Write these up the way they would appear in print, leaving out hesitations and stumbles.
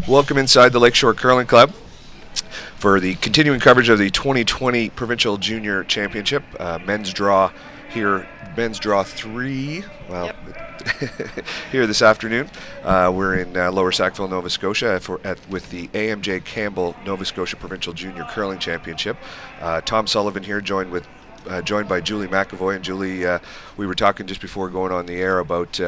Welcome inside the Lakeshore Curling Club for the continuing coverage of the 2020 Provincial Junior Championship. Men's draw here, men's draw 3. Well, here this afternoon. We're in Lower Sackville, Nova Scotia with the AMJ Campbell Nova Scotia Provincial Junior Curling Championship. Tom Sullivan here, joined by Julie McAvoy. And Julie, we were talking just before going on the air about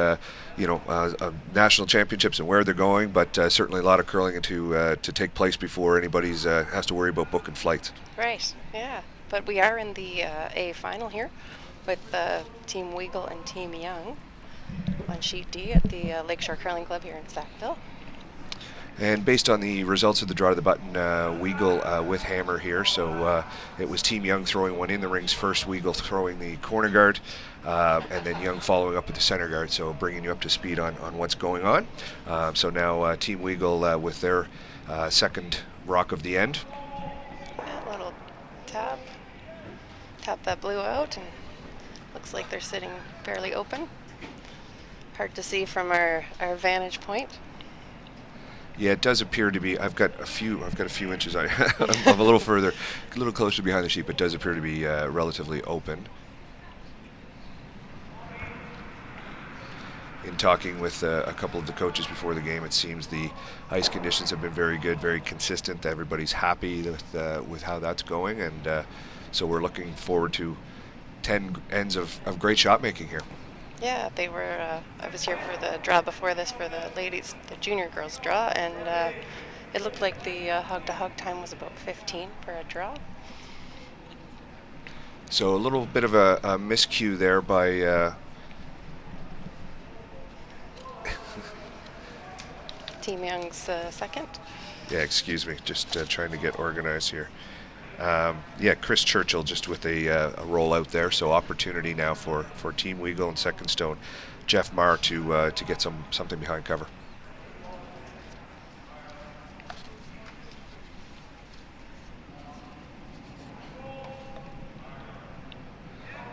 national championships and where they're going, but certainly a lot of curling to take place before anybody's has to worry about booking flights. Right. Yeah. But we are in the A final here with Team Weagle and Team Young on Sheet D at the Lakeshore Curling Club here in Sackville. And based on the results of the draw to the button, Weagle with hammer here. So it was Team Young throwing one in the rings first, Weagle throwing the corner guard, and then Young following up with the center guard. So bringing you up to speed on what's going on. So now Team Weagle with their second rock of the end. A little tap that blue out, and looks like they're sitting fairly open. Hard to see from our vantage point. Yeah, it does appear to be. I've got a few inches. I'm a little further, a little closer behind the sheet, but it does appear to be relatively open. In talking with a couple of the coaches before the game, it seems the ice conditions have been very good, very consistent. Everybody's happy with how that's going, and so we're looking forward to 10 ends of great shot making here. Yeah, they were. I was here for the draw before this for the ladies, the junior girls draw, and it looked like the hug-to-hug time was about 15 for a draw. So a little bit of a miscue there by Team Young's second. Yeah, excuse me, just trying to get organized here. Yeah, Chris Churchill just with a roll out there, so opportunity now for Team Weagle and second stone Jeff Marr to get something behind cover.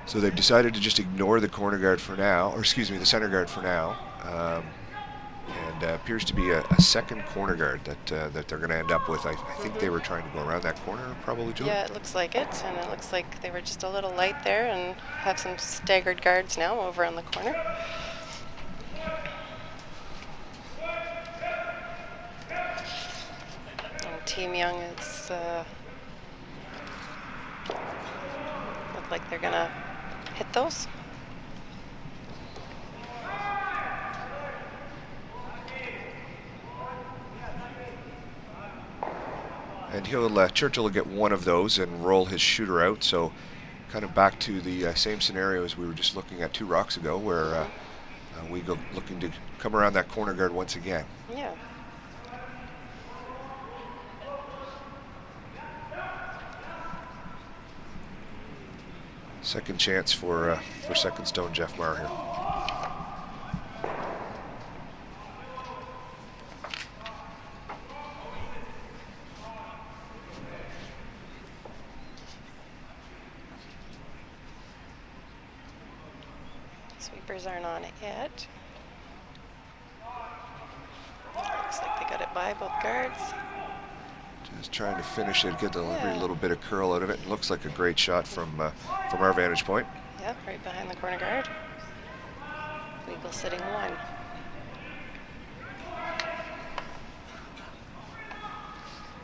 So they've decided to just ignore the corner guard for now, or excuse me, the center guard for now. And appears to be a second corner guard that they're going to end up with. I think they were trying to go around that corner, probably, Julie? Yeah, it looks like it, and it looks like they were just a little light there and have some staggered guards now over on the corner. And Team Young is look like they're going to hit those. And Churchill will get one of those and roll his shooter out. So kind of back to the same scenario as we were just looking at 2 rocks ago, where Weagle looking to come around that corner guard once again. Yeah. Second chance for second stone Jeff Marr here. Sweepers aren't on it yet. Looks like they got it by both guards. Just trying to finish it, get every little bit of curl out of it. Looks like a great shot from our vantage point. Yeah, right behind the corner guard. Weagle sitting 1.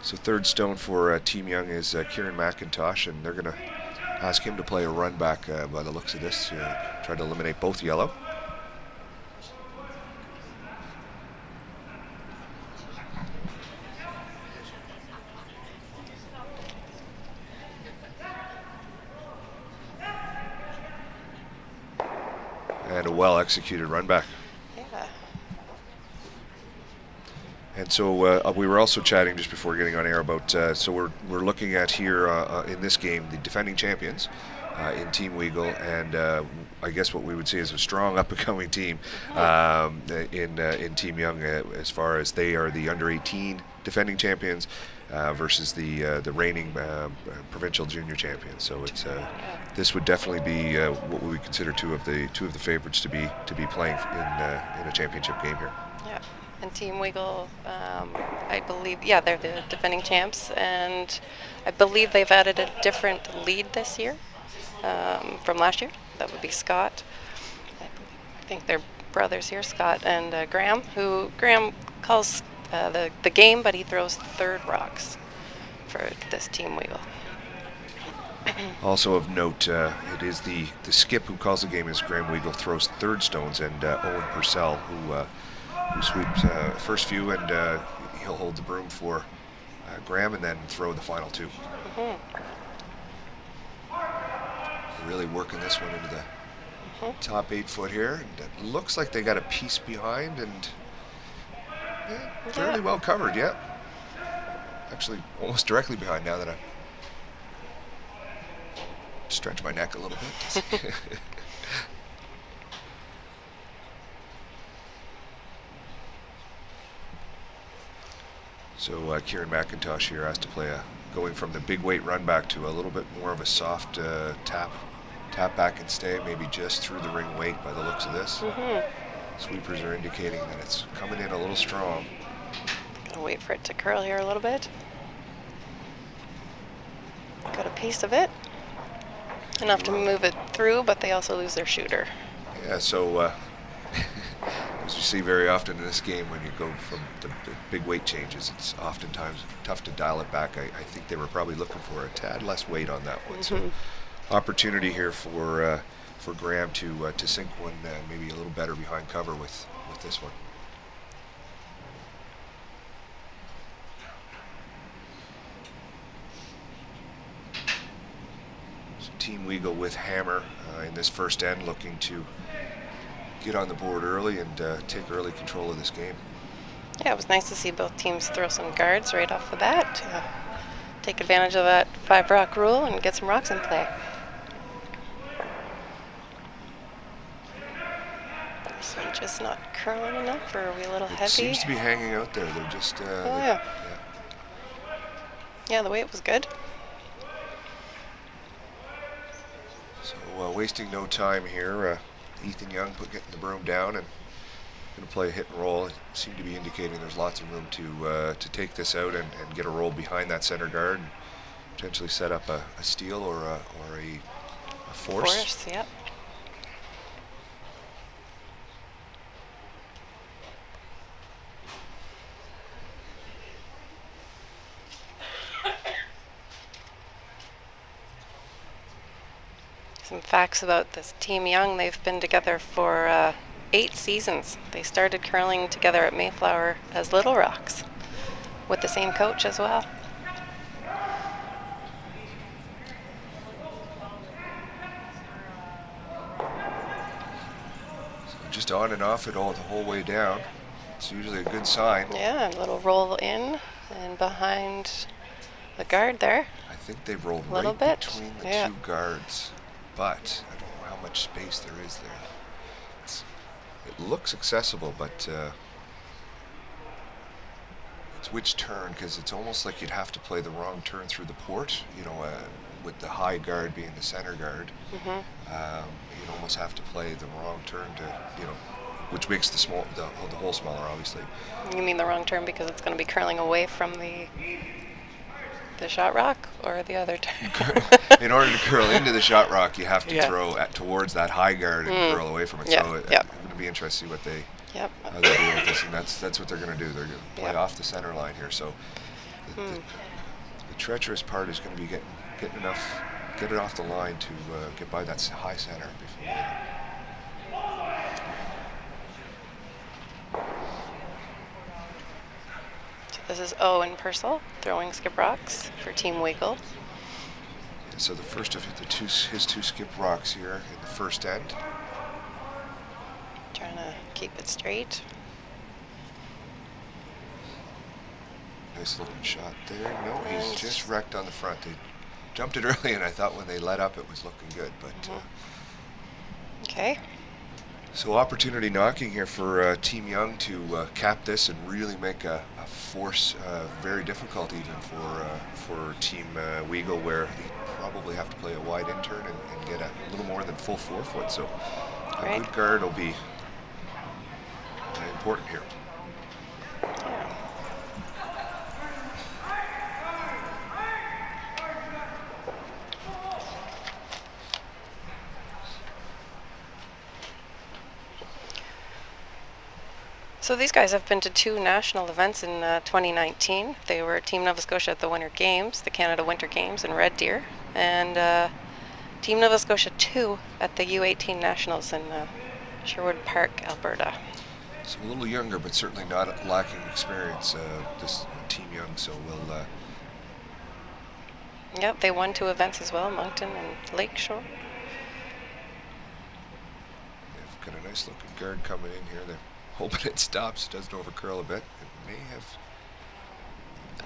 So third stone for Team Young is Kieran McIntosh, and they're going to ask him to play a run back by the looks of this, try to eliminate both yellow. And a well-executed run back. Yeah. And so we were also chatting just before getting on air about, so we're looking at here in this game the defending champions in Team Weagle, and I guess what we would say is a strong up-and-coming team in Team Young, as far as they are the under-18 defending champions versus the reigning provincial junior champions. So it's this would definitely be what we would consider two of the favorites to be playing in a championship game here. Yeah. And Team Weagle, I believe, yeah, they're the defending champs, and I believe they've added a different lead this year from last year. That would be Scott. I think they're brothers here, Scott and Graham, who Graham calls the game, but he throws third rocks for this Team Weagle. Also of note, it is the skip who calls the game as Graham Weagle throws third stones, and Owen Purcell who sweeps first few, and he'll hold the broom for Graham and then throw the final two. Really working this one into the top 8 foot here, and it looks like they got a piece behind, and fairly well covered. Yeah, actually almost directly behind now that I stretch my neck a little bit. So Kieran McIntosh here has to play going from the big weight run back to a little bit more of a soft tap back and stay, maybe just through the ring weight by the looks of this. Sweepers are indicating that it's coming in a little strong. Gonna wait for it to curl here a little bit. Got a piece of it. Enough to move it through, but they also lose their shooter. Yeah, so as you see very often in this game, when you go from the big weight changes, it's oftentimes tough to dial it back. I think they were probably looking for a tad less weight on that one. So opportunity here for Graham to sink one maybe a little better behind cover with this one. Team Weagle with hammer in this first end, looking to get on the board early and take early control of this game. Yeah, it was nice to see both teams throw some guards right off the bat. Take advantage of that 5-rock rule and get some rocks in play. This one just not curling enough, or are we a little heavy? It seems to be hanging out there. They're just... Yeah, the weight was good. So wasting no time here, Ethan Young getting the broom down and going to play a hit and roll. It seemed to be indicating there's lots of room to take this out and get a roll behind that center guard and potentially set up a steal or a force. Force, yep. Some facts about this Team Young. They've been together for 8 seasons. They started curling together at Mayflower as Little Rocks with the same coach as well. So just on and off it all the whole way down. It's usually a good sign. Yeah, a little roll in and behind the guard there. I think they've rolled a little right bit between the two guards, but I don't know how much space there is there. It looks accessible, but it's which turn, because it's almost like you'd have to play the wrong turn through the port, you know, with the high guard being the center guard. You'd almost have to play the wrong turn to, you know, which makes the hole smaller, obviously. You mean the wrong turn because it's going to be curling away from the shot rock, or the other turn? In order to curl into the shot rock, you have to throw towards that high guard and curl away from it. So it's going to be interesting to see what how they do with this, and that's what they're going to do. They're going to play off the center line here. So the treacherous part is going to be get it off the line to get by that high center before. This is Owen Purcell throwing skip rocks for Team Weagle. So the first of his two skip rocks here in the first end. Trying to keep it straight. Nice looking shot there. No, he's just wrecked on the front. They jumped it early, and I thought when they let up it was looking good. But okay. So opportunity knocking here for Team Young to cap this and really make a force very difficult even for Team Weagle, where they probably have to play a wide intern and get a little more than full 4 foot. So a good guard will be important here. So these guys have been to 2 national events in 2019. They were Team Nova Scotia at the Winter Games, the Canada Winter Games in Red Deer, and Team Nova Scotia 2 at the U18 Nationals in Sherwood Park, Alberta. So a little younger, but certainly not lacking experience, this Team Young, so we'll... Yep, they won 2 events as well, Moncton and Lakeshore. They've got a nice looking guard coming in here. They're hoping it stops. It doesn't overcurl a bit. It may have...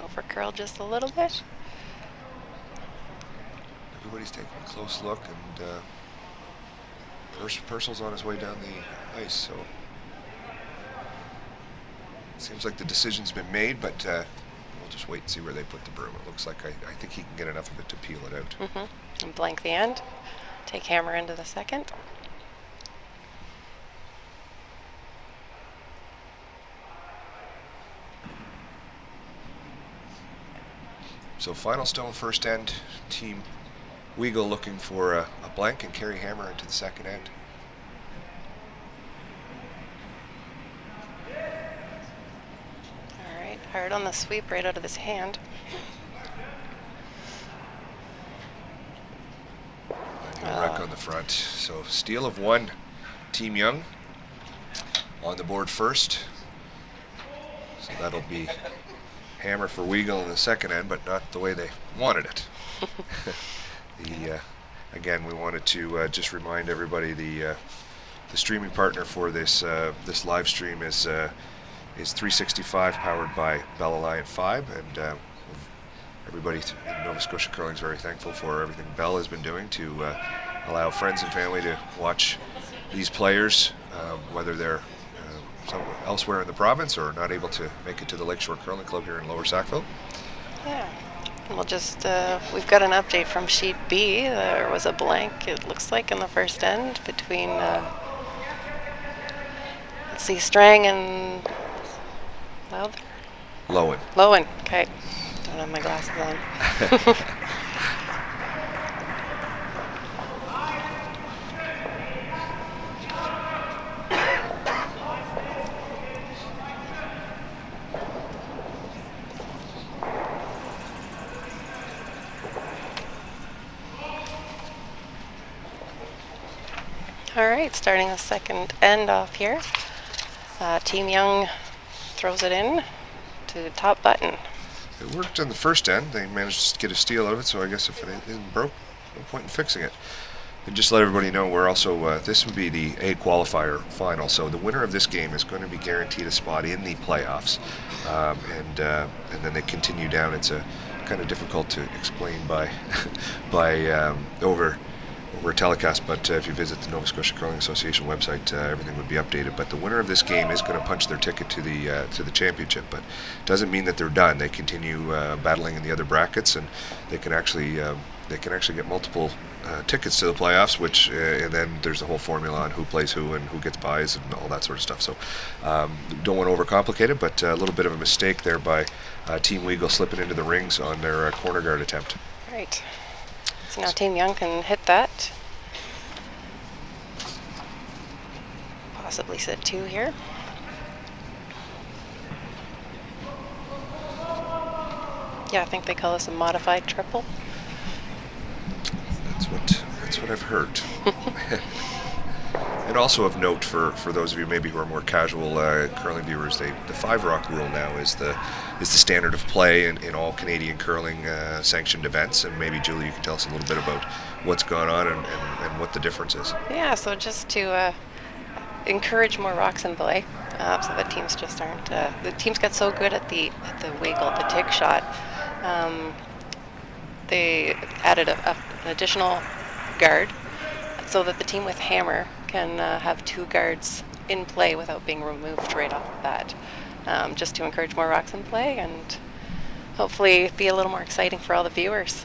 Overcurl just a little bit. Everybody's taking a close look, and Purcell's on his way down the ice, so... It seems like the decision's been made, but we'll just wait and see where they put the broom. It looks like I think he can get enough of it to peel it out. And blank the end. Take hammer into the second. So final stone first end, Team Weagle looking for a blank and carry hammer into the second end. All right, hard on the sweep right out of his hand. Wreck on the front. So steal of 1, Team Young on the board first. So that'll be hammer for Weagle in the second end, but not the way they wanted it. Again, we wanted to just remind everybody the streaming partner for this this live stream is 365, powered by Bell Alliant 5, and everybody in Nova Scotia Curling is very thankful for everything Bell has been doing to allow friends and family to watch these players, whether they're somewhere elsewhere in the province or not able to make it to the Lakeshore Curling Club here in Lower Sackville. Yeah. We'll just, we've got an update from Sheet B. There was a blank, it looks like, in the first end between, let's see, Strang and Lowen. Lowen, okay. Don't have my glasses on. All right, starting the second end off here. Team Young throws it in to top button. It worked on the first end. They managed to get a steal out of it, so I guess if it isn't broke, no point in fixing it. And just let everybody know, we're also, this would be the A qualifier final, so the winner of this game is going to be guaranteed a spot in the playoffs. And then they continue down. It's kind of difficult to explain by over a telecast, but if you visit the Nova Scotia Curling Association website, everything would be updated. But the winner of this game is going to punch their ticket to the championship, but doesn't mean that they're done. They continue battling in the other brackets, and they can actually get multiple tickets to the playoffs, which and then there's a whole formula on who plays who and who gets buys and all that sort of stuff. So don't want to overcomplicate it, but a little bit of a mistake there by Team Weagle slipping into the rings on their corner guard attempt. Right. So now Team Young can hit that. Possibly set 2 here. Yeah, I think they call this a modified triple. That's what I've heard. And also of note for those of you maybe who are more casual curling viewers, the 5-rock rule now is the standard of play in all Canadian curling sanctioned events. And maybe Julie, you can tell us a little bit about what's gone on and what the difference is. Yeah, so just to encourage more rocks in play, so the teams just aren't. The teams got so good at the wiggle, the tick shot. They added an additional guard so that the team with hammer can have 2 guards in play without being removed right off the bat, just to encourage more rocks in play and hopefully be a little more exciting for all the viewers.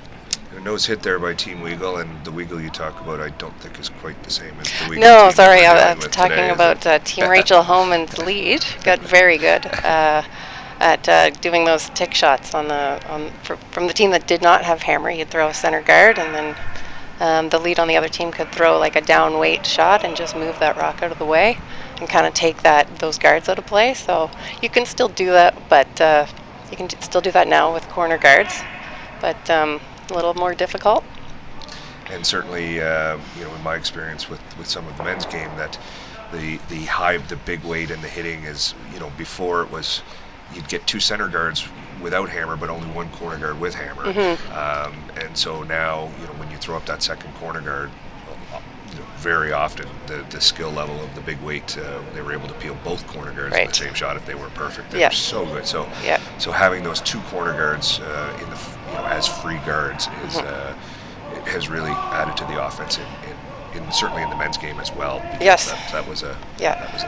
A nose hit there by Team Weagle, and the Weagle you talk about I don't think is quite the same as the Weagle No, team sorry, we're I dealing was with talking today, about Team Rachel Homan's lead. Got very good at doing those tick shots from the team that did not have hammer. You'd throw a center guard, and then the lead on the other team could throw like a down weight shot and just move that rock out of the way. and kind of take those guards out of play. So you can still do that, but you can still do that now with corner guards, but a little more difficult. And certainly, in my experience with some of the men's game, that the big weight and the hitting is, before it was, you'd get 2 center guards without hammer, but only 1 corner guard with hammer. And so now, when you throw up that second corner guard, very often the skill level of the big weight, they were able to peel both corner guards in the same shot if they weren't perfect. They were so good. So having those 2 corner guards in the as free guards is has really added to the offense in certainly in the men's game as well. Yes, that was an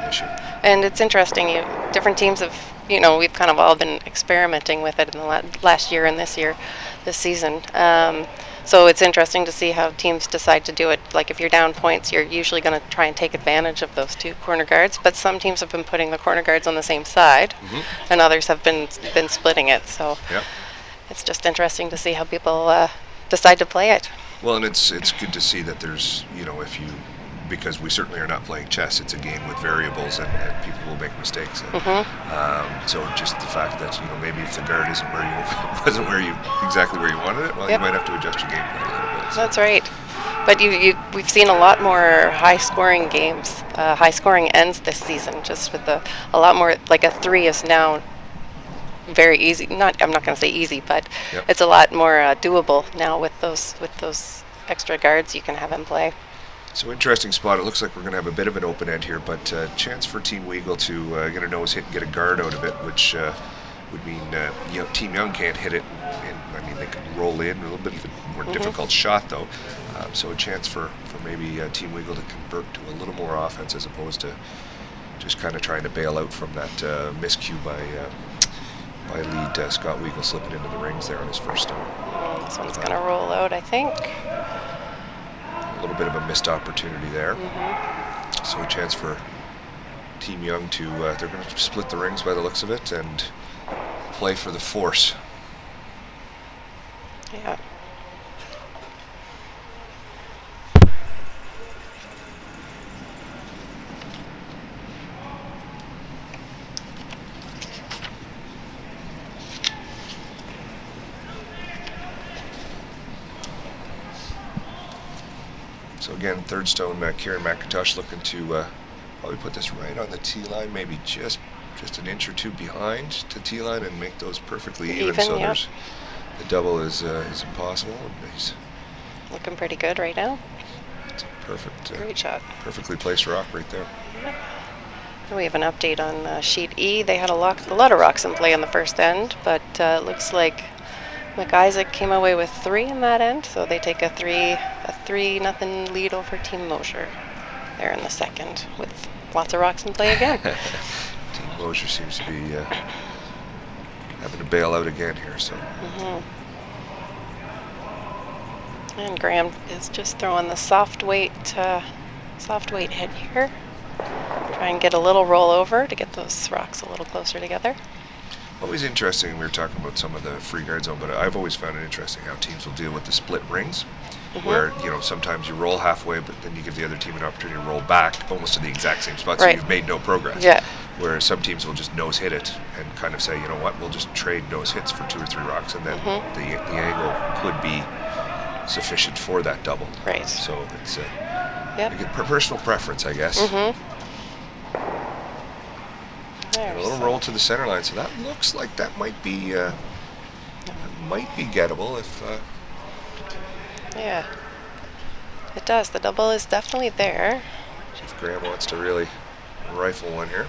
issue. And it's interesting. Different teams have, we've kind of all been experimenting with it in the last year and this season. So it's interesting to see how teams decide to do it. Like if you're down points, you're usually going to try and take advantage of those 2 corner guards. But some teams have been putting the corner guards on the same side, and others have been splitting it. So it's just interesting to see how people decide to play it. Well, and it's good to see that there's, because we certainly are not playing chess. It's a game with variables, and people will make mistakes. And, so just the fact that maybe if the guard wasn't exactly where you wanted it, well, you might have to adjust your game plan a little bit. So. That's right. But we've seen a lot more high-scoring games, high-scoring ends this season. Just with a lot more, like a 3 is now very easy. I'm not going to say easy, but it's a lot more doable now with those extra guards you can have in play. So interesting spot. It looks like we're going to have a bit of an open end here, but chance for Team Weagle to get a nose hit and get a guard out of it, which would mean Team Young can't hit it. And they can roll in, a little bit of a more difficult shot though. So a chance for maybe Team Weagle to convert to a little more offense as opposed to just kind of trying to bail out from that miscue by lead Scott Weagle slipping into the rings there on his first stone. This one's going to roll out, I think. A little bit of a missed opportunity there. So a chance for Team Young to, they're going to split the rings by the looks of it and play for the force. Yeah. So again, third stone, Kieran McIntosh looking to probably put this right on the tee line, maybe just an inch or 2 behind to tee line and make those perfectly even. So there's the double is impossible. And he's looking pretty good right now. It's a perfect, great shot. Perfectly placed rock right there. We have an update on sheet E. They had a lot of rocks in play on the first end, but it looks like McIsaac came away with 3 in that end, so they take a 3-0 lead over Team Mosier there in the second with lots of rocks in play again. Team Mosier seems to be having to bail out again here. So. And Graham is just throwing the soft weight hit here. Try and get a little roll over to get those rocks a little closer together. Always interesting. We were talking about some of the free guard zone, but I've always found it interesting how teams will deal with the split rings, where sometimes you roll halfway, but then you give the other team an opportunity to roll back almost to the exact same spot, so you've made no progress. Yeah. Whereas some teams will just nose hit it and kind of say, you know what, we'll just trade nose hits for 2 or 3 rocks, and then the angle could be sufficient for that double. Right. So it's personal preference, I guess. And a little roll to the center line, so that looks like that might be gettable if. Yeah, it does. The double is definitely there. If Graham wants to really rifle one here.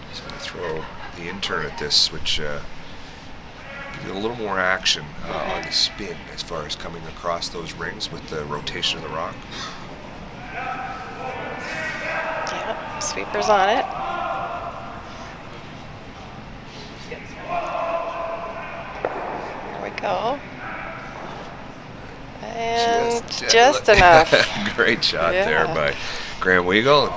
He's going to throw the intern at this, which give you a little more action on the spin as far as coming across those rings with the rotation of the rock. Yeah, sweeper's on it. There we go. And just enough. Great shot there by Graham Weagle.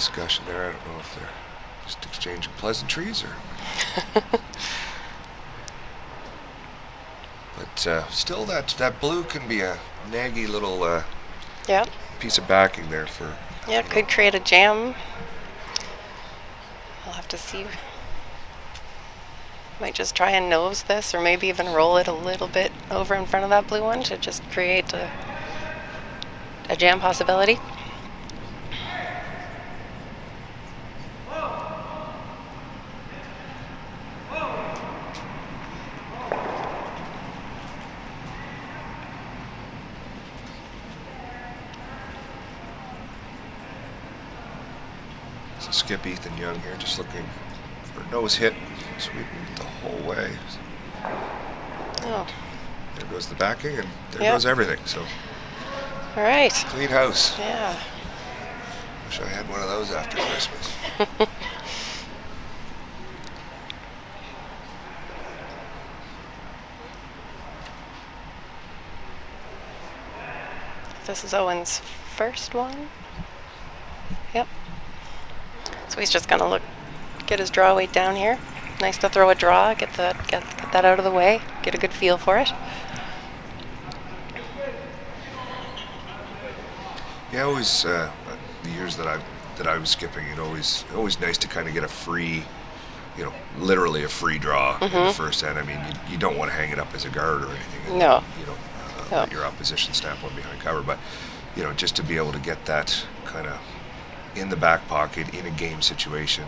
discussion there. I don't know if they're just exchanging pleasantries or. But still, that blue can be a naggy little Yeah. piece of backing there for. Yeah, it could create a jam. I'll have to see. Might just try and nose this, or maybe even roll it a little bit over in front of that blue one to just create a jam possibility. So skip Ethan Young here, just looking for a nose hit, sweeping the whole way. Oh. There goes the backing, and there Yep. goes everything. So All right. clean house. Yeah. Wish I had one of those after Christmas. This is Owen's first one. Yep. So he's just gonna get his draw weight down here. Nice to throw a draw, get that out of the way, get a good feel for it. Yeah, always the years that I was skipping, it always nice to kind of get a free, literally a free draw in the first end. I mean, you don't want to hang it up as a guard or anything. No. Let your opposition snap one behind cover, but just to be able to get that kind of in the back pocket in a game situation.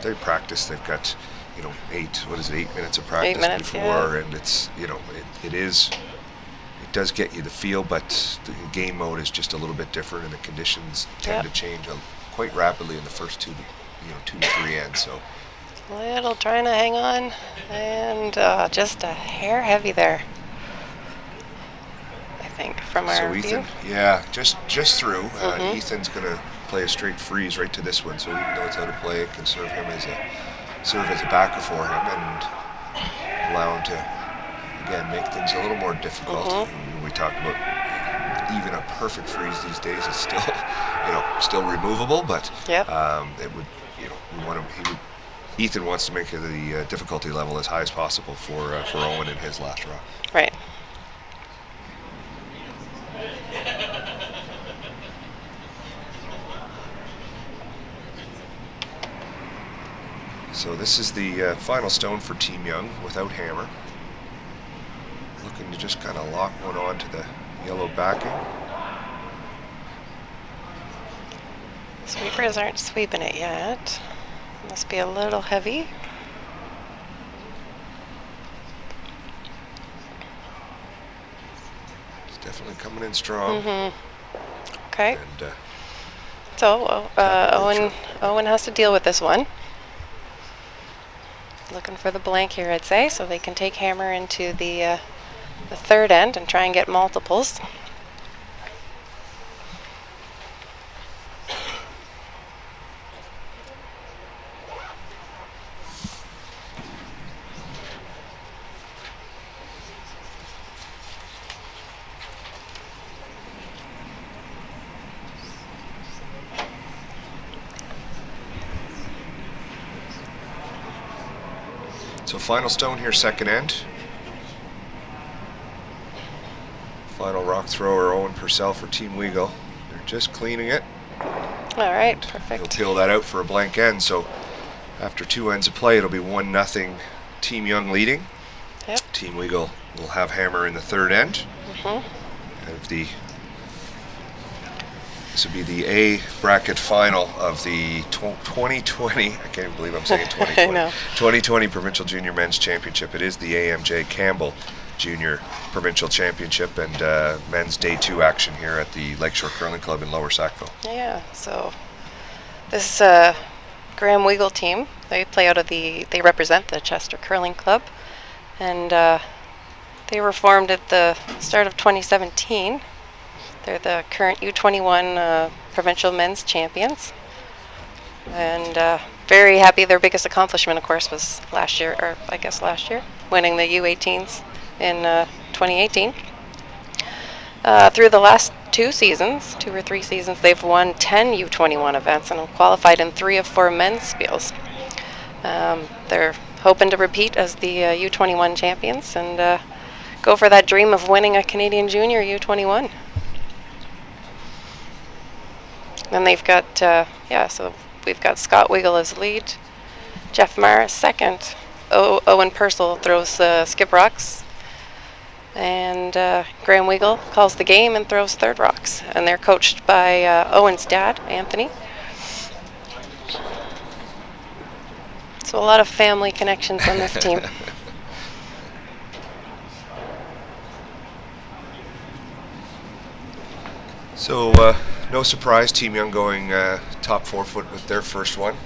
They practice. They've got 8 minutes of practice 8 minutes, before, yeah. and it's it does get you the feel, but the game mode is just a little bit different, and the conditions tend to change quite rapidly in the first 2 to 3 ends. So Little trying to hang on, and just a hair heavy there, I think, from our so view. Ethan, yeah, just through. Ethan's gonna play a straight freeze right to this one, so even though it's out of play, it can serve as a backer for him and allow him to, again, make things a little more difficult. We talked about even a perfect freeze these days is still removable, but Yep. it would, we want him. Ethan wants to make the difficulty level as high as possible for Owen in his last draw. Right. So this is the final stone for Team Young without hammer. Looking to just kind of lock one on to the yellow backing. Sweepers aren't sweeping it yet. Must be a little heavy. It's definitely coming in strong. Okay. And So Owen has to deal with this one. Looking for the blank here, I'd say, so they can take hammer into the third end and try and get multiples. so final stone here, second end. Final rock thrower, Owen Purcell for Team Weagle. They're just cleaning it. All right, He'll perfect. peel that out for a blank end. So after 2 ends of play, it'll be 1-0 Team Young leading. Yep. Team Weagle will have hammer in the third end. This will be the A bracket final of the 2020. I can't even believe I'm saying 2020. I know. 2020 Provincial Junior Men's Championship. It is the AMJ Campbell Junior Provincial Championship and men's Day 2 action here at the Lakeshore Curling Club in Lower Sackville. Yeah. So this Graham Weagle team, they represent the Chester Curling Club, and they were formed at the start of 2017. They're the current U21 provincial men's champions, and very happy. Their biggest accomplishment, of course, was last year, winning the U18s in 2018. Through the last 2 seasons, 2 or 3 seasons, they've won 10 U21 events and have qualified in 3 of 4 men's spiels. They're hoping to repeat as the U21 champions and go for that dream of winning a Canadian Junior U21. Then they've got, so we've got Scott Weagle as lead, Jeff Maher second, Owen Purcell throws skip rocks, and Graham Weagle calls the game and throws third rocks. And they're coached by Owen's dad, Anthony. So a lot of family connections on this team. So no surprise, Team Young going top 4 foot with their first one.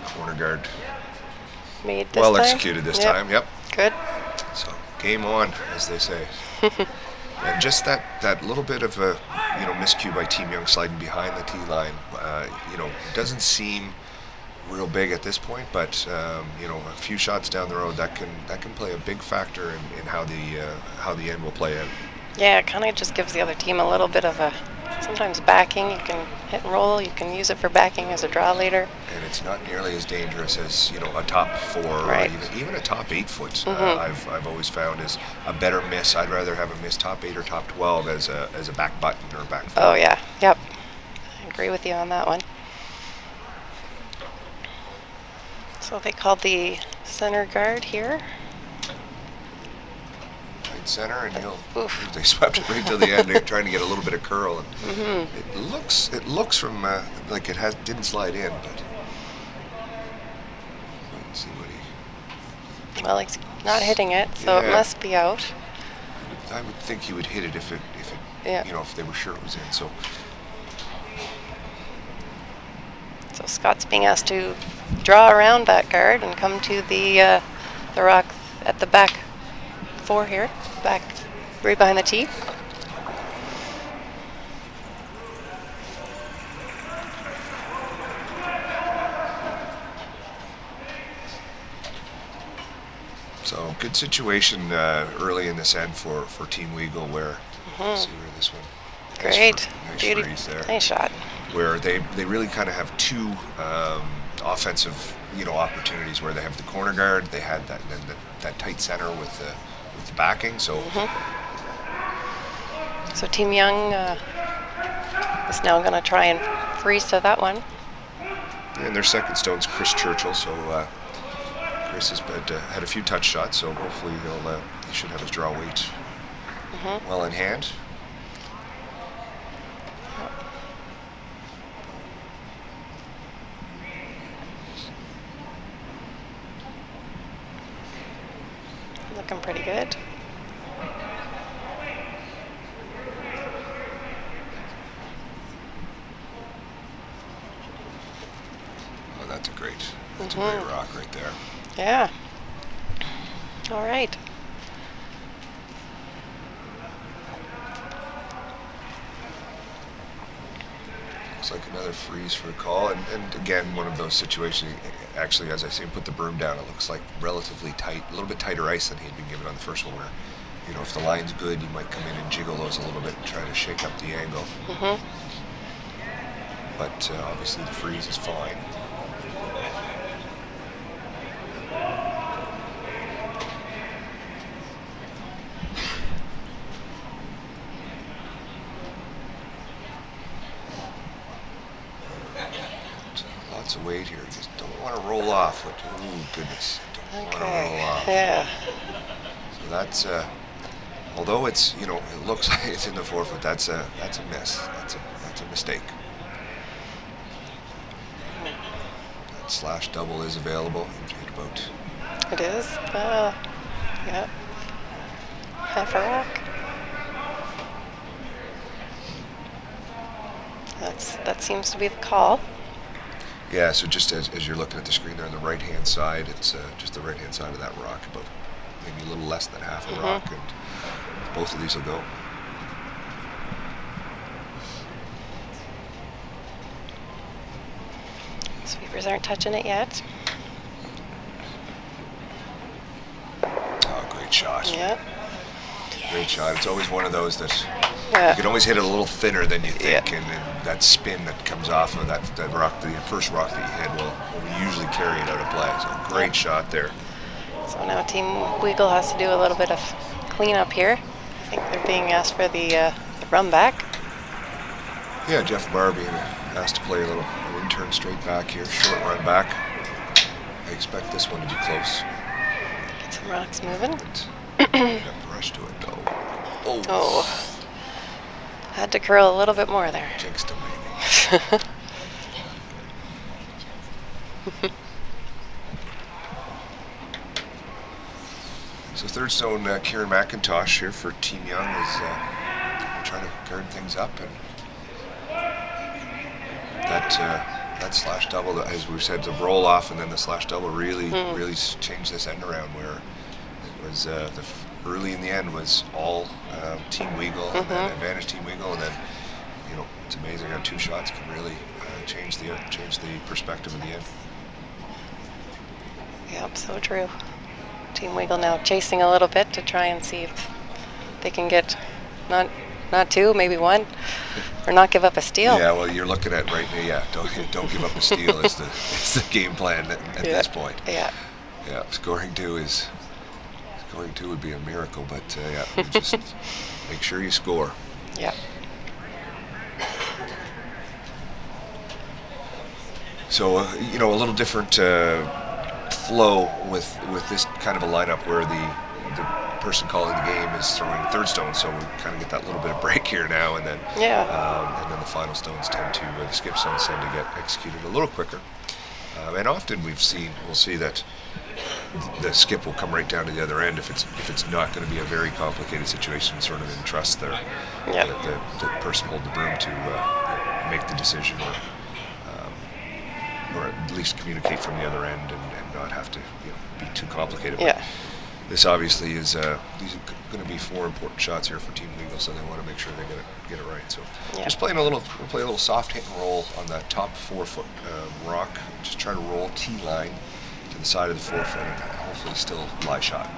Corner guard Made this well time. executed this time. Yep. Good. So game on, as they say. And just that little bit of a miscue by Team Young sliding behind the tee line, doesn't seem real big at this point, but a few shots down the road that can play a big factor in how the end will play out. Yeah, it kind of just gives the other team a little bit of a sometimes backing. You can hit and roll. You can use it for backing as a draw leader. And it's not nearly as dangerous as a top 4 right. or even a top 8 foot. I've always found is a better miss. I'd rather have a miss top 8 or top 12 as a back button or a back foot. Oh yeah, yep. I agree with you on that one. So they called the center guard here. Right center, and they swept it right to the end. They're trying to get a little bit of curl, and it looks from like it didn't slide in, but let's see what he. Well, he's not hitting it, so it must be out. I would think he would hit it if if they were sure it was in. So Scott's being asked to draw around that guard and come to the rock at the back 4 here, back right behind the tee. So good situation early in this end for Team Weagle, where let's see where this one. Great, nice freeze there. Nice shot. Where they really kind of have 2 offensive opportunities, where they have the corner guard, they had that tight center with the backing. So so Team Young is now going to try and freeze to that one. And their second stone's Chris Churchill. So Chris has had a few touch shots, so hopefully he should have his draw weight well in hand. Looking pretty good. Oh, that's a great rock right there. Yeah. All right. Looks like another freeze for a call, and again, one of those situations. Actually, as I see him put the broom down, it looks like relatively tight, a little bit tighter ice than he'd been given on the first one, where if the line's good, you might come in and jiggle those a little bit and try to shake up the angle. But obviously the freeze is fine. Lots of weight here. Just don't want to roll off. Oh goodness! Don't want to roll off. Yeah. So that's although it's it looks like it's in the 4 foot. That's a miss. That's a mistake. That slash double is available in about. It is. Yeah. Half a rock. That seems to be the call. Yeah, so just as you're looking at the screen there on the right-hand side, it's just the right-hand side of that rock, about maybe a little less than half a rock, and both of these will go. Sweepers aren't touching it yet. Oh, great shot. Yeah. Great shot. It's always one of those that Yeah. you can always hit it a little thinner than you think, Yeah. and then that spin that comes off of that rock, the first rock that you hit, will usually carry it out of play. So great shot there. So now Team Weagle has to do a little bit of cleanup here. I think they're being asked for the run back. Yeah, Jeff Barr being asked to play a little intern straight back here, short run back. I expect this one to be close. Get some rocks moving. Got brush to it though. Oh. Had to curl a little bit more there. Jinxed him maybe. So third stone, Kieran McIntosh here for Team Young is trying to guard things up, and that slash double, as we've said, the roll off and then the slash double really changed this end around, where it was early in the end was all Team Weagle and then advantage Team Weagle, and then it's amazing how 2 shots can really change the perspective of the end. Yep, so true. Team Weagle now chasing a little bit to try and see if they can get not 2, maybe 1, or not give up a steal. Yeah, well, you're looking at right now. Yeah, don't give up a steal. Is the game plan at this point. Yeah. Yeah, scoring two would be a miracle, but just make sure you score. Yeah. So a little different flow with this kind of a lineup where the person calling the game is throwing third stone, so we kind of get that little bit of break here now, and then and then the final stones tend to the skip stones tend to get executed a little quicker, and often we'll see that the skip will come right down to the other end if it's not going to be a very complicated situation, sort of entrust the person holding the broom to make the decision, or at least communicate from the other end and not have to be too complicated. Yeah. This obviously is these are going to be 4 important shots here for Team Weagle, so they want to make sure they get it right. So just we'll play a little soft hit and roll on that top 4-foot rock. Just try to roll T-line to the side of the 4-foot and hopefully still lie shot.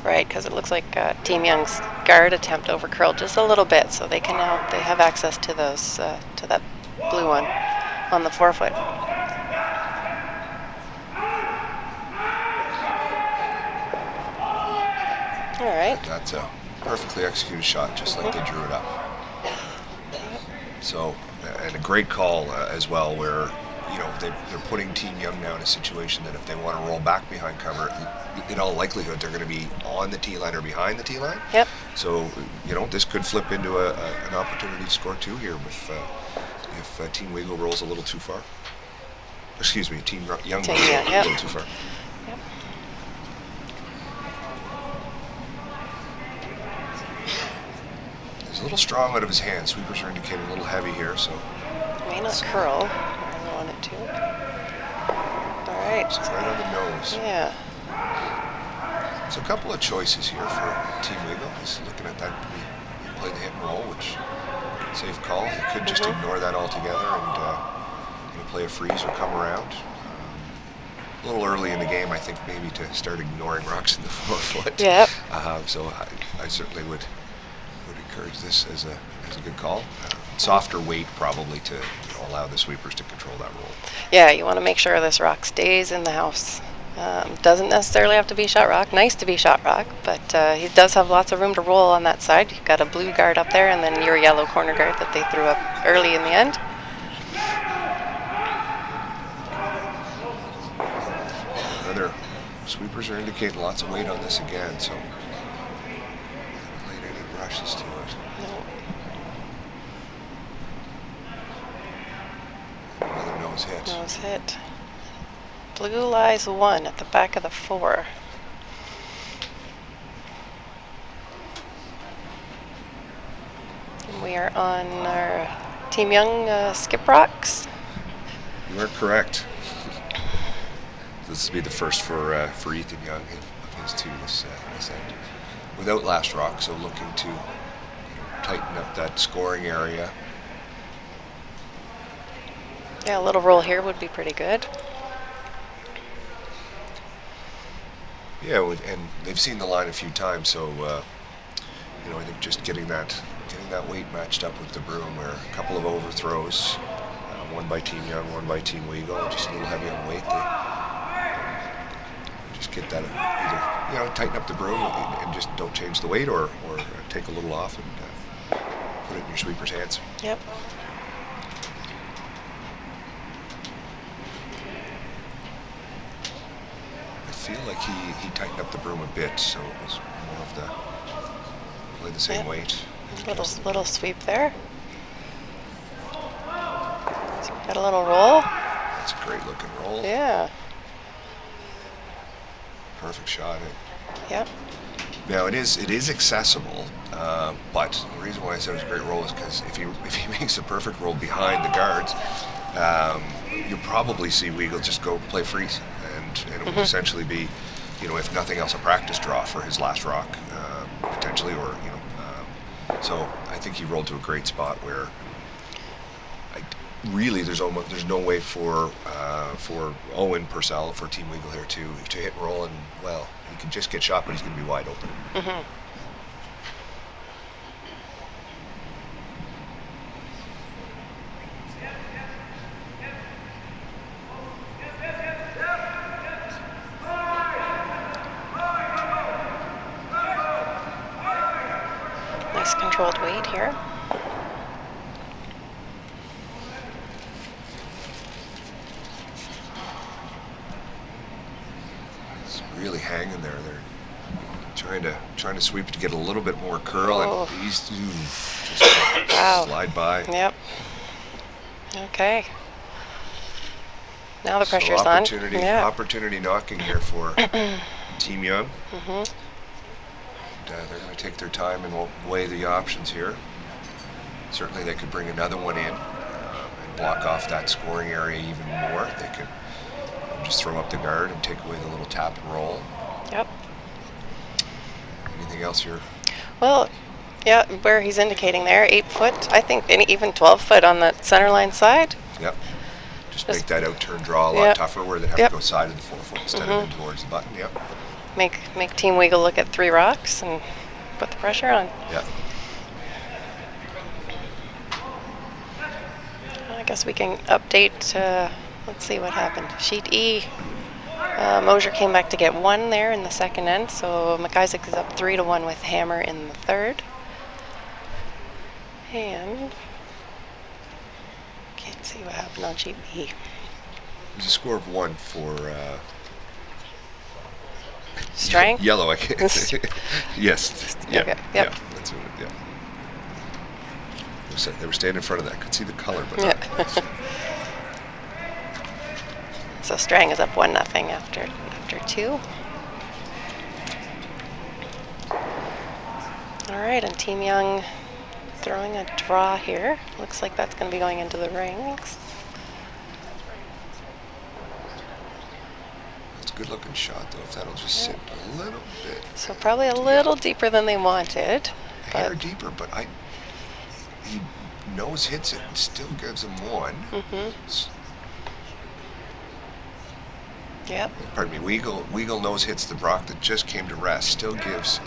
Right, because it looks like Team Young's guard attempt over curled just a little bit, so they have access to those to that blue one on the 4-foot. All right. That's a perfectly executed shot, just like they drew it up. So, and a great call as well, where they're putting Team Young now in a situation that if they want to roll back behind cover, in all likelihood they're going to be on the T line or behind the T line. Yep. So this could flip into an opportunity to score 2 here if Team Weagle rolls a little too far. Excuse me, Team Young rolls a little too far. Yep. He's a little strong out of his hand. Sweepers are indicating a little heavy here, so. May not curl where I want it to. All right. It's right on the nose. Yeah. So a couple of choices here for Team Weagle. He's looking at that. He played the hit and roll, which safe call. He could just ignore that altogether and play a freeze or come around. A little early in the game, I think, maybe to start ignoring rocks in the 4-foot. Yep. So I certainly would encourage this as a good call. Softer weight probably to allow the sweepers to control that roll. Yeah, you want to make sure this rock stays in the house. Doesn't necessarily have to be shot rock. Nice to be shot rock, but he does have lots of room to roll on that side. You've got a blue guard up there and then your yellow corner guard that they threw up early in the end. Sweepers are indicating lots of weight on this again, so haven't laid any brushes to it. Another nose hit. Nose hit. Blue lies 1 at the back of the 4. And we are on our Team Young skip rocks. You are correct. This will be the first for Ethan Young of his 2 this end. Without last rock, so looking to tighten up that scoring area. Yeah, a little roll here would be pretty good. Yeah, and they've seen the line a few times, so you know, I think just getting that weight matched up with the broom, where a couple of overthrows, one by Team Young, one by Team Weagle, just a little heavy on weight. They just get that either tighten up the broom and just don't change the weight, or take a little off and put it in your sweeper's hands. Yep. I feel like he tightened up the broom a bit, so it was more of the play the same weight. Little sweep there. So we got a little roll. That's a great looking roll. Yeah. Perfect shot. Yep. Now it is accessible, but the reason why I said it was a great roll is because if he makes a perfect roll behind the guards, you'll probably see Weagle just go play freeze, and it would essentially be, if nothing else, a practice draw for his last rock, potentially, or so I think he rolled to a great spot where there's no way for Owen Purcell, for Team Weagle here, to hit and roll, and well, he can just get shot, but he's going to be wide open. Nice controlled weight here. Really hanging there. They're trying to sweep to get a little bit more curl, and he's just slide by. Yep. Okay. Now the pressure's so on. Opportunity knocking here for Team Young. They're going to take their time and weigh the options here. Certainly, they could bring another one in and block off that scoring area even more. They could just throw up the guard and take away the little tap and roll. Yep. Anything else here? Well, yeah, where he's indicating there, 8 foot, I think, and even 12 foot on the center line side. Yep. Just make that out turn draw a lot tougher, where they have to go side of the 4 foot instead of in towards the button. Yep. Make Team Weagle look at 3 rocks and put the pressure on. Yeah. I guess we can update. Let's see what happened. Sheet E. Mosier came back to get 1 there in the second end, so McIsaac is up 3-1 with Hammer in the third. And can't see what happened on sheet B. There's a score of 1 for Strang? Yellow. I can't. Yes. Yeah. Okay. Yep. Yeah. That's what it, yeah. They were standing in front of that. Could see the color, but not. So Strang is up 1-0 after 2. All right, and Team Young throwing a draw here. Looks like that's going to be going into the rings. It's a good looking shot, though, if that'll just sit a little bit. So probably a little deeper than they wanted. A hair deeper, but he nose hits it and still gives him 1. Yep. Pardon me, Weagle nose hits the rock that just came to rest, still gives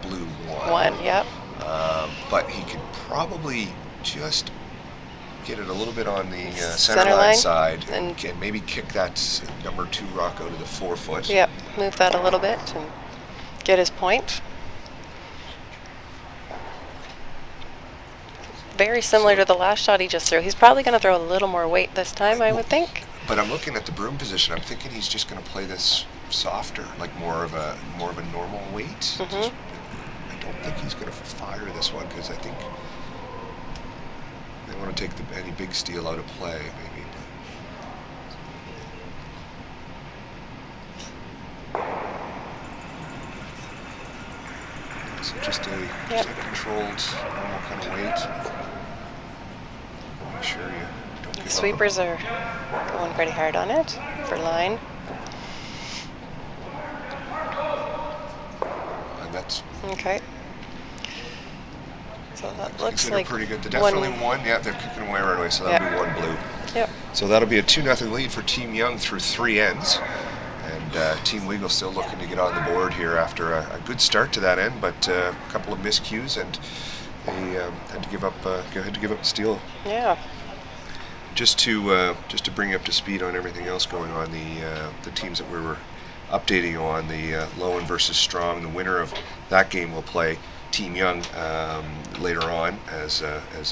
Blue 1. 1, yep. But he could probably just get it a little bit on the center line side and maybe kick that number 2 rock out of the 4 foot. Yep, move that a little bit and get his point. Very similar to the last shot he just threw. He's probably going to throw a little more weight this time, I would think. But I'm looking at the broom position. I'm thinking he's just going to play this softer, like more of a normal weight. I don't think he's going to fire this one, because I think they want to take any big steel out of play, maybe. So just a controlled, normal kind of weight. Make sure you don't give The sweepers are going pretty hard on it for line. And that's okay. So that looks like pretty good. They're definitely 1. Yeah, they're kicking away right away, so that'll be 1 blue. Yep. So that'll be a 2-0 lead for Team Young through 3 ends. And Team Weagle still looking to get on the board here after a good start to that end, but a couple of miscues, and they had to give up the steal. Yeah. Just to bring you up to speed on everything else going on, the teams that we were updating on, the Lowen versus Strong, the winner of that game will play Team Young later on as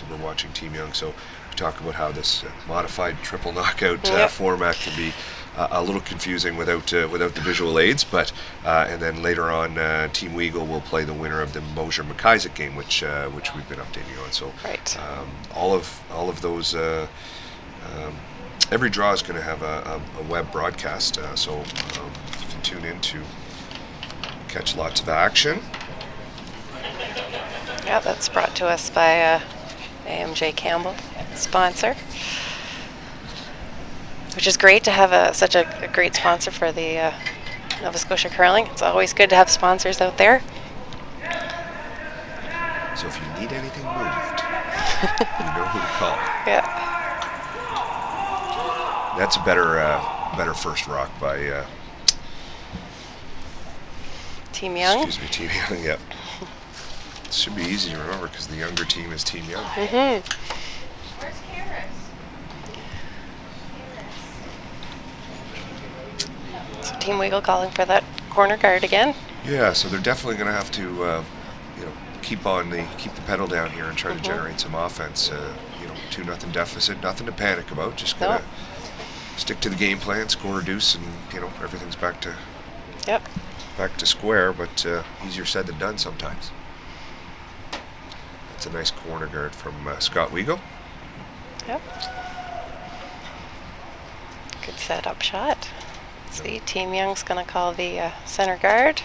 we're watching Team Young. So we talk about how this modified triple knockout format can be a little confusing without the visual aids, but and then later on Team Weagle will play the winner of the Mosier-McIsaac game, which we've been updating on. So right. all of those. Every draw is going to have a web broadcast, so you can tune in to catch lots of action. Yeah, that's brought to us by AMJ Campbell, sponsor, which is great to have such a great sponsor for the Nova Scotia curling. It's always good to have sponsors out there. So if you need anything moved, you know who to call. Yeah. That's a better first rock by Team Young. Excuse me, Team Young. Yep. It should be easy to remember because the younger team is Team Young. Mm-hmm. Where's Harris? So Team Weagle calling for that corner guard again. Yeah, so they're definitely going to have to, keep the pedal down here and try to generate some offense. 2-0 deficit, nothing to panic about. Just gotta stick to the game plan, score a deuce, and everything's back to square. But easier said than done sometimes. That's a nice corner guard from Scott Weagle. Yep. Good setup shot. See, Team Young's going to call the center guard.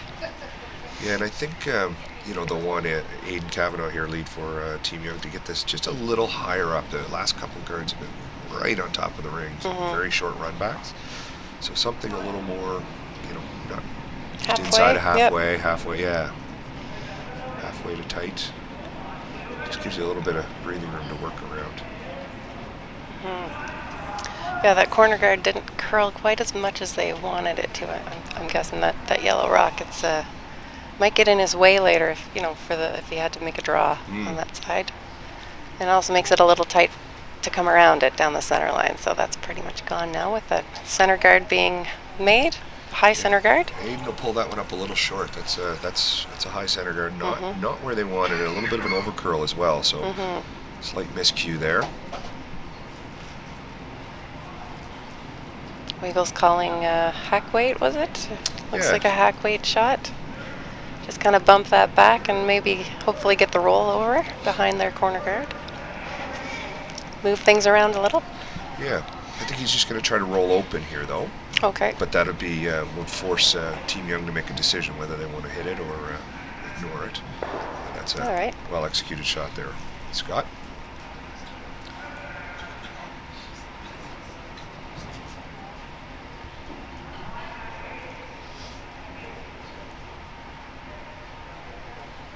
Yeah, and I think they'll want Aiden Cavanaugh here lead for Team Young to get this just a little higher up. The last couple guards have been right on top of the rings, very short run backs. So something a little more, not just Halfway, inside of halfway, halfway to tight. Just gives you a little bit of breathing room to work around. Yeah, that corner guard didn't curl quite as much as they wanted it to. I'm guessing that yellow rock, it's might get in his way later if he had to make a draw on that side. And it also makes it a little tight to come around it down the center line. So that's pretty much gone now with the center guard being made. High center guard. Aiden will pull that one up a little short. That's a high center guard, not where they wanted it. A little bit of an overcurl as well. So slight miscue there. Weagle's calling hack weight, was it? Looks Yeah. like a hack weight shot. Just kind of bump that back and maybe hopefully get the roll over behind their corner guard. Move things around a little. Yeah, I think he's just going to try to roll open here, though. Okay. But that would force Team Young to make a decision whether they want to hit it or ignore it. And that's a All right. well-executed shot there. Scott?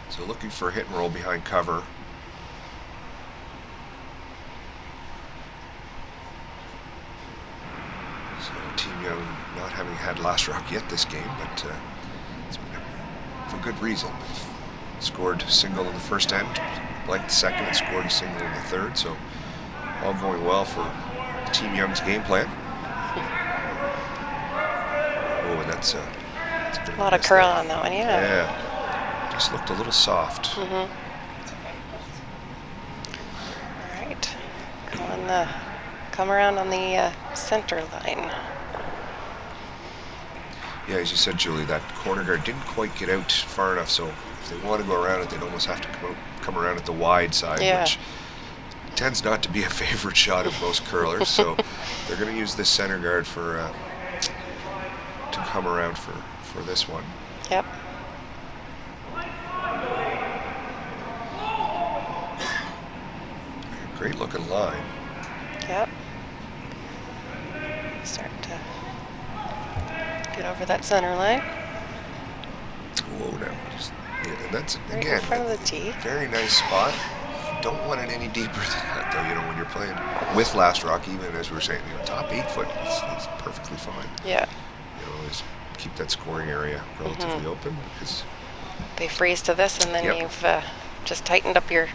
So looking for a hit and roll behind cover. So Team Young not having had last rock yet this game, but it's for good reason. Scored single in the first end, blanked the second, and scored a single in the third. So all going well for Team Young's game plan. Oh, and that's a bit A lot of curl on that one, yeah. Yeah. Just looked a little soft. All right. Come around on the center line. Yeah, as you said, Julie, that corner guard didn't quite get out far enough, so if they want to go around it, they'd almost have to come around at the wide side, which tends not to be a favorite shot of most curlers. So they're going to use this center guard to come around for this one. Yep. Great looking line. Yep. Start to get over that center line. Whoa, now. And that's, Right again, in front of the tee. very nice spot. don't want it any deeper than that, though. When you're playing with Last Rock, even as we were saying, top 8 foot is perfectly fine. Yeah. Is keep that scoring area relatively open because they freeze to this, and then you've just tightened up your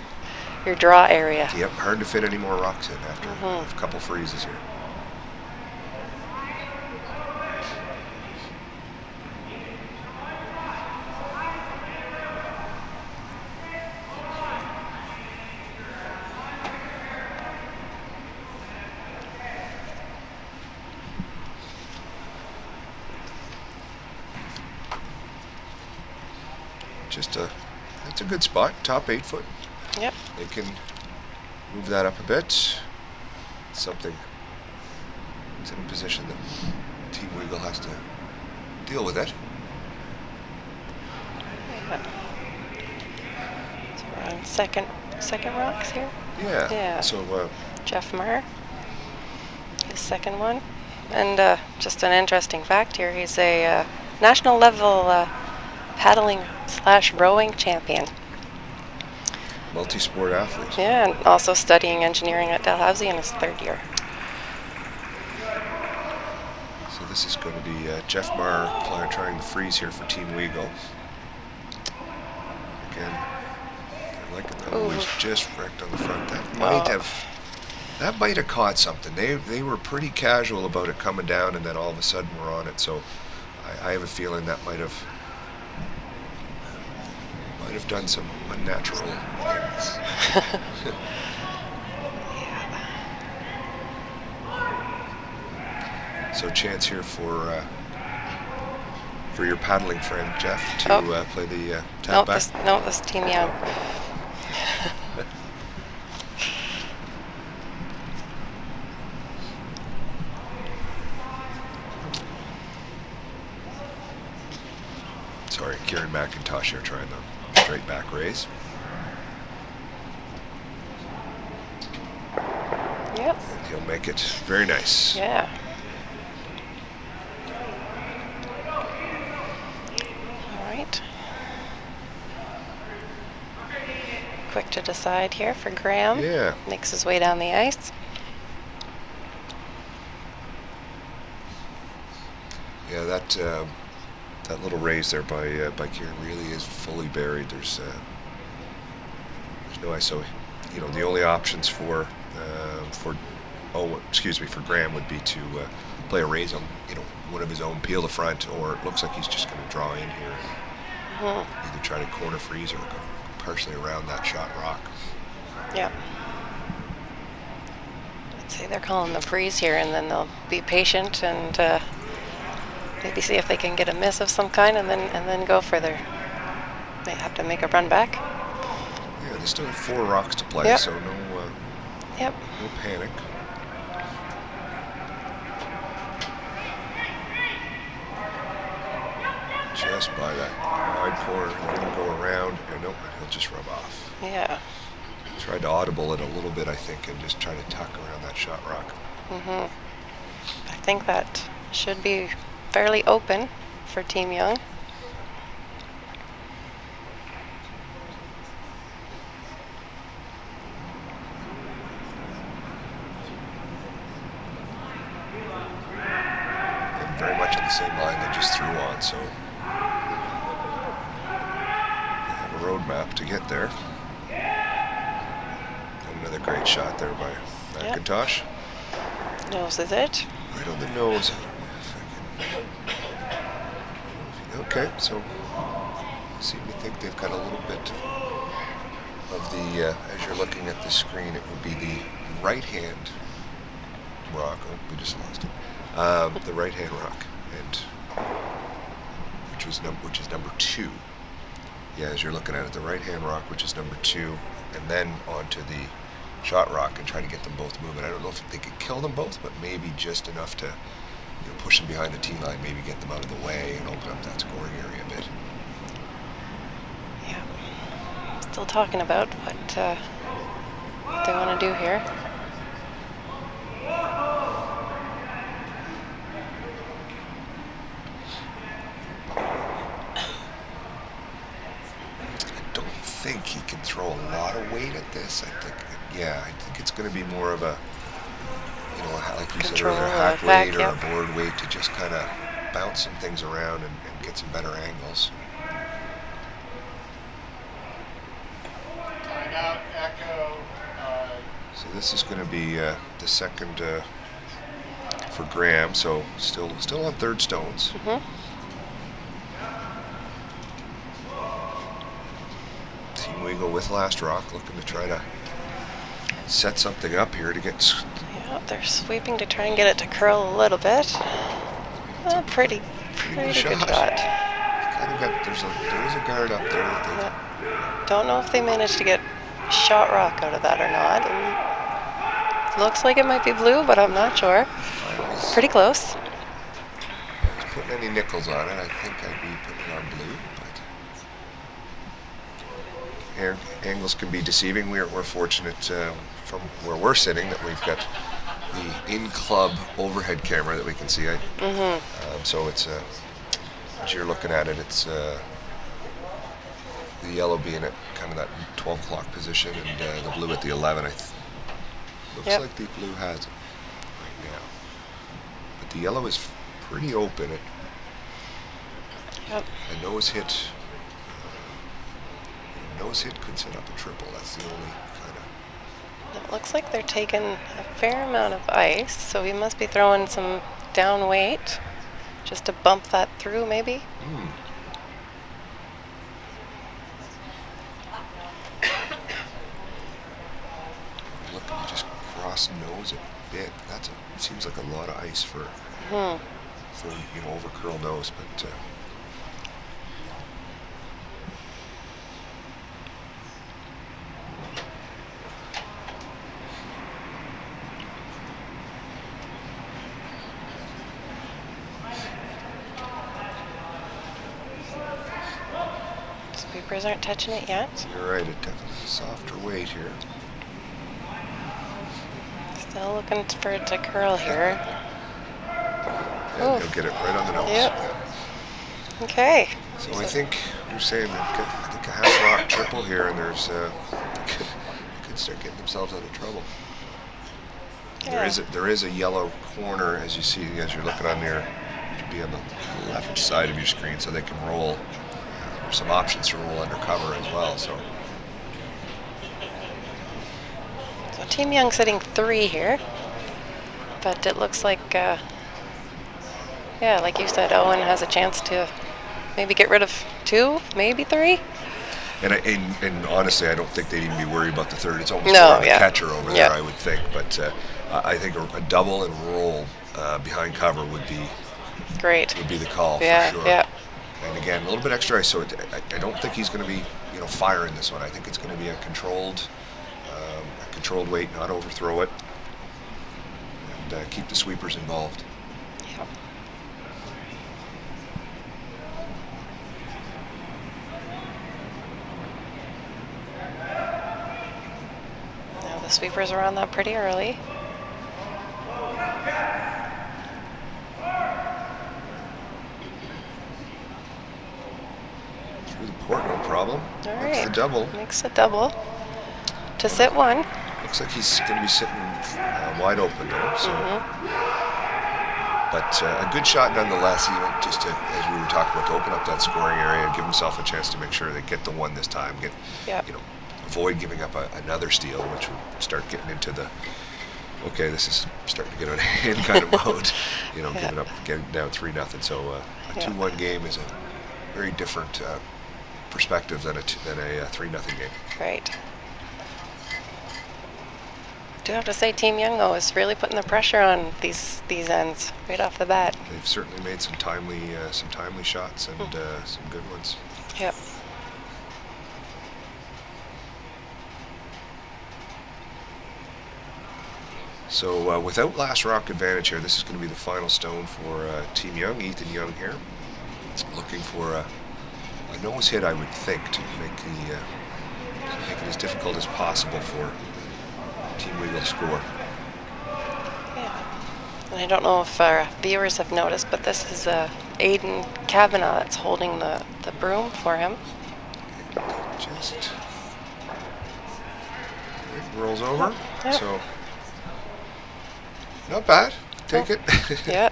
draw area. Yep, hard to fit any more rocks in after a couple freezes here. That's a good spot, top 8 foot. Yep. They can move that up a bit. Something. It's in a position that Team Weagle has to deal with it. Yeah. So we're on second rocks here. Yeah. So Jeff Marr, his second one, and just an interesting fact here: he's a national level paddling/rowing champion. Multi-sport athlete. Yeah, and also studying engineering at Dalhousie in his 3rd year. So this is going to be Jeff Marr trying the freeze here for Team Weagle. Again, I like it. Oh, he's just wrecked on the front. That might have caught something. They were pretty casual about it coming down, and then all of a sudden we're on it. So I have a feeling that might have done some unnatural things. So chance here for your paddling friend Jeff to play the tap back. This Team Young. Sorry, Kieran McIntosh here trying the straight back raise. Yep. And he'll make it very nice. Yeah. All right. Quick to decide here for Graham. Yeah. Makes his way down the ice. Yeah, that little raise there by Kieran really is fully buried. There's no ice. So, the only options for Graham would be to play a raise on one of his own, peel the front, or it looks like he's just going to draw in here and either try to corner freeze or go partially around that shot rock. Yeah. I'd say they're calling the freeze here, and then they'll be patient and maybe see if they can get a miss of some kind, and then go further. They have to make a run back. Yeah, they still have 4 rocks to play, so no panic. Just by that wide corner, he'll go around, and he'll just rub off. Yeah. Tried to audible it a little bit, I think, and just try to tuck around that shot rock. I think that should be fairly open for Team Young. And very much on the same line they just threw on, so they have a roadmap to get there. And another great shot there by McIntosh. Nose is it? Right on the nose. Okay, so I seem to think they've got a little bit of the, as you're looking at the screen, it would be the right-hand rock. Oh, we just lost it. The right-hand rock, and which is number 2. Yeah, as you're looking at it, the right-hand rock, which is number 2, and then onto the shot rock and try to get them both moving. I don't know if they could kill them both, but maybe just enough to push them behind the tee line, maybe get them out of the way and open up that scoring area a bit. Yeah. Still talking about what they want to do here. I don't think he can throw a lot of weight at this. I think it's going to be more of a, like you said Control, earlier, hack back, weight or yep. a board weight to just kind of bounce some things around and get some better angles. Timeout, Echo. So this is going to be the second for Graham. So still on third stones. Team Weagle with Last Rock looking to try to set something up here to get. Yeah, they're sweeping to try and get it to curl a little bit. Pretty good shot. There is a guard up there. That Don't know if they managed to get shot rock out of that or not. And looks like it might be blue, but I'm not sure. Pretty close. If I was putting any nickels on it, I think I'd be putting it on blue. But angles can be deceiving. We're fortunate from where we're sitting that we've got the in-club overhead camera that we can see. So it's as you're looking at it, it's the yellow being at kind of that 12 o'clock position, and the blue at the 11. Looks like the blue has it right now, but the yellow is pretty open. A nose hit. Nose hit could set up a triple. That's the only kind of. It looks like they're taking a fair amount of ice, so he must be throwing some down weight just to bump that through, maybe. Look, you just cross nose a bit. It seems like a lot of ice for over curl nose, but. Sweepers aren't touching it yet. You're right, it definitely has a softer weight here. Still looking for it to curl here. And he'll get it right on the nose. Yep. Okay. So I think you're saying they've got, I think, a half rock triple here, and there's they could start getting themselves out of trouble. Yeah. There is a yellow corner, as you see, as you're looking on there. It should be on the left side of your screen, so they can roll. There's some options to roll undercover as well. So Team Young sitting 3 here, but it looks like, like you said, Owen has a chance to maybe get rid of 2, maybe 3. And honestly, I don't think they'd even be worried about the third. It's almost No, more of a catcher over there, I would think. But I think a double and roll behind cover would be great. Would be the call for sure. Yeah. And again, a little bit extra ice, so I don't think he's going to be firing this one. I think it's going to be a controlled weight, not overthrow it, and keep the sweepers involved. Yeah. Now the sweepers are on that pretty early. Through the port, no problem. All right. Makes the double. Makes a double. To sit 1. Looks like he's going to be sitting wide open though. So. But a good shot nonetheless, even just to, as we were talking about, to open up that scoring area and give himself a chance to make sure they get the 1 this time. Avoid giving up another steal, which would start getting into the, okay, this is starting to get out of hand kind of mode. Getting down 3-0. So a 2-1 game is a very different perspective than a 3-0 game. Right. I do have to say, Team Young though is really putting the pressure on these ends right off the bat. They've certainly made some timely shots and some good ones. Yep. So without Last Rock advantage here, this is going to be the final stone for Team Young. Ethan Young here, looking for a nose hit, I would think, to make it as difficult as possible for Team Weagle to score. Yeah. And I don't know if our viewers have noticed, but this is Aiden Kavanaugh that's holding the broom for him. Just Okay, rolls over. Yep. So not bad. Take it. Yeah.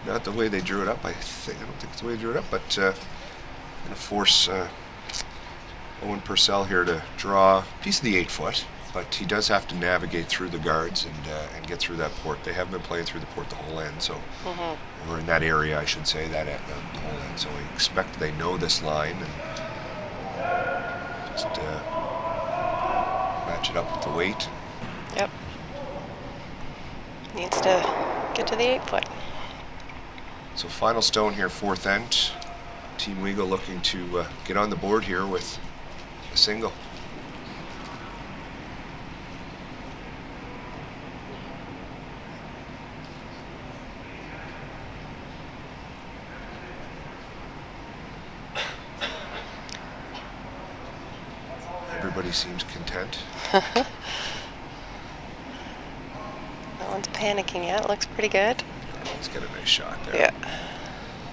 Not the way they drew it up. I don't think it's the way they drew it up, but going to force Owen Purcell here to draw a piece of the 8-foot, but he does have to navigate through the guards and get through that port. They haven't been playing through the port the whole end, so or in that area, I should say, that end, the whole end. So we expect they know this line and just match it up with the weight. Yep. Needs to get to the 8-foot. So final stone here, fourth end. Team Weagle looking to get on the board here with a single. Everybody seems content. No one's panicking yet. It looks pretty good. He's got a nice shot there. Yeah.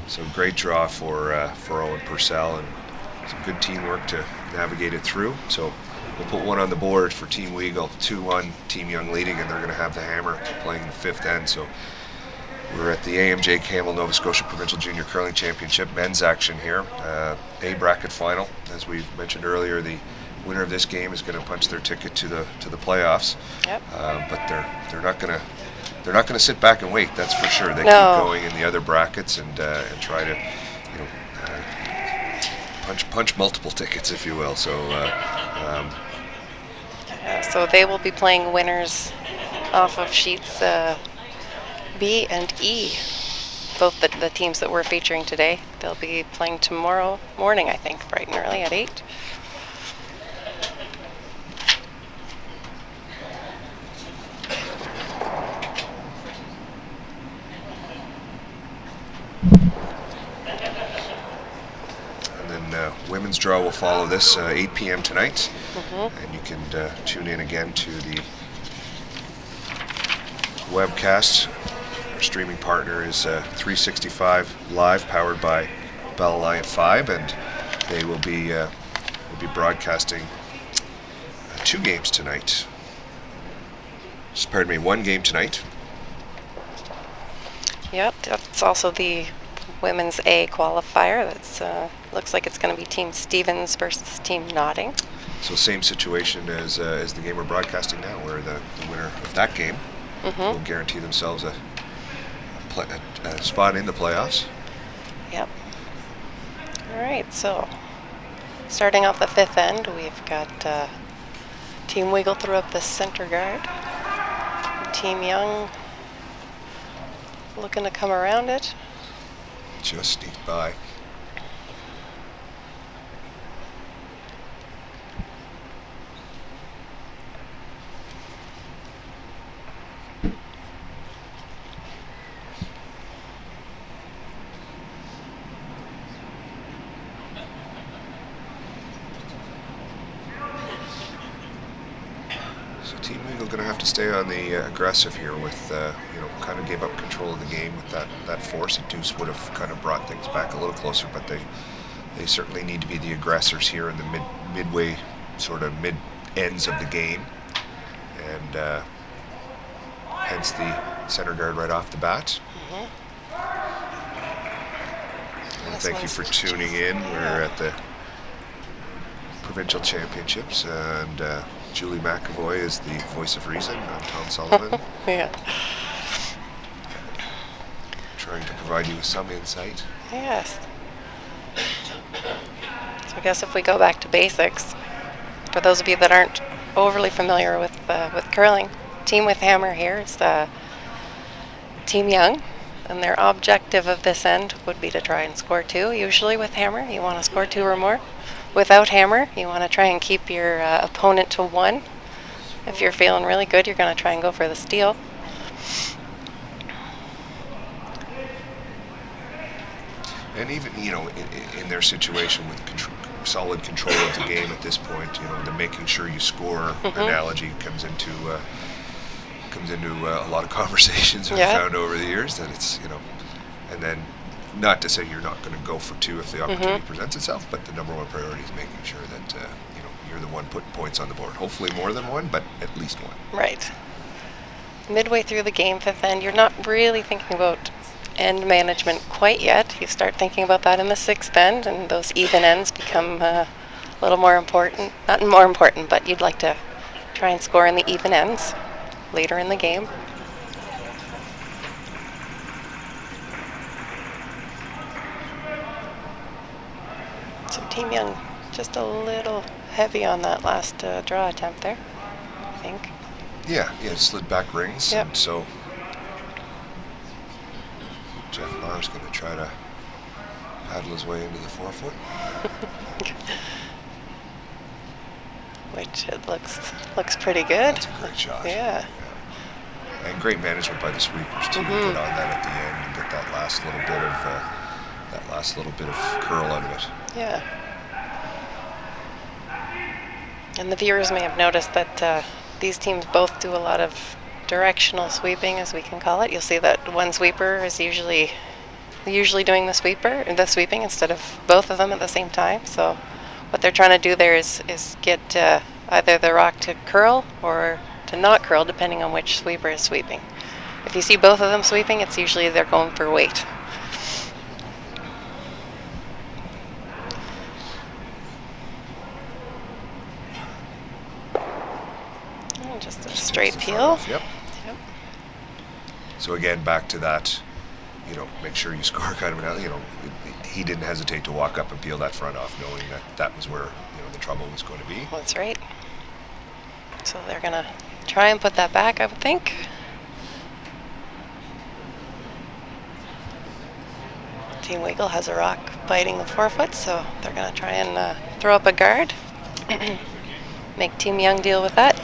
So great draw for Owen Purcell, and some good teamwork to navigate it through. So we'll put one on the board for Team Weagle, 2-1, Team Young leading, and they're going to have the hammer playing the fifth end. So we're at the AMJ Campbell Nova Scotia Provincial Junior Curling Championship men's action here. A bracket final, as we mentioned earlier. The winner of this game is going to punch their ticket to the playoffs. Yep. But they're not going to. They're not going to sit back and wait. That's for sure. They No. keep going in the other brackets and try to, punch multiple tickets, if you will. So, So they will be playing winners off of sheets B and E. Both the teams that we're featuring today. They'll be playing tomorrow morning, I think, bright and early at 8. women's draw will follow this 8 p.m. tonight, and you can tune in again to the webcast. Our streaming partner is 365 Live, powered by Bell Alliant 5, and they will be broadcasting 2 games tonight. Pardon me, 1 game tonight. Yep, that's also the Women's A qualifier. That's looks like it's going to be Team Stevens versus Team Notting. So same situation as the game we're broadcasting now, where the winner of that game will guarantee themselves a spot in the playoffs. Yep. All right, so starting off the fifth end, we've got Team Weagle threw up the center guard. Team Young looking to come around it. Just sneaked by. So Team Weagle going to have to stay on the aggressive here with, kind of gave up control of the game with that force. A deuce would have kind of brought things back a little closer, but they certainly need to be the aggressors here in the midway, sort of mid ends of the game, and hence the center guard right off the bat. And thank you for tuning in. We're at the provincial championships, and Julie McAvoy is the voice of reason. I'm Tom Sullivan. Yeah. Trying to provide you with some insight. Yes. So I guess if we go back to basics, for those of you that aren't overly familiar with curling, team with hammer here is Team Young, and their objective of this end would be to try and score 2. Usually with hammer, you want to score 2 or more. Without hammer, you want to try and keep your opponent to 1. If you're feeling really good, you're going to try and go for the steal. And even, in their situation with solid control of the game at this point, the making sure you score analogy comes into a lot of conversations I've found over the years, that it's, and then not to say you're not going to go for 2 if the opportunity presents itself, but the number one priority is making sure that, you're the one putting points on the board. Hopefully more than one, but at least one. Right. Midway through the game, fifth end, you're not really thinking about end management quite yet. You start thinking about that in the sixth end, and those even ends become a little more important. Not more important, but you'd like to try and score in the even ends later in the game. So Team Young just a little heavy on that last draw attempt there, I think. Yeah, it slid back rings. Yep. And so Jeff Marr's going to try to paddle his way into the forefoot. Which it looks pretty good. That's a great shot. Yeah. And great management by the sweepers too. To get on that at the end and get that last little bit of curl out of it. Yeah. And the viewers may have noticed that these teams both do a lot of directional sweeping, as we can call it. You'll see that one sweeper is usually doing the sweeping instead of both of them at the same time. So what they're trying to do there is get either the rock to curl or to not curl, depending on which sweeper is sweeping. If you see both of them sweeping, it's usually they're going for weight. And just a straight peel. Yep. So again, back to that, make sure you score kind of he didn't hesitate to walk up and peel that front off, knowing that was where the trouble was going to be. That's right. So they're gonna try and put that back, I would think. Team Weagle has a rock biting the forefoot, so they're gonna try and throw up a guard. Make Team Young deal with that.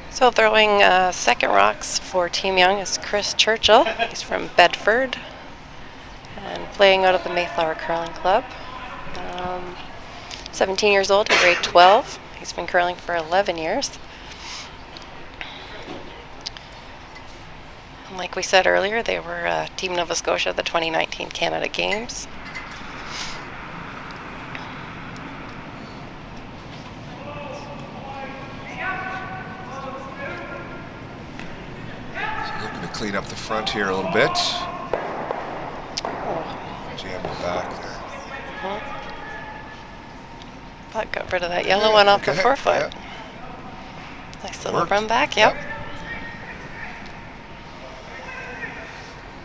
So throwing second rocks for Team Young is Chris Churchill. He's from Bedford and playing out of the Mayflower Curling Club. 17 years old in grade 12. He's been curling for 11 years. And like we said earlier, they were Team Nova Scotia at the 2019 Canada Games. Clean up the front here a little bit. Oh. Jam it back there. That got rid of that yellow one off the forefoot. Yeah. Nice little run back, yep.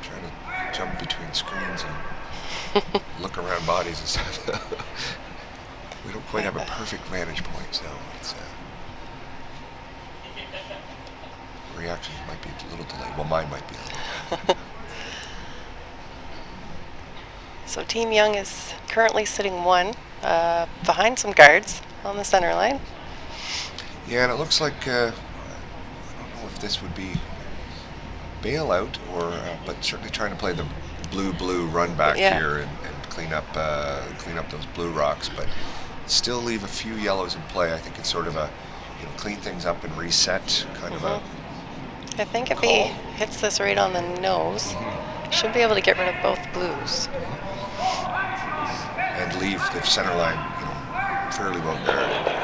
Trying to jump between screens and look around bodies and stuff. We don't quite have a perfect vantage point, so it's reactions might be a little delayed. Well, mine might be a little delayed. So Team Young is currently sitting one behind some guards on the center line. Yeah, and it looks like I don't know if this would be bailout or, but certainly trying to play the blue run back here and clean up those blue rocks, but still leave a few yellows in play. I think it's sort of a clean things up and reset kind of a. I think if he hits this right on the nose, should be able to get rid of both blues. And leave the center line, fairly well guarded.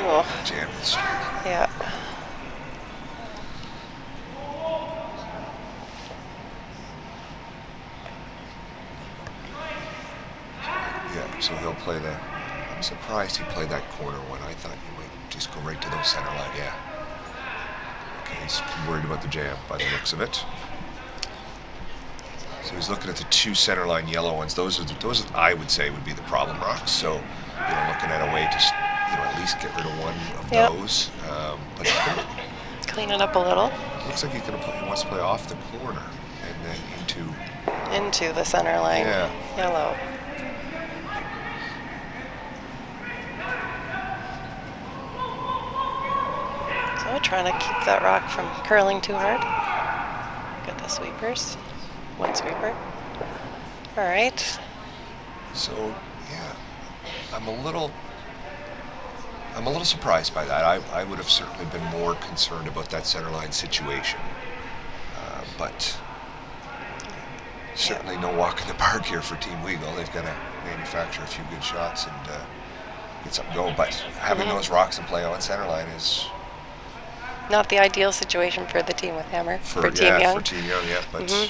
Oh. Jam it straight. Yeah. Yeah, so he'll play the. I'm surprised he played that corner one. I thought he might just go right to those center line. Yeah. He's worried about the jam by the looks of it. So he's looking at the two center line yellow ones. Those I would say would be the problem rocks. So looking at a way to at least get rid of one of those. But clean it up a little. Looks like he wants to play off the corner and then into the center line yellow. So trying to keep that rock from curling too hard. Got the sweepers. One sweeper. All right. So, I'm a little I'm a little surprised by that. I would have certainly been more concerned about that center line situation. But certainly no walk in the park here for Team Weagle. They've got to manufacture a few good shots and get something going. But having those rocks in play on center line is not the ideal situation for the team with Hammer, for Team yeah, Young. for Team Young, yeah. But a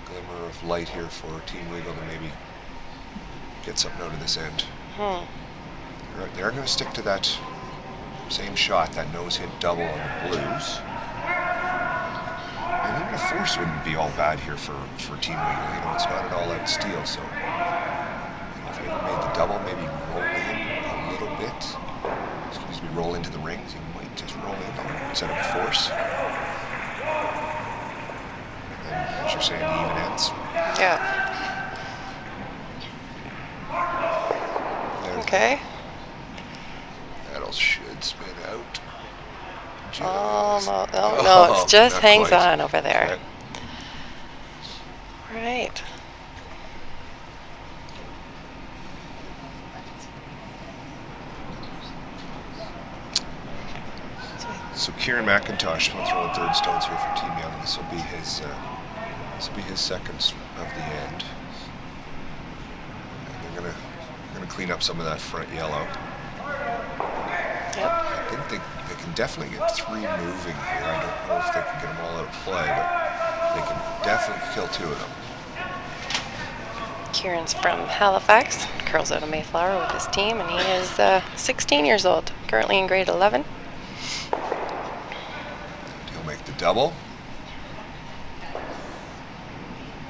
glimmer of light here for Team Weagle to maybe get something out of this end. They're going to stick to that same shot, that nose hit double on the Blues. And even a force wouldn't be all bad here for Team Weagle. You know, it's not an all-out steal, so if they made the double, maybe roll in a little bit. Excuse me, roll into the rings. You might just roll in and set up a force. And then, as you're saying, the even ends. Yeah. Okay. That should spin out. Oh, no, it just hangs on over there. Okay. Right. So Kieran McIntosh throwing third stones here for Team Young. This will be his second of the end. And they're gonna clean up some of that front yellow. Yep. I think they can definitely get three moving here. I don't know if they can get them all out of play, but they can definitely kill two of them. Kieran's from Halifax, curls out of Mayflower with his team, and he is 16 years old, currently in grade 11. He'll make the double.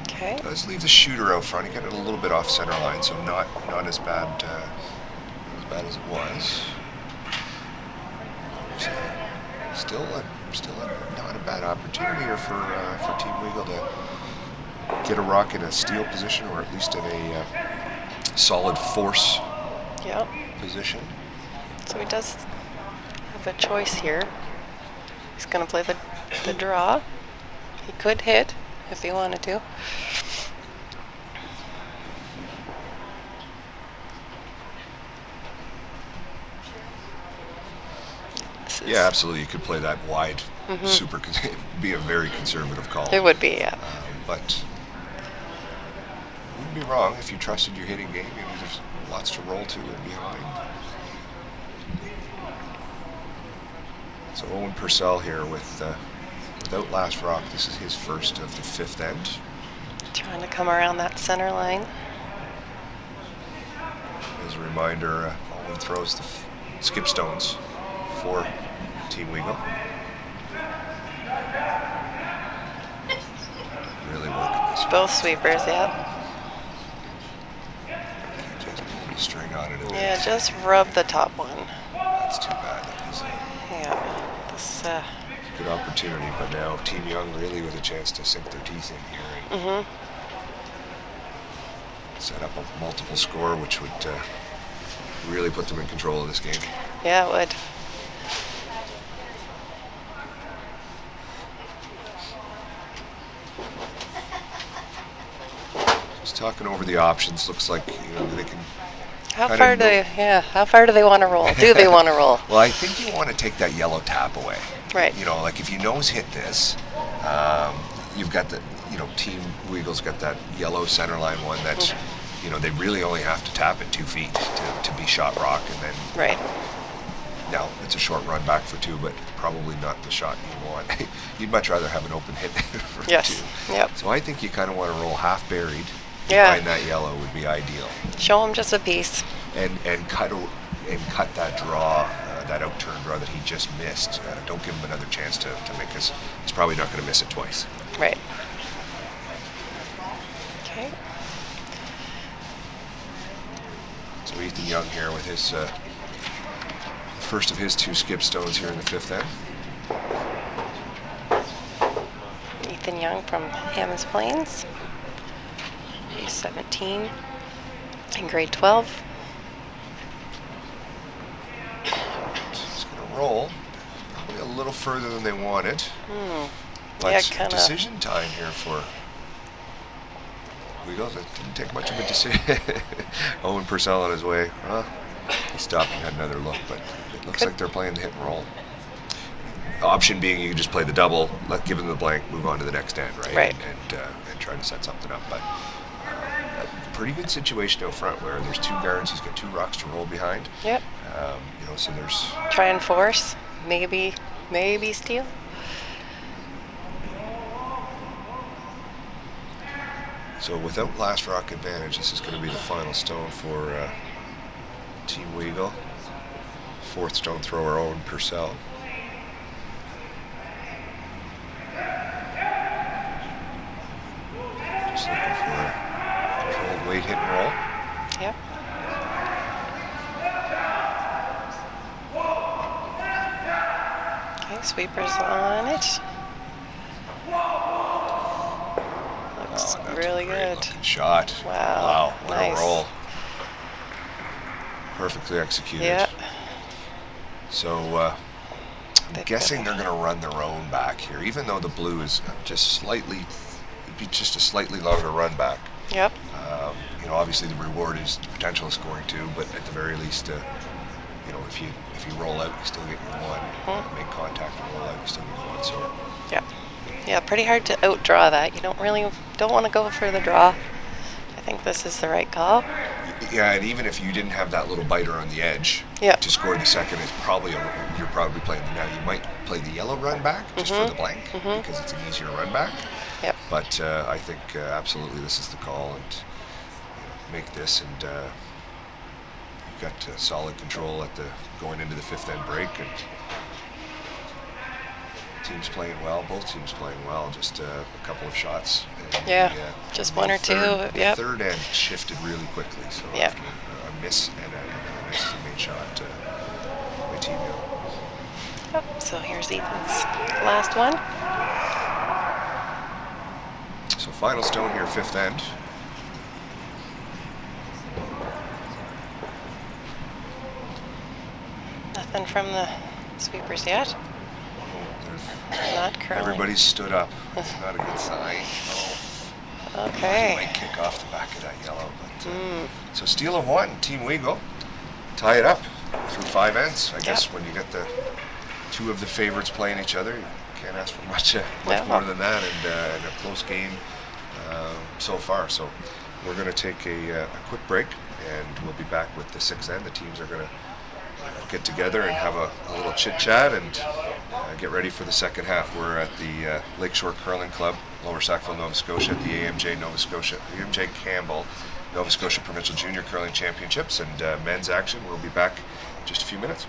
Okay. Does leave the shooter out front. He got it a little bit off center line, so not as bad as it was. Still not a bad opportunity here for Team Weagle to get a rock in a steal position, or at least in a solid force position. So he does have a choice here. He's going to play the draw. He could hit if he wanted to. Yeah, absolutely. You could play that wide, be a very conservative call. It would be, yeah. But you wouldn't be wrong if you trusted your hitting game. Maybe there's lots to roll to and behind. So Owen Purcell here without last rock. This is his first of the fifth end. Trying to come around that center line. As a reminder, Owen throws the skip stones for Team Weagle. Really working this. Both sweepers, yeah. Just pull the string on it. Yeah, just rub the top one. That's too bad. That was Yeah. This, good opportunity, but now Team Young really with a chance to sink their teeth in here and set up a multiple score, which would really put them in control of this game. yeah, it would. Just talking over the options, looks like they can. How far do they want to roll? Do they want to roll? Well, I think you want to take that yellow tap away. Right. Like if you nose hit this, you've got the, Team Weagle's got that yellow center line one that, they really only have to tap it 2 feet to be shot rock, and then. Right. Now, it's a short run back for two, but probably not the shot you want. You'd much rather have an open hit for two. Yep. So I think you kind of want to roll half buried. Yeah. Behind that yellow would be ideal. Show him just a piece. And cut that draw, that out-turn draw that he just missed. Don't give him another chance to make this. He's probably not going to miss it twice. Right. Okay. So Ethan Young here with his first of his 2 skip stones here in the fifth end. Ethan Young from Hammonds Plains. He's 17 in grade 12. He's going to roll probably a little further than they wanted. But Yeah, decision time here for Weagle. It didn't take much of a decision. Owen Purcell on his way. He stopped and had another look, but it looks Good. like they're playing the hit and roll. Option being you can just play the double, give them the blank, move on to the next end, right? Right. And try to set something up. But a pretty good situation out front where there's two guards. He's got two rocks to roll behind. Yep. So there's. Try and force. Maybe steal. So without last rock advantage, this is going to be the final stone for Team Weagle. Fourth stone thrower Owen Purcell. Just looking for a controlled weight hit and roll. Yep. Okay, sweepers on it. Looks That's really a great good. looking shot. Wow. What Nice. a roll. Perfectly executed. Yeah. So I'm guessing they're going to run their own back here, even though the blue is just it'd be just a slightly longer run back. Yep. Obviously the reward is the potential of scoring two, but at the very least, if you roll out, you still get your one. Make contact and roll out, you still get your one. So. Yep. Yeah, pretty hard to outdraw that. You don't want to go for the draw. I think this is the right call. Yeah, and even if you didn't have that little biter on the edge Yep. to score the second, you're probably playing now. You might play the yellow run back just for the blank because it's an easier run back. Yep. But I think absolutely this is the call, and make this, and you've got solid control at going into the fifth end break, and teams playing well. Both teams playing well. Just a couple of shots. Yeah, just one or two. The Yep. third end shifted really quickly. So Yep. after a miss and a nice teammate shot by Team Young. Yep. So here's Ethan's last one. So final stone here, fifth end. Nothing from the sweepers yet. Not curling. Everybody's stood up. It's not a good sign. He Okay. might kick off the back of that yellow. But, so steal of one, Team Weagle. Tie it up through five ends. I guess when you get the two of the favorites playing each other, you can't ask for much more than that, and a close game so far. So we're going to take a quick break, and we'll be back with the sixth end. The teams are going to get together and have a little chit chat and get ready for the second half. We're at the Lakeshore Curling Club, Lower Sackville, Nova Scotia, at the AMJ Campbell Nova Scotia Provincial Junior Curling Championships and men's action. We'll be back in just a few minutes.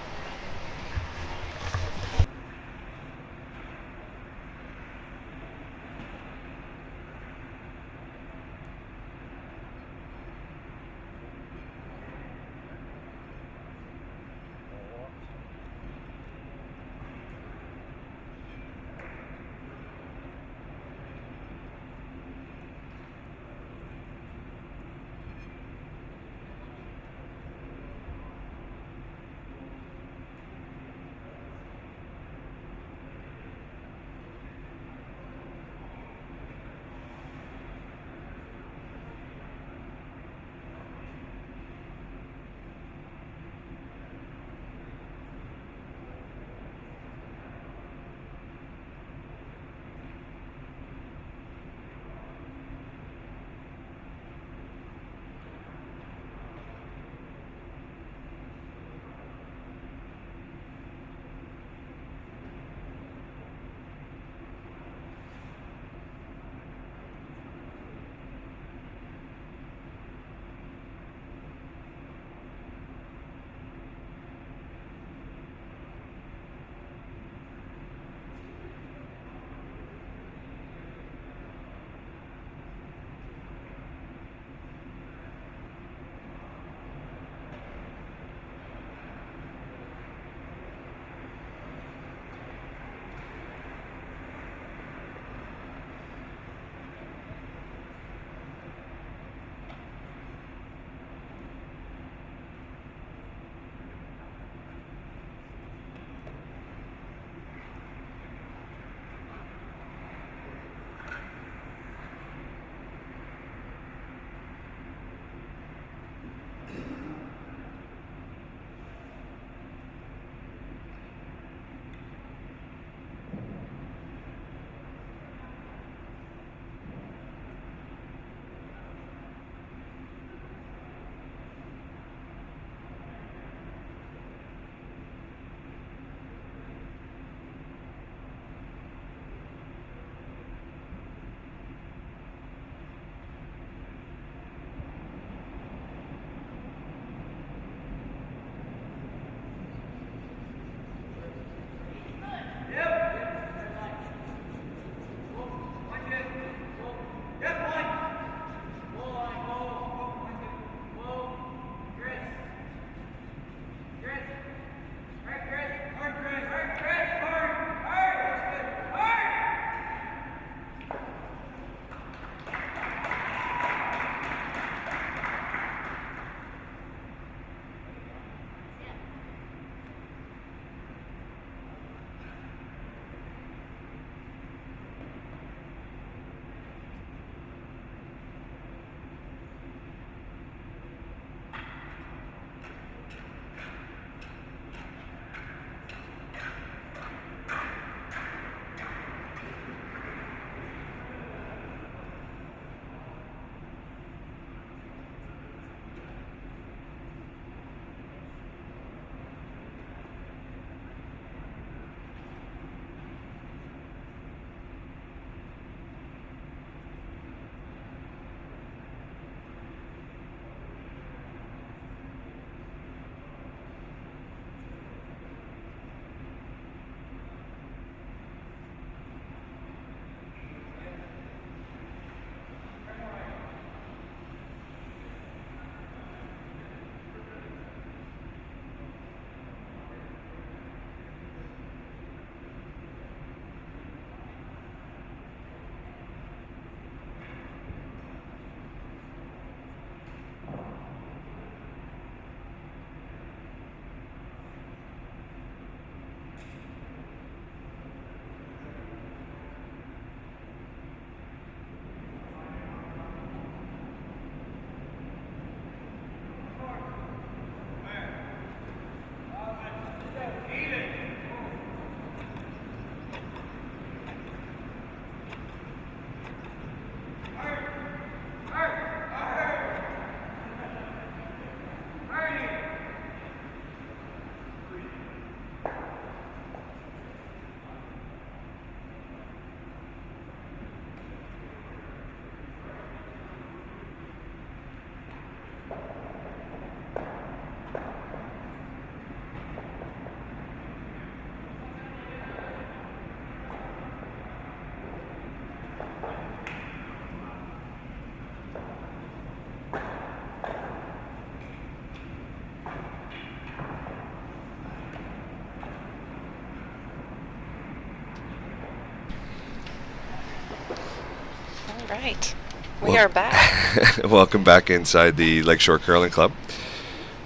right. We Well- are back. Welcome back inside the Lakeshore Curling Club.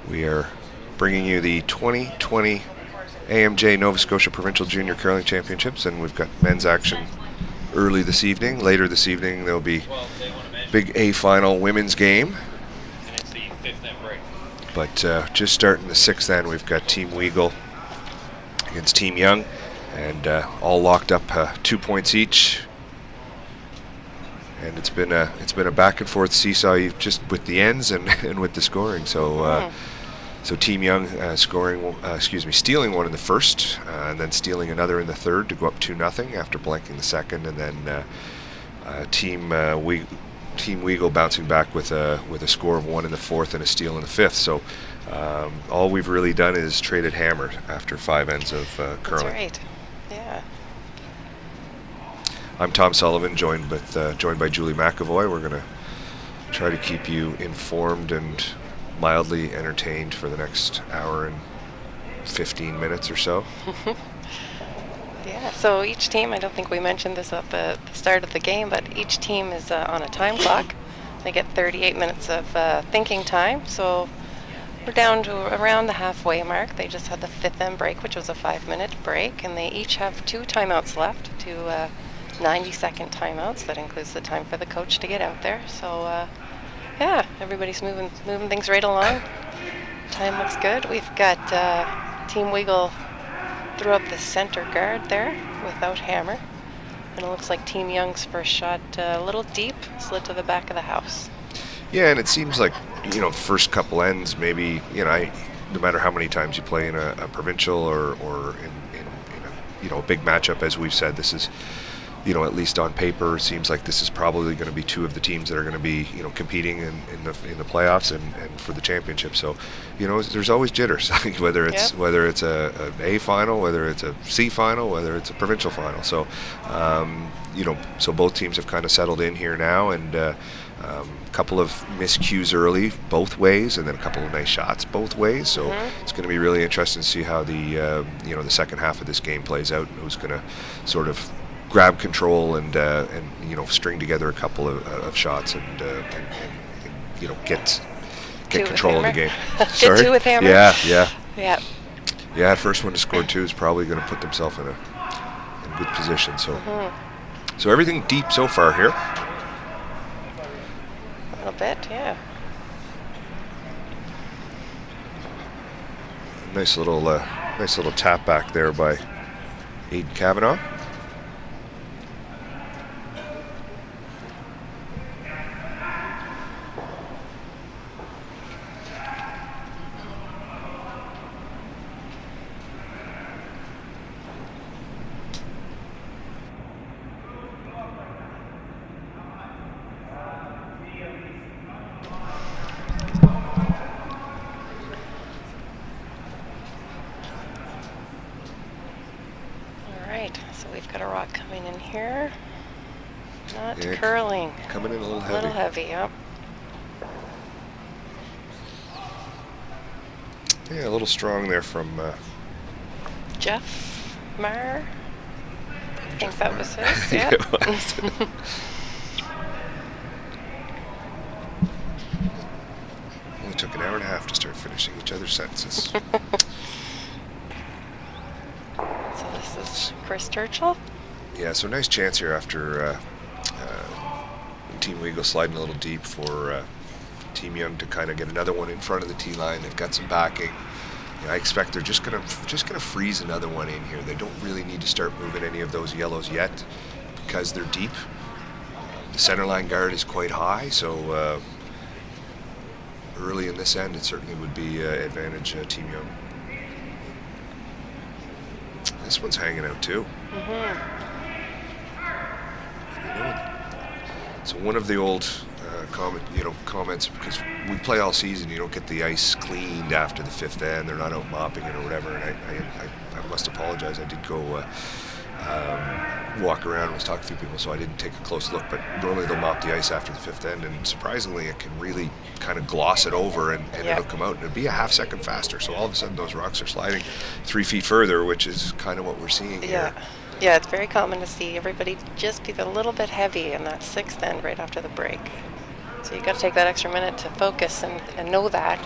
We are bringing you the 2020 AMJ Nova Scotia Provincial Junior Curling Championships, and we've got men's action early this evening. Later this evening, there'll be big A final women's game. And it's the 5th end break. But just starting the 6th end, we've got Team Weagle against Team Young, and all locked up 2 points each. And it's been a back and forth seesaw just with the ends and, and with the scoring. So so Team Young stealing one in the first, and then stealing another in the third to go up 2-0 after blanking the second, and then Team Weagle bouncing back with a score of 1 in the fourth and a steal in the fifth. So all we've really done is traded hammer after 5 ends of curling. That's right. Yeah. I'm Tom Sullivan, joined by Julie McAvoy. We're going to try to keep you informed and mildly entertained for the next hour and 15 minutes or so. Yeah, so each team, I don't think we mentioned this at the start of the game, but each team is on a time clock. They get 38 minutes of thinking time, so we're down to around the halfway mark. They just had the 5th end break, which was a 5-minute break, and they each have 2 timeouts left, 2 90-second timeouts. That includes the time for the coach to get out there. So yeah, everybody's moving things right along. Time looks good. We've got Team Weagle threw up the center guard there without hammer, and it looks like Team Young's first shot a little deep, slid to the back of the house. Yeah, and it seems like, first couple ends, maybe, no matter how many times you play in a provincial or in a big matchup, as we've said, this is, at least on paper, it seems like this is probably going to be 2 of the teams that are going to be, competing in the playoffs and for the championship. So, there's always jitters, whether it's an A final, whether it's a C final, whether it's a provincial final. So, so both teams have kind of settled in here now, and a couple of miscues early both ways, and then a couple of nice shots both ways. So it's going to be really interesting to see how the the second half of this game plays out, and who's going to sort of grab control and string together a couple of shots and get control of the game. Get 2 with hammer. Yeah. First one to score 2 is probably going to put themselves in a good position. So so everything deep so far here. A little bit, yeah. Nice little tap back there by Aiden Cavanaugh. So we've got a rock coming in here. Not Yeah, curling. Coming in a little A heavy. little heavy, yep. Yeah, a little strong there from Jeff Marr. I think that was his. Yeah, Yeah. it was. Only took an hour and a half to start finishing each other's sentences. So this is Chris Churchill. Yeah, so nice chance here after Team Weagle sliding a little deep for Team Young to kind of get another one in front of the tee line. They've got some backing. I expect they're just gonna freeze another one in here. They don't really need to start moving any of those yellows yet because they're deep. The center line guard is quite high, so early in this end, it certainly would be advantage Team Young. This one's hanging out too. So one of the old comments, because we play all season, you don't get the ice cleaned after the 5th end. They're not out mopping it or whatever. And I must apologize. I did go walk around and was talking to people, so I didn't take a close look. But normally they'll mop the ice after the 5th end, and surprisingly, it can really kind of gloss it over, and it'll come out, and it'll be a half second faster. So all of a sudden, those rocks are sliding 3 feet further, which is kind of what we're seeing here. Yeah, it's very common to see everybody just be a little bit heavy in that sixth end right after the break. So you got to take that extra minute to focus and know that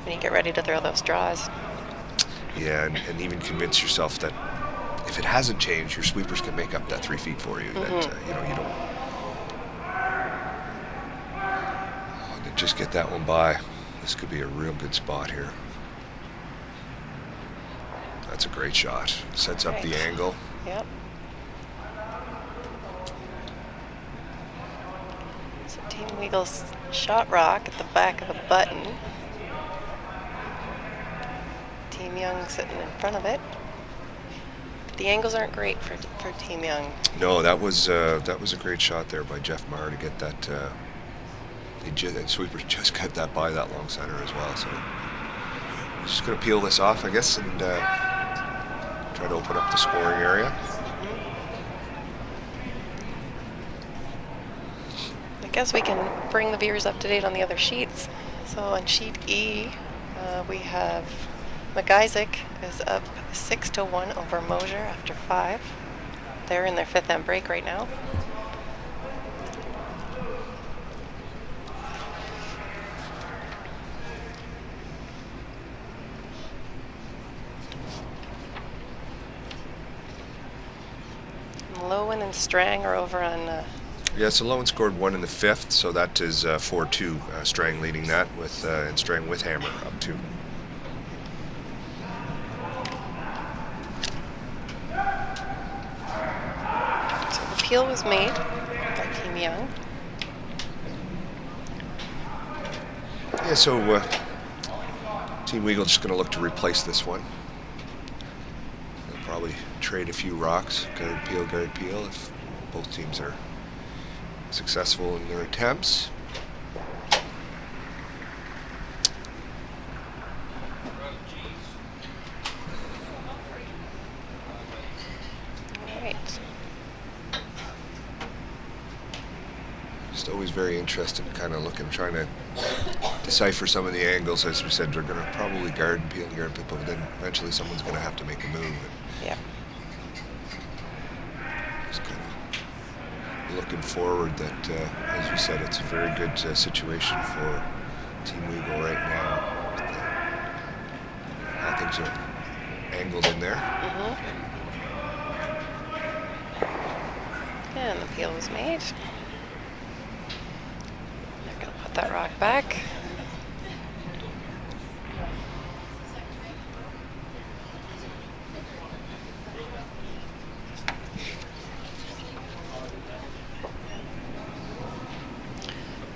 when you get ready to throw those draws. Yeah, and even convince yourself that if it hasn't changed, your sweepers can make up that 3 feet for you. That you don't. To just get that one by. This could be a real good spot here. That's a great shot. Sets up the angle. Yep. So Team Weagle's shot rock at the back of the button. Team Young sitting in front of it. The angles aren't great for Team Young. No, that was a great shot there by Jeff Maher to get that. And sweepers just got that by that long center as well. So just going to peel this off, I guess, and try to open up the scoring area. I guess we can bring the viewers up to date on the other sheets. So on sheet E, we have McIsaac is up 6-1 over Mosier after 5. They're in their 5th end break right now. Lowen and Strang are over on... Yeah, so Lowen scored 1 in the 5th, so that is 4-2. Strang leading that, with and Strang with hammer up 2. So the peel was made by Team Young. Yeah, so Team Weagle just going to look to replace this one. They'll probably trade a few rocks, guard peel, if both teams are successful in their attempts. All right. Just always very interested, kind of looking, trying to decipher some of the angles. As we said, they're going to probably guard and peel, but then eventually someone's going to have to make a move. Yeah. Just kind of looking forward that, as you said, it's a very good situation for Team Weagle right now. How things are angled in there. And the peel was made. They're going to put that rock back.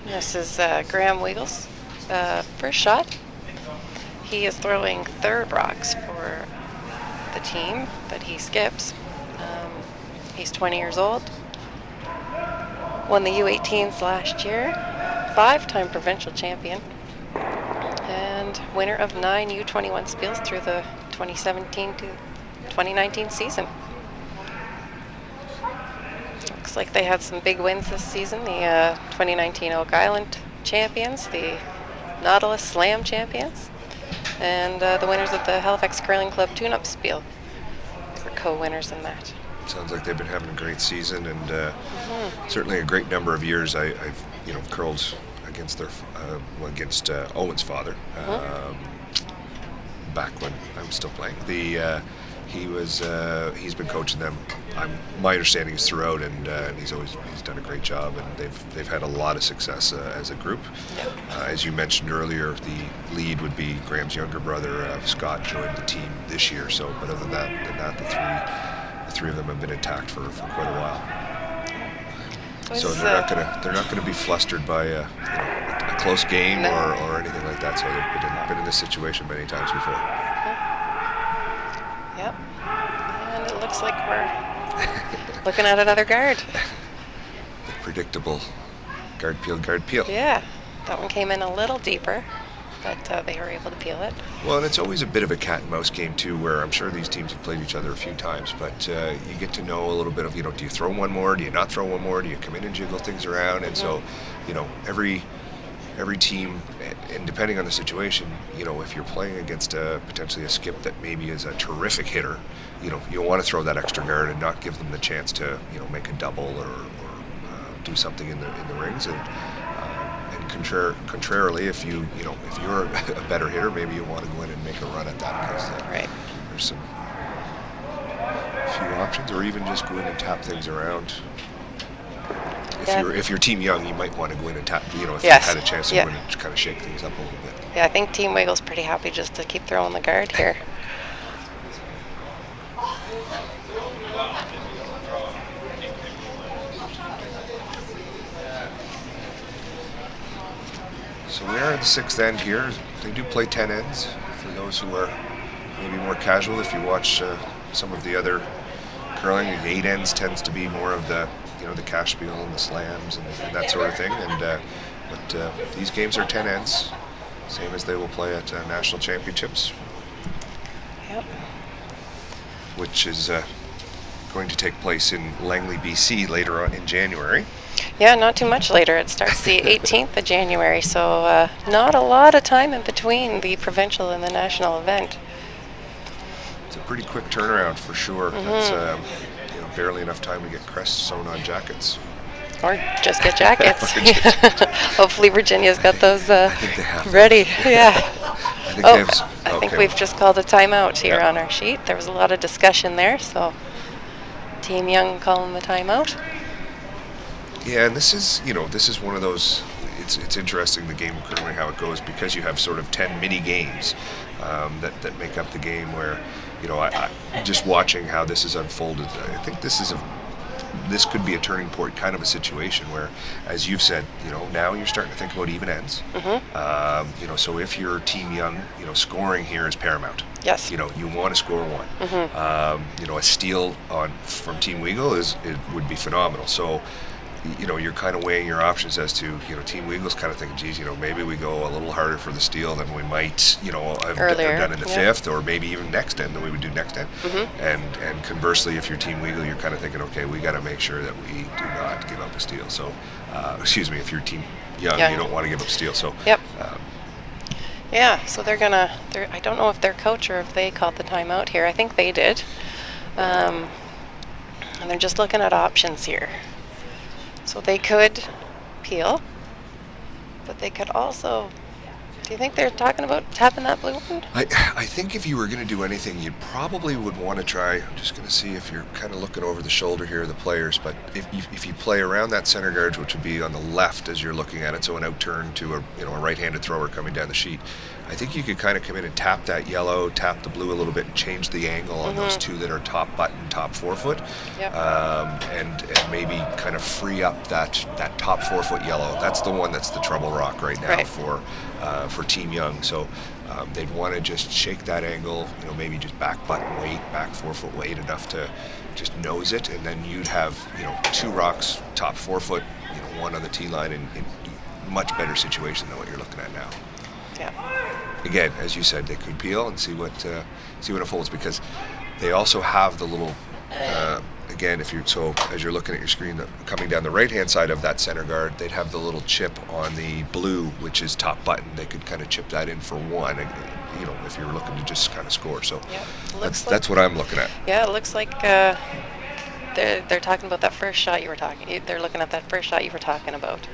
This is Graham Weagle's first shot. He is throwing third rocks for the team, but he skips. He's 20 years old. Won the U18s last year. 5-time provincial champion. And winner of 9 U21 spiels through the 2017 to 2019 season. Looks like they had some big wins this season. The 2019 Oak Island champions, the Nautilus Slam champions, and the winners of the Halifax Curling Club Tune-Up Spiel. They were co-winners in that. Sounds like they've been having a great season, and certainly a great number of years. I've curled against their against Owen's father back when I was still playing. He's been coaching them. My understanding is throughout, and he's done a great job, and they've had a lot of success as a group. Yep. As you mentioned earlier, the lead would be Graham's younger brother Scott joined the team this year. So, but other than that, the three of them have been intact for quite a while. So they're not gonna be flustered by a close game or anything like that. So they've been in this situation many times before. Yep. And it looks like we're looking at another guard. The predictable guard peel. Yeah. That one came in a little deeper, but they were able to peel it. Well, and it's always a bit of a cat and mouse game too, where I'm sure these teams have played each other a few times, but you get to know a little bit of, do you throw one more? Do you not throw one more? Do you come in and jiggle things around? And so, every every team, and depending on the situation, if you're playing against potentially a skip that maybe is a terrific hitter, you want to throw that extra guard and not give them the chance to, make a double or do something in the rings. And contrarily, if you're a better hitter, maybe you want to go in and make a run at that because there's some few options, or even just go in and tap things around. If you're Team Young, you might want to go in and tap. If you had a chance to go in and kind of shake things up a little bit. Yeah, I think Team Weagle's pretty happy just to keep throwing the guard here. So we are at the sixth end here. They do play 10 ends for those who are maybe more casual. If you watch some of the other curling, 8 ends tends to be more of the the cash spiel and the slams and that sort of thing. But these games are 10 ends, same as they will play at national championships. Yep. Which is going to take place in Langley, BC later on in January. Yeah, not too much later. It starts the 18th of January, so not a lot of time in between the provincial and the national event. It's a pretty quick turnaround for sure. That's barely enough time to get crests sewn on jackets. Or just get jackets. Hopefully Virginia's got those I think they have ready. Yeah. I think we've just called a timeout here on our sheet. There was a lot of discussion there, so Team Young calling the timeout. Yeah, and this is one of those. It's interesting, the game of curling, how it goes, because you have sort of 10 mini games that make up the game. Where I just watching how this is unfolded, I think this could be a turning point kind of a situation where, as you've said, now you're starting to think about even ends. So if you're Team Young, scoring here is paramount. Yes. You want to score one. A steal from Team Weagle would be phenomenal. So you're kind of weighing your options as to, Team Weagle's kind of thinking, geez, maybe we go a little harder for the steal than we might, have done in the fifth, or maybe even next end than we would do next end. And conversely, if you're Team Weagle, you're kind of thinking, okay, we got to make sure that we do not give up a steal. So, if you're Team Young, you don't want to give up steal. So, yep. So they're I don't know if their coach or if they called the timeout here. I think they did. And they're just looking at options here. So they could peel, but they could also. Do you think they're talking about tapping that blue one? I think if you were going to do anything, you probably would want to try. I'm just going to see if you're kind of looking over the shoulder here of the players. But if you play around that center guard, which would be on the left as you're looking at it, so an out turn to a right-handed thrower coming down the sheet, I think you could kind of come in and tap that yellow, tap the blue a little bit, and change the angle on those two that are top button, top forefoot, and maybe kind of free up that top forefoot yellow. That's the one that's the trouble rock right now for Team Young. So they'd want to just shake that angle, maybe just back button weight, back forefoot weight enough to just nose it, and then you'd have 2 rocks, top forefoot, one on the tee line in much better situation than what you're looking at now. Yeah. Again, as you said, they could peel and see what unfolds, because they also have the little. Again, as you're looking at your screen, coming down the right-hand side of that center guard, they'd have the little chip on the blue, which is top button. They could kind of chip that in for one, if you're looking to just kind of score. So that's what I'm looking at. Yeah, it looks like they're talking about that first shot you were talking. They're looking at that first shot you were talking about.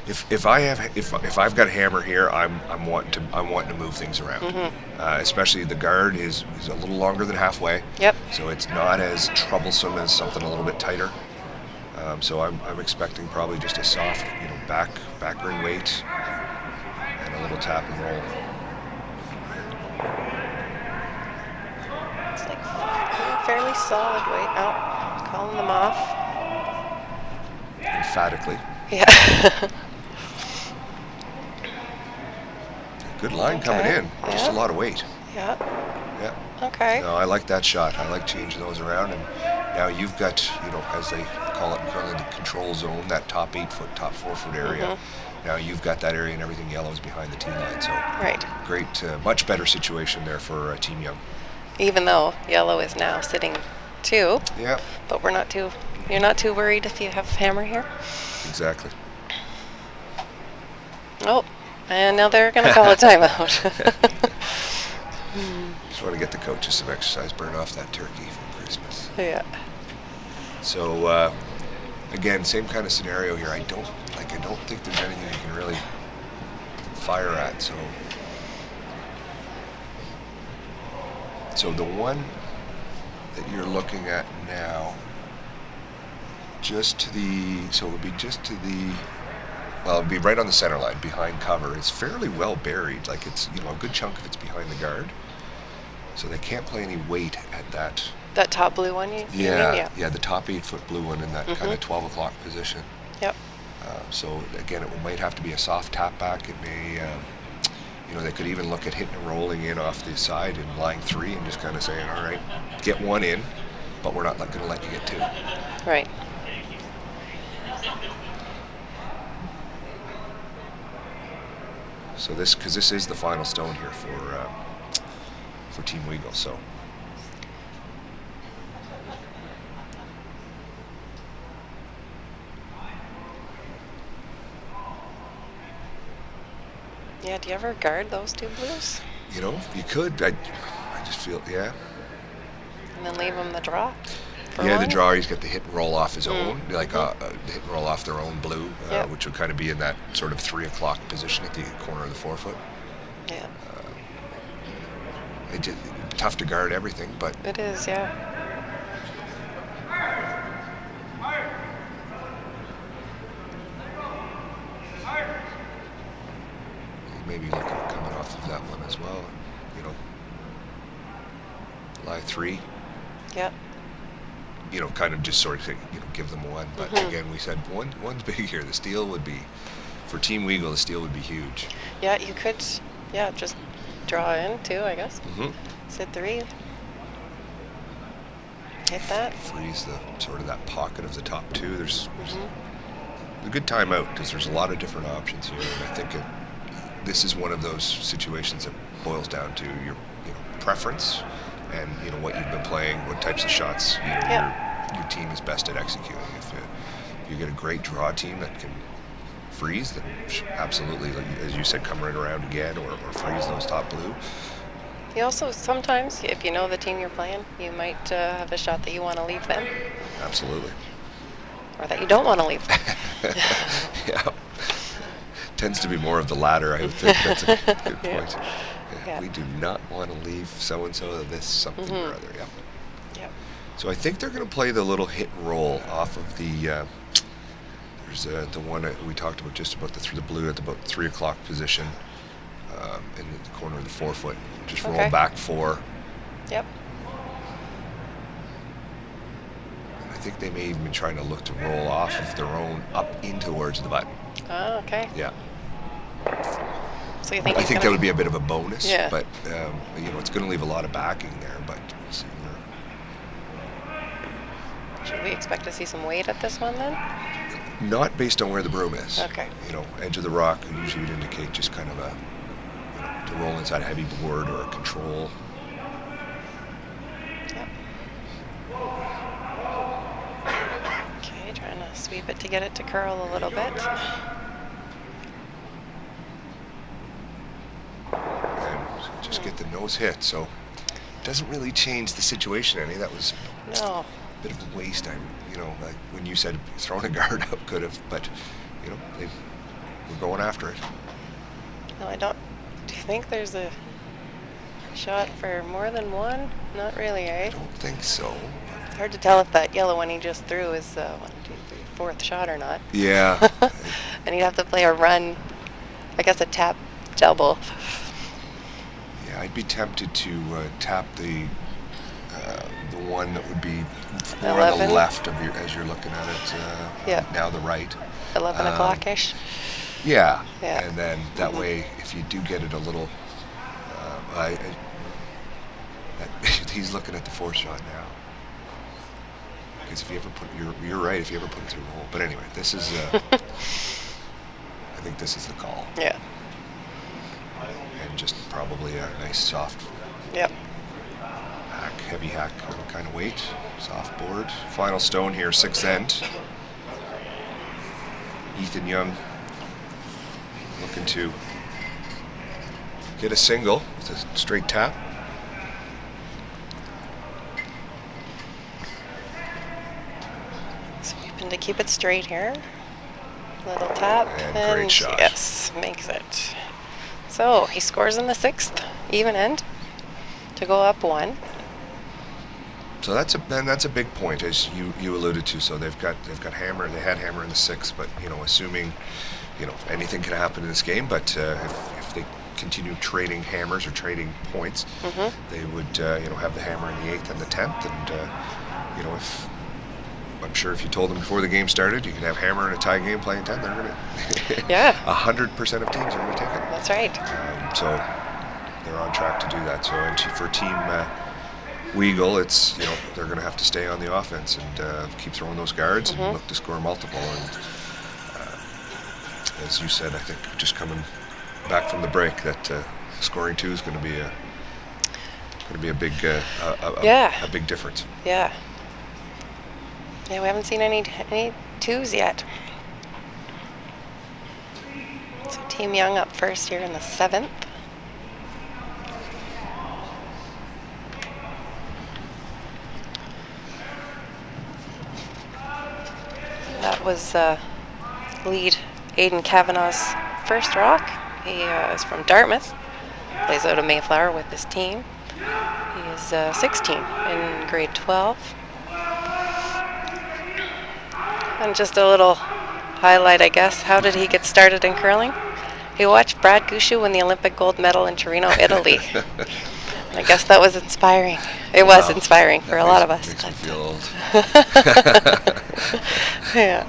If I've got a hammer here, I'm wanting to move things around. Especially the guard is a little longer than halfway. Yep. So it's not as troublesome as something a little bit tighter. So I'm expecting probably just a soft, back ring weight and a little tap and roll. It's like fairly solid weight. Oh, calling them off. Emphatically. Yeah. Good line coming in. Just a lot of weight. Yeah. Yeah. Okay. No, I like that shot. I like changing those around, and now you've got, as they call it in curling, the control zone, that top 8-foot, top 4-foot area. Now you've got that area, and everything yellow is behind the tee line. So great, much better situation there for Team Young. Even though yellow is now sitting 2. Yeah. But you're not too worried if you have hammer here. Exactly. Oh, and now they're going to call a timeout. Just want to get the coaches some exercise, burn off that turkey for Christmas. Yeah. So again, same kind of scenario here. I don't think there's anything you can really fire at. So the one that you're looking at now, it would be just to the, well, it would be right on the center line, behind cover. It's fairly well buried, like it's, a good chunk of it's behind the guard. So they can't play any weight at that. That top blue one, you mean? Yeah, the top 8-foot blue one in that kind of 12 o'clock position. Yep. So again, it might have to be a soft tap back. It may, they could even look at hitting and rolling in off the side in line 3 and just kind of saying, all right, get one in, but we're not going to let you get 2. Right. So because this is the final stone here for Team Weagle, so. Yeah, do you ever guard those 2 blues? You could. I just feel, yeah. And then leave them the draw? Yeah, the draw, he's got the hit and roll off his own, the hit and roll off their own blue, which would kind of be in that sort of 3 o'clock position at the corner of the forefoot. Yeah. Tough to guard everything, but. It is, yeah. Maybe looking at coming off of that one as well, lie 3. Yep. Kind of just sort of give them one. But again, we said one's big here. The steal would be, for Team Weagle, the steal would be huge. Yeah, you could, just draw in 2, I guess. Mm-hmm. Sit 3. Hit that. Freeze the sort of that pocket of the top 2. There's a good timeout because there's a lot of different options here, and I think this is one of those situations that boils down to your preference and what you've been playing, what types of shots your team is best at executing. If you get a great draw team that can freeze, then absolutely, as you said, come right around again or freeze those top blue. You also, sometimes, if you know the team you're playing, you might have a shot that you want to leave them. Absolutely. Or that you don't want to leave them. Yeah. Tends to be more of the latter, I would think. That's a good point. Yeah. We do not want to leave so-and-so of this something or other. Yeah. Yep. So I think they're going to play the little hit and roll off of the, there's the one that we talked about, just about the blue at about 3 o'clock position in the corner of the forefoot. Just roll back 4. Yep. I think they may even be trying to look to roll off of their own up in towards the button. Oh, okay. Yeah. So you think I think that would be a bit of a bonus, but it's going to leave a lot of backing there. But we'll see. Should we expect to see some weight at this one then? Not based on where the broom is. Okay. Edge of the rock usually would indicate just kind of a to roll inside a heavy board or a control. Yep. Okay, trying to sweep it to get it to curl a little bit. And just get the nose hit, so it doesn't really change the situation any. That was No. a bit of a waste. Like when you said throwing a guard up could have, but they were going after it. No, I don't. Do you think there's a shot for more than one? Not really, eh? I don't think so. It's hard to tell if that yellow one he just threw is 1, 2, 3, 4th shot or not. Yeah. And he'd have to play a run, I guess a tap double. Yeah, I'd be tempted to tap the one that would be more on the left of your, as you're looking at it. Now the right. 11 o'clock-ish. Yeah. Yeah. And then that way, if you do get it a little, he's looking at the 4th shot now. Because if you ever put, you're right. If you ever put it through the hole, but anyway, this is. I think this is the call. Yeah. And just probably a nice soft. Yep. Heavy hack kind of weight, soft board. Final stone here, 6th end. Ethan Young looking to get a single with a straight tap. Sweeping to keep it straight here. Little tap. And great shot. Yes, makes it. So he scores in the 6th, even end, to go up 1. So that's a big point, as you alluded to. So they've got hammer. They had hammer in the 6th, but assuming anything can happen in this game. But if they continue trading hammers or trading points, they would have the hammer in the 8th and the 10th. And if I'm sure if you told them before the game started you can have hammer in a tie game playing 10, they're gonna 100% of teams are gonna take it. That's right. So they're on track to do that. So and for Team Weagle, it's they're going to have to stay on the offense and keep throwing those guards and look to score multiple. And as you said, I think just coming back from the break, that scoring 2 is going to be a big a big difference. Yeah. Yeah, we haven't seen any 2s yet. So Team Young up first here in the 7th. That was lead Aidan Kavanaugh's first rock. He is from Dartmouth, plays out of Mayflower with his team. He is 16 in grade 12. And just a little highlight, I guess. How did he get started in curling? He watched Brad Gushu win the Olympic gold medal in Torino, Italy. And I guess that was inspiring. It was inspiring for a lot of us. Makes me feel old. Yeah.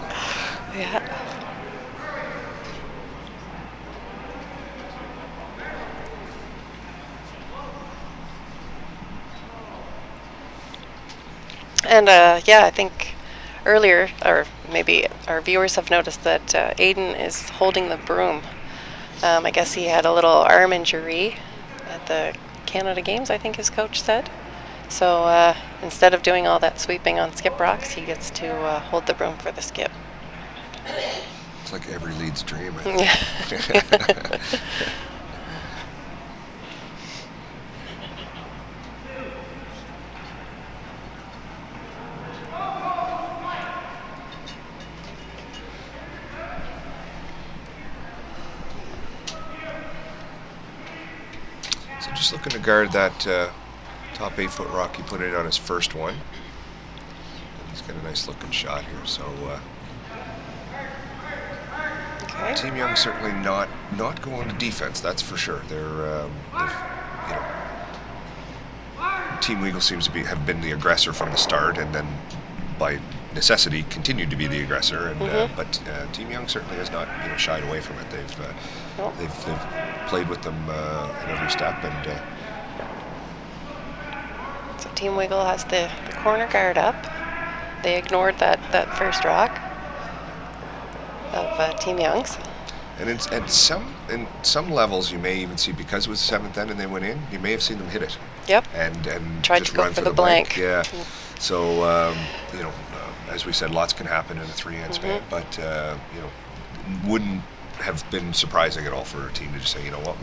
And I think earlier, or maybe our viewers have noticed that Aidan is holding the broom. I guess he had a little arm injury at the Canada Games, I think his coach said. So instead of doing all that sweeping on skip rocks, he gets to hold the broom for the skip. It's like every lead's dream, I think. So just looking to guard that top 8-foot rock. He put it on his first one. He's got a nice looking shot here. So Team Young certainly not going to defense. That's for sure. They're Team Weagle seems to have been the aggressor from the start, and then by necessity continued to be the aggressor. And but Team Young certainly has not shied away from it. They've played with them in every step. And so Team Weagle has the corner guard up. They ignored that first rock of Team Young's. And in some levels, you may even see, because it was the 7th end and they went in, you may have seen them hit it. Yep. And tried just to go run for the blank. Yeah. So as we said, lots can happen in a 3-end span, but wouldn't have been surprising at all for a team to just say, you know what,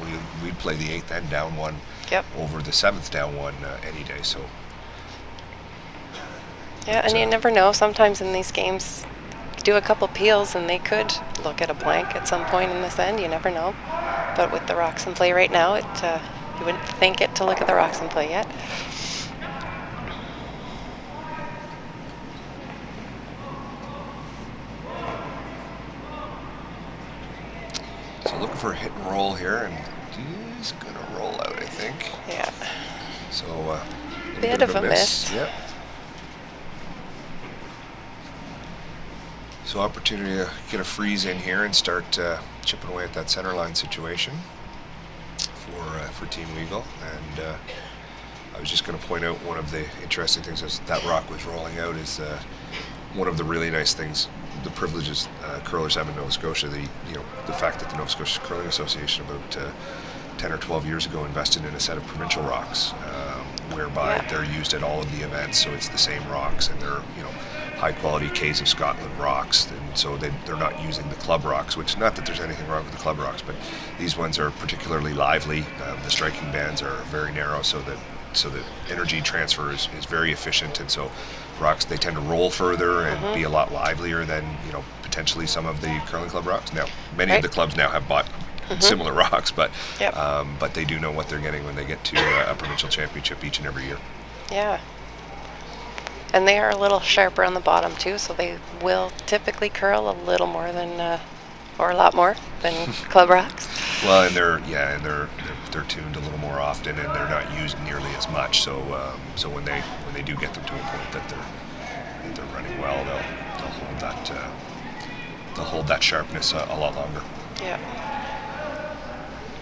we'd play the 8th end down 1 over the 7th down 1 any day. So. Yeah, and you never know. Sometimes in these games, do a couple peels and they could look at a blank at some point in this end. You never know. But with the rocks in play right now, you wouldn't think it to look at the rocks in play yet. So looking for a hit and roll here, and he's gonna roll out, I think. Yeah. So bit of a miss. Yep. So opportunity to get a freeze in here and start chipping away at that center line situation for Team Weagle. And I was just going to point out one of the interesting things as that rock was rolling out is one of the really nice things, the privileges curlers have in Nova Scotia. The fact that the Nova Scotia Curling Association about 10 or 12 years ago invested in a set of provincial rocks, whereby they're used at all of the events. So it's the same rocks, and they're high quality K's of Scotland rocks, and so they're not using the club rocks, which, not that there's anything wrong with the club rocks, but these ones are particularly lively. The striking bands are very narrow, so that energy transfer is very efficient, and so rocks, they tend to roll further and be a lot livelier than, potentially some of the curling club rocks. Now, many of the clubs now have bought similar rocks, but but they do know what they're getting when they get to a provincial championship each and every year. Yeah. And they are a little sharper on the bottom too, so they will typically curl a little more than, or a lot more than club rocks. Well, and they're tuned a little more often, and they're not used nearly as much. So when they do get them to a point that they're running well, they'll hold that sharpness a lot longer. Yeah.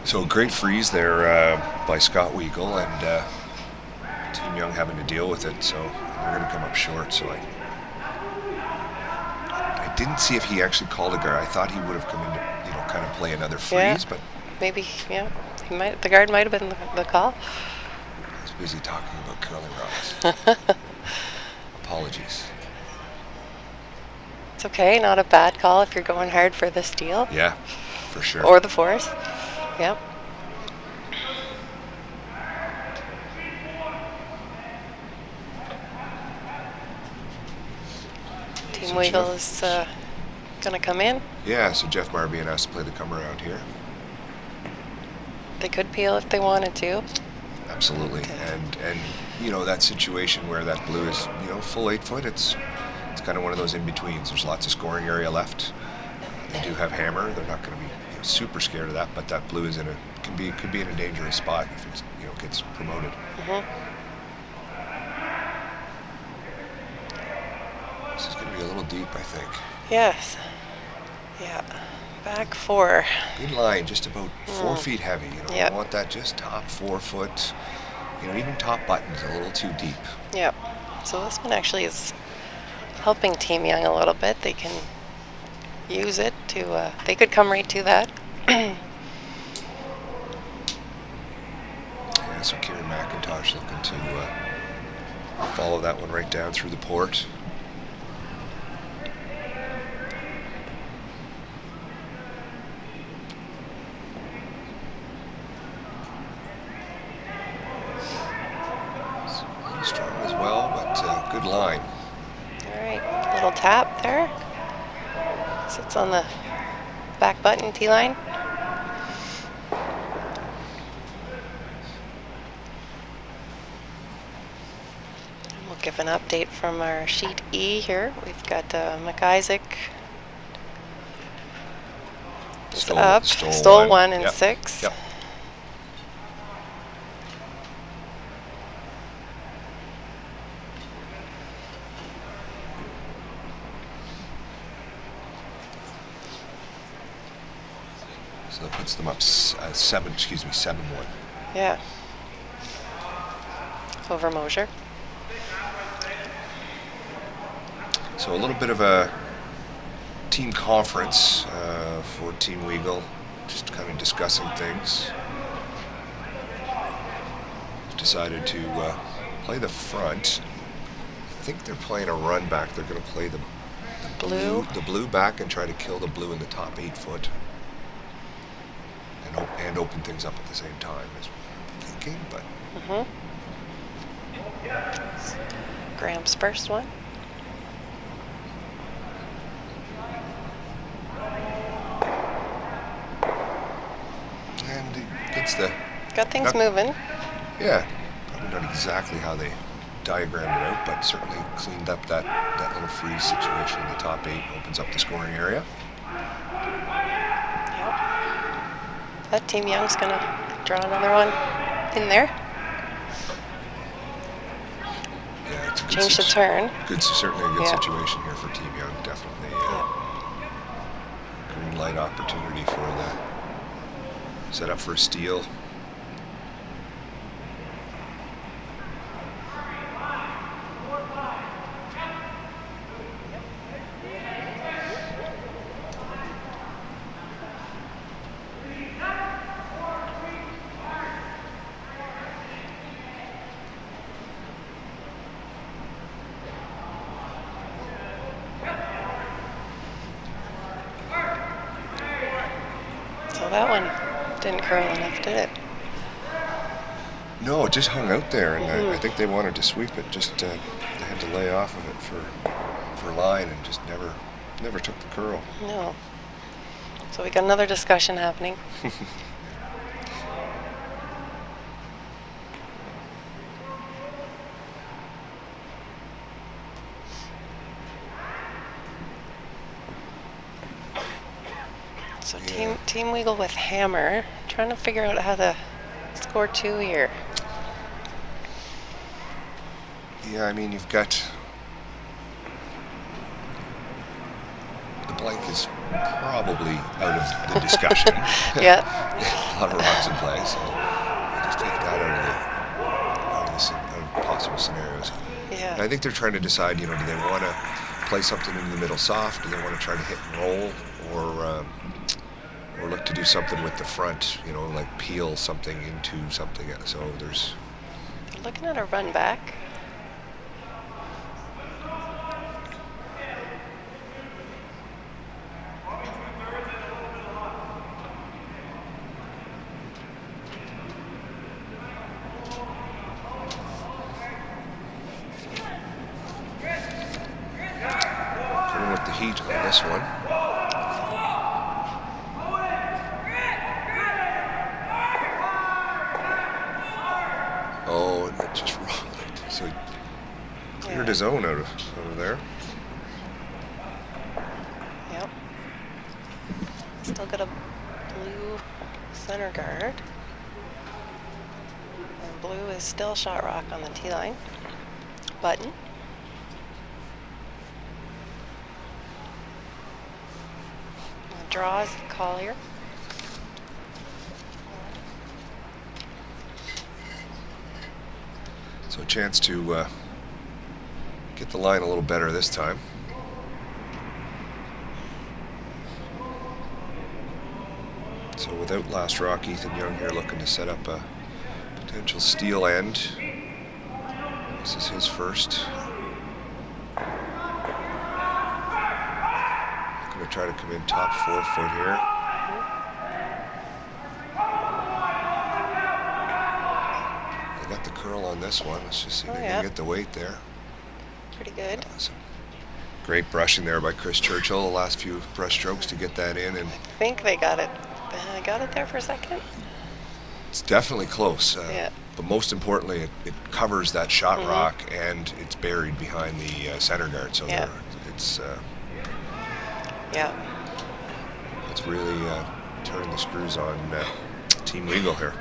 So great freeze there by Scott Weagle, and Team Young having to deal with it. So they're going to come up short. So I didn't see if he actually called a guard. I thought he would have come in to kind of play another freeze, but maybe the guard might have been the call. I was busy talking about curling rocks. Apologies. It's okay, not a bad call if you're going hard for the steal. Yeah, for sure. Or the force. Yep. Team Weagle is going to come in. Yeah, so Jeff Marr being asked to play the come around here. They could peel if they wanted to. Absolutely, and that situation where that blue is full 8 foot. It's kind of one of those in betweens. There's lots of scoring area left. They do have hammer. They're not going to be super scared of that, but that blue is could be in a dangerous spot if it gets promoted. This is going to be a little deep, I think. Yes. Yeah. Back 4. Good line, just about 4 feet heavy. Yep. You want that just top 4 foot. Even top button's a little too deep. Yep. So this one actually is helping Team Young a little bit. They can use it to. They could come right to that. Yeah. So Kieran McIntosh looking to follow that one right down through the port. Strong as well, but good line. All right, little tap there. Sits on the back button, T-line. We'll give an update from our sheet E here. We've got McIsaac is up, stole one and 6. Yep. So that puts them up 7-1. Yeah. Over Mosier. So a little bit of a team conference for Team Weagle, just kind of discussing things. Decided to play the front. I think they're playing a run back. They're going to play the blue back and try to kill the blue in the top 8 foot. And open things up at the same time, is thinking, but. Graham's first one. And he gets the. Got things moving. Yeah, probably not exactly how they diagrammed it out, but certainly cleaned up that little freeze situation in the top 8, opens up the scoring area. That Team Young's going to draw another one in there. Yeah, it's a good Change the turn. Certainly a good situation here for Team Young, definitely. Green light opportunity for the set up for a steal. So that one didn't curl enough, did it? No, it just hung out there, and I think they wanted to sweep it. Just they had to lay off of it for line, and just never took the curl. No. So we got another discussion happening. So Team Weagle with hammer, trying to figure out how to score 2 here. Yeah, I mean, you've got the blank is probably out of the discussion. Yeah. A lot of rocks in play, so you just take that out of possible scenarios. Yeah. And I think they're trying to decide, do they want to play something in the middle soft? Do they want to try to hit and roll, or look to do something with the front? Like peel something into something. So there's. Looking at a run back. Coming with the heat on this one. Oh, and it just rolled. So cleared his own out of there. Yep. Still got a blue center guard. And blue is still shot rock on the tee line. Button. Draws the call here. So a chance to get the line a little better this time. So without last rock, Ethan Young here looking to set up a potential steal end. This is his first. Going to try to come in top 4 foot here. They got the curl on this one. Let's just see if they can get the weight there. Pretty good. Awesome. Great brushing there by Chris Churchill. The last few brush strokes to get that in, and I think they got it. I got it there for a second. it's definitely close. Yeah. But most importantly, it covers that shot rock, and it's buried behind the center guard. So it's it's really turning the screws on Team Weagle here.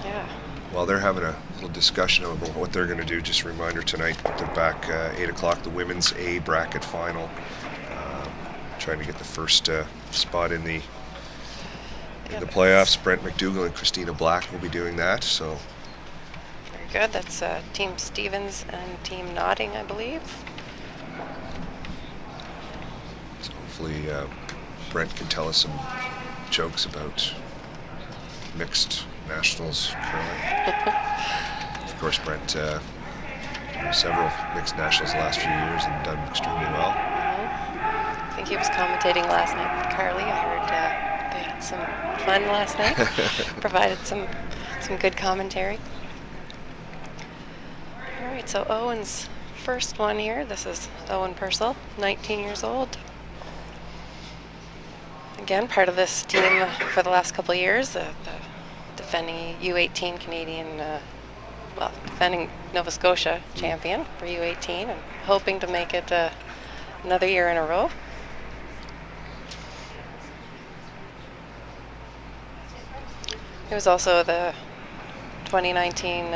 Yeah. While they're having a little discussion about what they're going to do, just a reminder tonight, they're back 8 o'clock, the women's A bracket final. Trying to get the first spot in the playoffs. Brent McDougall and Christina Black will be doing that. So Very good. That's Team Stevens and Team Notting, I believe. So hopefully Brent can tell us some jokes about mixed nationals curling. Of course, Brent several mixed nationals the last few years and done extremely well. I think he was commentating last night with Carly. I heard they had some fun last night. Provided some good commentary. All right, so Owen's first one here. This is Owen Purcell, 19 years old. Again, part of this team for the last couple of years, the defending U18 Canadian, defending Nova Scotia champion for U18, and hoping to make it another year in a row. He was also the 2019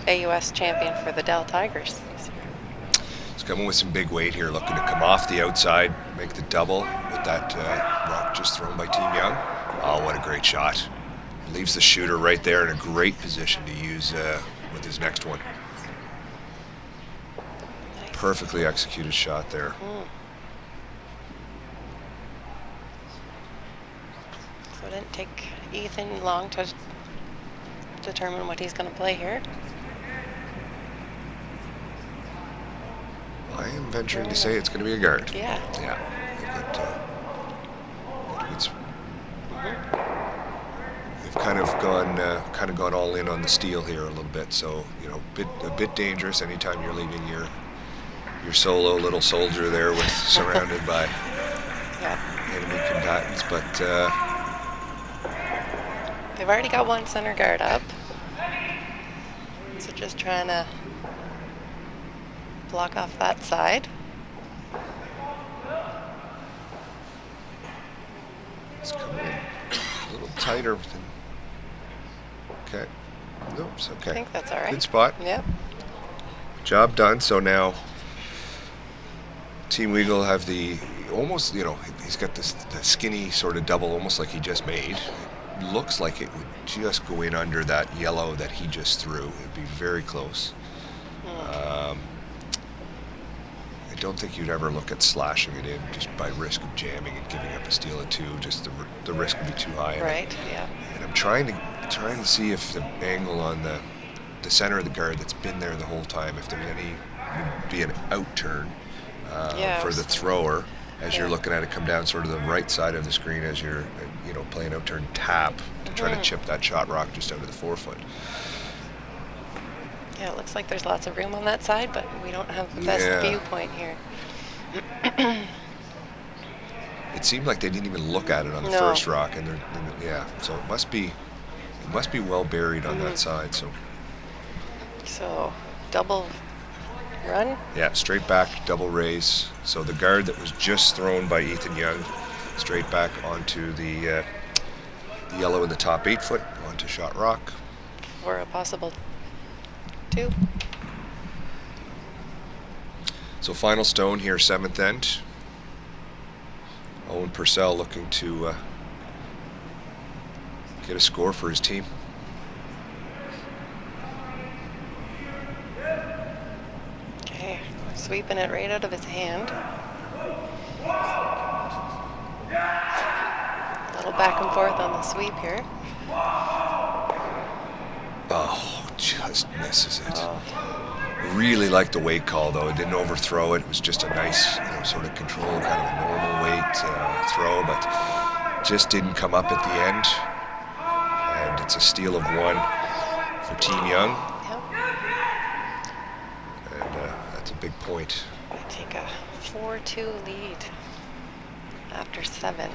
AUS champion for the Dell Tigers this year. He's coming with some big weight here, looking to come off the outside, make the double with that rock just thrown by Team Young. Oh, what a great shot. Leaves the shooter right there in a great position to use with his next one. Nice. Perfectly executed shot there. So it didn't take Ethan long to determine what he's going to play here. I am venturing to say it's going to be a guard. Yeah. Yeah. They've got good kind of gone all in on the steel here a little bit. So a bit dangerous anytime you're leaving your solo little soldier there with surrounded by enemy combatants. But they've already got one center guard up, so just trying to block off that side. it's coming in a little tighter. Okay. Nope, it's okay. I think that's all right. Good spot. Yep. Job done. So now Team Weagle have the almost, he's got the skinny sort of double, almost like he just made. It looks like it would just go in under that yellow that he just threw. It'd be very close. I don't think you'd ever look at slashing it in just by risk of jamming and giving up a steal of 2. Just the risk would be too high. Right. Yeah. And I'm trying to see if the angle on the center of the guard that's been there the whole time, if there's would be an out turn for the thrower as you're looking at it come down sort of the right side of the screen as you're playing out turn tap to try to chip that shot rock just out of the 4-foot. Yeah, it looks like there's lots of room on that side, but we don't have the best viewpoint here. It seemed like they didn't even look at it on the first rock, and so it must be well buried on that side. So double run. Yeah, straight back, double raise. So the guard that was just thrown by Ethan Young, straight back onto the yellow in the top 8-foot, onto shot rock. For a possible 2. So final stone here, 7th end. Owen Purcell looking to get a score for his team. Okay, sweeping it right out of his hand. A little back and forth on the sweep here. Oh, just misses it. Oh. Really liked the weight call, though. It didn't overthrow it. It was just a nice, sort of controlled, kind of a normal weight throw, but just didn't come up at the end. And it's a steal of 1 for Team Young. Yep. And that's a big point. We take a 4-2 lead after 7.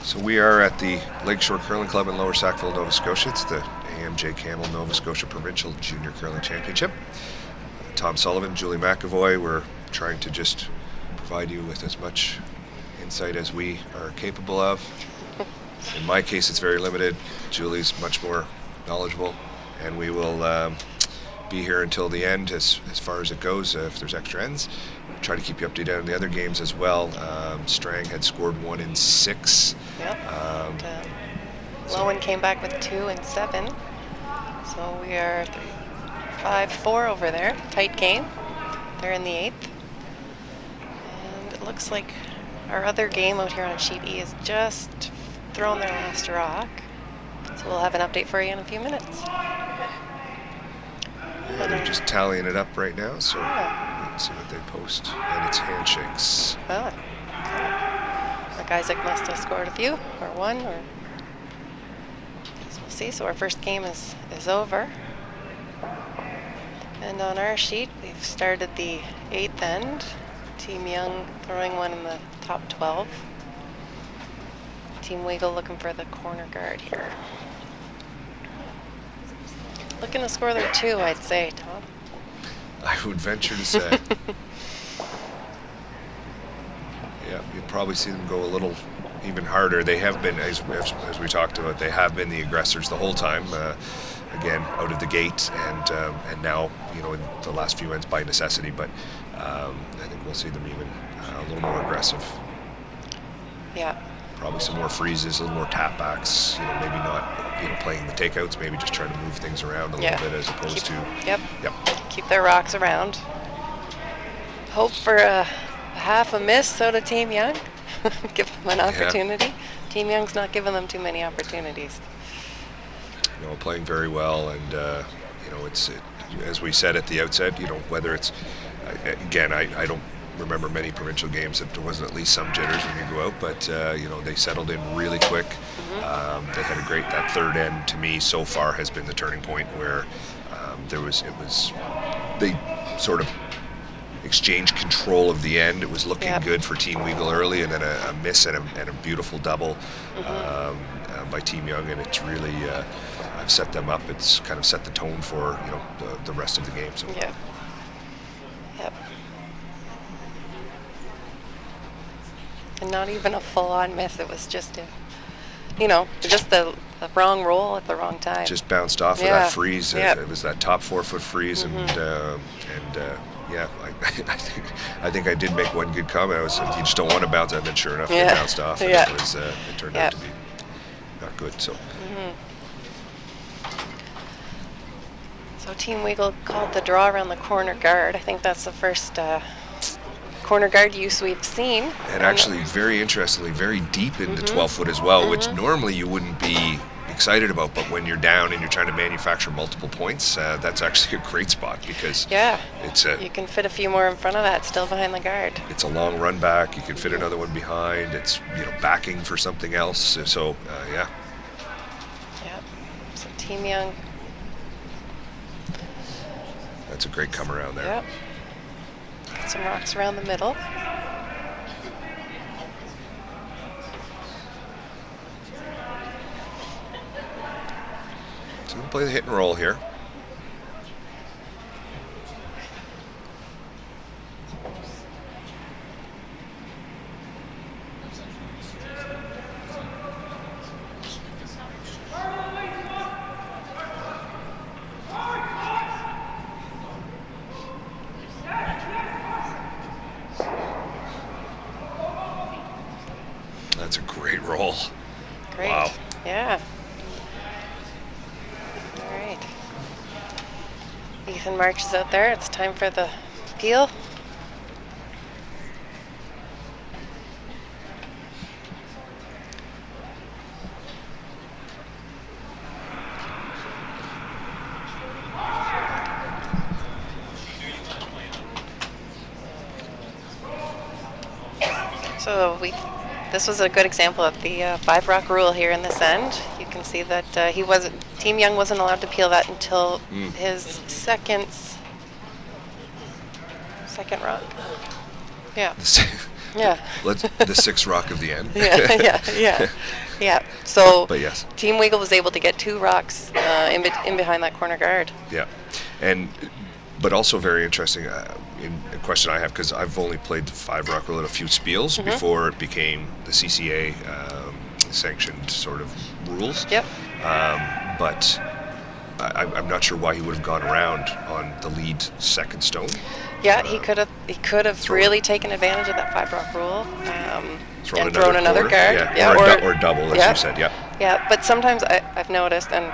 So we are at the Lakeshore Curling Club in Lower Sackville, Nova Scotia. It's the AMJ Campbell Nova Scotia Provincial Junior Curling Championship. Tom Sullivan, Julie McAvoy, we're trying to just provide you with as much insight as we are capable of. In my case, it's very limited. Julie's much more knowledgeable, and we will be here until the end as far as it goes. If there's extra ends, we'll try to keep you updated on the other games as well. Strang had scored 1 in 6. Yep. Lowen came back with 2 and 7. So we are 5-4 over there. Tight game. They're in the 8th. And it looks like our other game out here on sheet E is just thrown their last rock. So we'll have an update for you in a few minutes. Yeah, they're just tallying it up right now, so let's see what they post. And it's handshakes. Oh. Like Isaac must have scored a few, or 1, or we'll see. So our first game is over. And on our sheet, we've started the 8th end. Team Young throwing 1 in the top 12. Team Weagle looking for the corner guard here. Looking to score their 2, I'd say, Tom. I would venture to say. Yeah, you'd probably see them go a little even harder. They have been, as we talked about, they have been the aggressors the whole time. Again, out of the gate, and now, in the last few ends by necessity. But I think we'll see them even a little more aggressive. Yeah. Probably some more freezes, a little more tap backs. Maybe not, playing the takeouts. Maybe just trying to move things around a little bit as opposed to. Yep. Keep their rocks around. Hope for a half a miss, so to Team Young. Give them an opportunity. Yeah. Team Young's not giving them too many opportunities. Playing very well, and it's as we said at the outset. Whether it's again, I don't remember many provincial games that there wasn't at least some jitters when you go out, but they settled in really quick. They had that third end to me so far has been the turning point where they sort of exchanged control of the end. It was looking good for Team Weagle early, and then a miss and a beautiful double by Team Young, and it's really I've set them up. It's kind of set the tone for the rest of the game. So. Yeah. Yep. And not even a full-on miss. It was just the wrong roll at the wrong time. Just bounced off of that freeze. Yep. It was that top 4-foot freeze, and I think I did make one good comment. You just don't want to bounce, and then sure enough, it bounced off, and it turned out to be not good. So. So Team Weagle called the draw around the corner guard. I think that's the first corner guard use we've seen. And actually, very interestingly, very deep in the 12-foot as well, which normally you wouldn't be excited about, but when you're down and you're trying to manufacture multiple points, that's actually a great spot because you can fit a few more in front of that, still behind the guard. It's a long run back. You can fit another one behind. It's backing for something else. So Yep. So Team Young. That's a great come around there. Yep. Got some rocks around the middle. So we'll play the hit and roll here. That's a great roll. Great. Wow. Yeah. All right. Ethan marches out there. It's time for the peel. So this was a good example of the 5-rock rule here in this end. You can see that Team Young wasn't allowed to peel that until his second rock. Yeah. Yeah. The 6th rock of the end. Yeah. So but yes. Team Weagle was able to get 2 rocks in behind that corner guard. Yeah. But also very interesting in a question I have, because I've only played the 5-rock rule at a few spiels before it became the CCA sanctioned sort of rules. Yep. But I'm not sure why he would have gone around on the lead second stone. Yeah, he could have really taken advantage of that 5-rock rule and thrown another guard. Or double, as you said. Yeah. Yeah, but sometimes I've noticed, and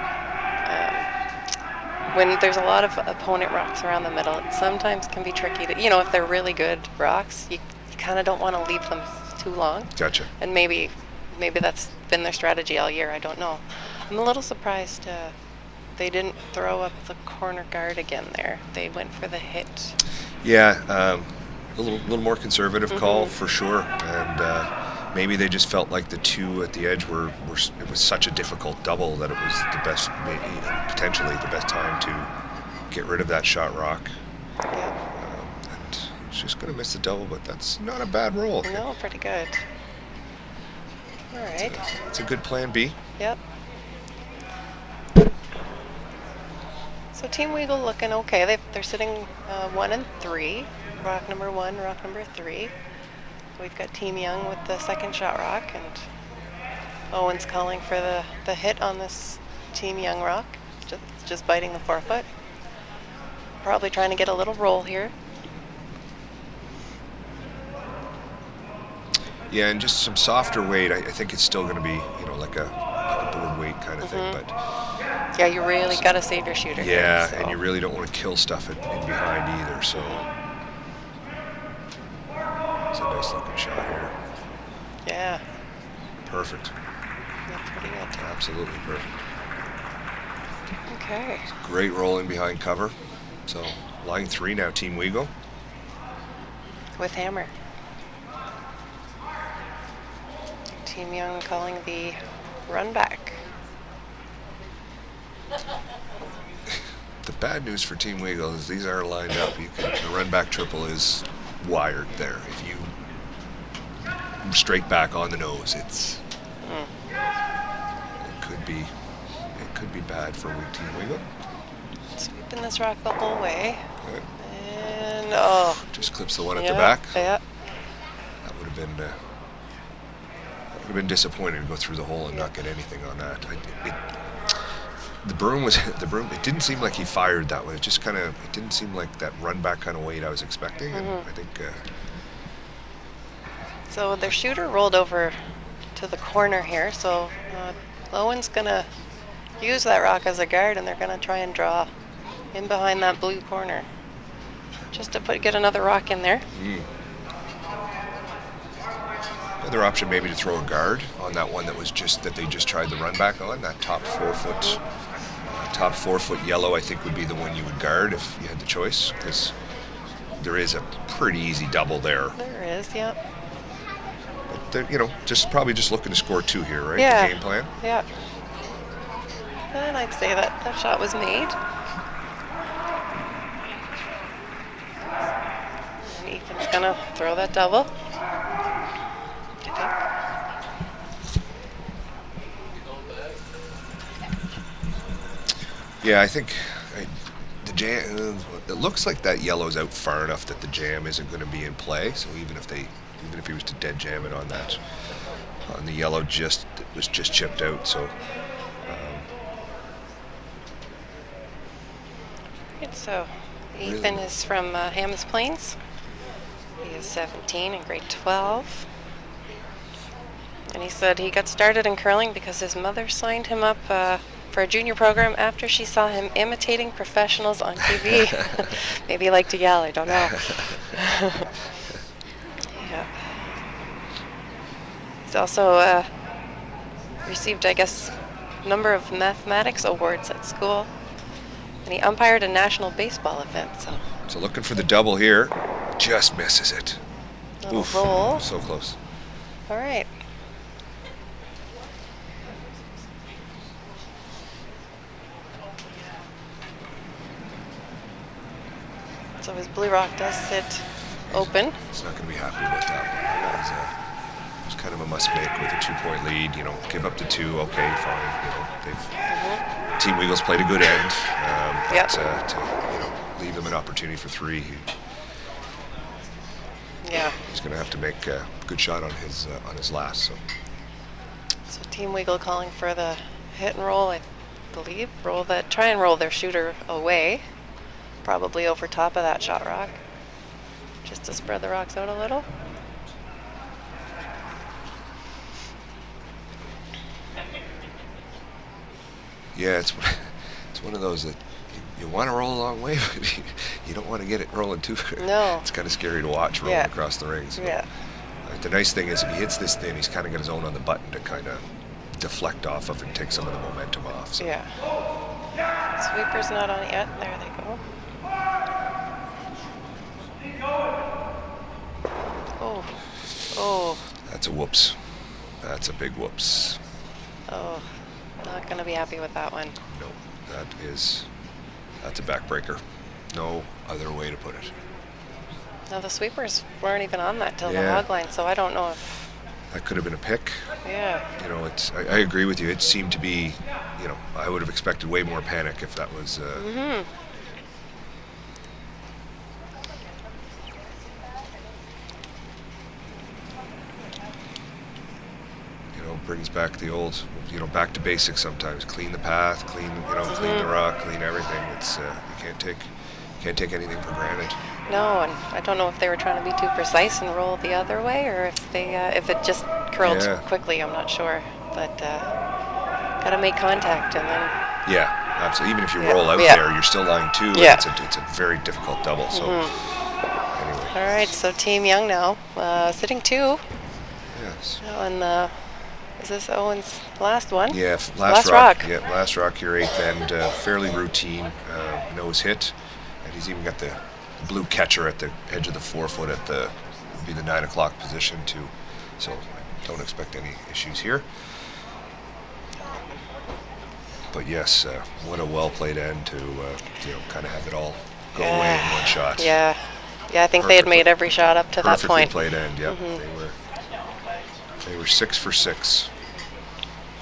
when there's a lot of opponent rocks around the middle, it sometimes can be tricky to, if they're really good rocks, you kind of don't want to leave them too long. Gotcha. And maybe that's been their strategy all year. I don't know. I'm a little surprised they didn't throw up the corner guard again there. They went for the hit. Yeah, a little more conservative call for sure, and maybe they just felt like the 2 at the edge were it was such a difficult double that it was potentially the best time to get rid of that shot rock. Yeah. And he's just going to miss the double, but that's not a bad roll. No, pretty good. All right. It's a good plan B. Yep. So Team Weagle looking okay. They're sitting 1 and 3. Rock number 1, rock number 3. We've got Team Young with the second shot rock, and Owen's calling for the hit on this Team Young rock, just biting the 4-foot. Probably trying to get a little roll here. Yeah, and just some softer weight. I think it's still going to be, like a board weight kind of thing, but. Yeah, you really got to save your shooter. Yeah, here, and you really don't want to kill stuff in behind either, so. It's a nice looking shot here. Yeah. Perfect. Yeah, pretty good. Absolutely perfect. Okay. Great rolling behind cover. So line 3 now, Team Weagle. with hammer. Team Young calling the run back. The bad news for Team Weagle is these are lined up. The run back triple is wired there. If you straight back on the nose, it could be bad for weak Team Weagle. Sweeping this rock the whole way. Right. And Just clips the one at the back. Yeah. That would have been disappointing to go through the hole and not get anything on that. The broom. It didn't seem like he fired that way. It didn't seem like that run back kind of weight I was expecting. And I think. So their shooter rolled over to the corner here. So Lowen's gonna use that rock as a guard, and they're gonna try and draw in behind that blue corner, just to get another rock in there. Another option maybe to throw a guard on that one that they just tried the run back on. That top 4 foot yellow, I think, would be the one you would guard if you had the choice, because there is a pretty easy double there. There is, yeah. But they're, probably just looking to score 2 here, right? Yeah. The game plan. Yeah. And I'd say that shot was made. And Ethan's gonna throw that double. Yeah, I think the jam. It looks like that yellow's out far enough that the jam isn't going to be in play. So even if he was to dead jam it on the yellow, it was just chipped out. So. So Ethan is from Hammonds Plains. He is 17 in grade 12. And he said he got started in curling because his mother signed him up for a junior program after she saw him imitating professionals on TV. Maybe he liked to yell, I don't know. Yeah. He's also received, I guess, a number of mathematics awards at school. And he umpired a national baseball event. So looking for the double here. Just misses it. Little roll. So close. All right. So his blue rock does sit open. He's not going to be happy with that one. It was kind of a must-make with a 2-point lead. Give up the 2. Okay, fine. Team Weagle's played a good end, but to leave them an opportunity for 3. He's going to have to make a good shot on his last. So Team Weagle calling for the hit and roll, I believe. Try and roll their shooter away, probably over top of that shot rock, just to spread the rocks out a little. Yeah, it's one of those that you want to roll a long way, but you don't want to get it rolling too. No. It's kind of scary to watch rolling across the rings. Yeah. The nice thing is if he hits this thin, he's kind of got his own on the button to kind of deflect off of and take some of the momentum off. So. Yeah. Sweeper's not on yet. There they go. Oh. That's a whoops. That's a big whoops. Oh. Not going to be happy with that one. No, that's a backbreaker. No other way to put it. No, the sweepers weren't even on that till the hog line, so I don't know if... That could have been a pick. Yeah. I agree with you. It seemed to be, I would have expected way more panic if that was... brings back the old, back to basics sometimes. Clean the path, clean the rock, clean everything. It's you can't take anything for granted. No, and I don't know if they were trying to be too precise and roll the other way, or if it just curled quickly. I'm not sure, but gotta make contact and then. Yeah, absolutely. Even if you roll out there, you're still lying 2. Yeah. It's a very difficult double. So anyway. All right, so Team Young now sitting 2. Yes. And is this Owen's last one? Yeah, last rock. Yeah, last rock here, 8th end. Fairly routine nose hit, and he's even got the blue catcher at the edge of the 4 foot at the would be the 9 o'clock position too. So I don't expect any issues here. But yes, what a well played end to kind of have it all go away in one shot. Yeah, I think they had made every shot up to that point. Perfectly played end. Yep, they were 6 for 6.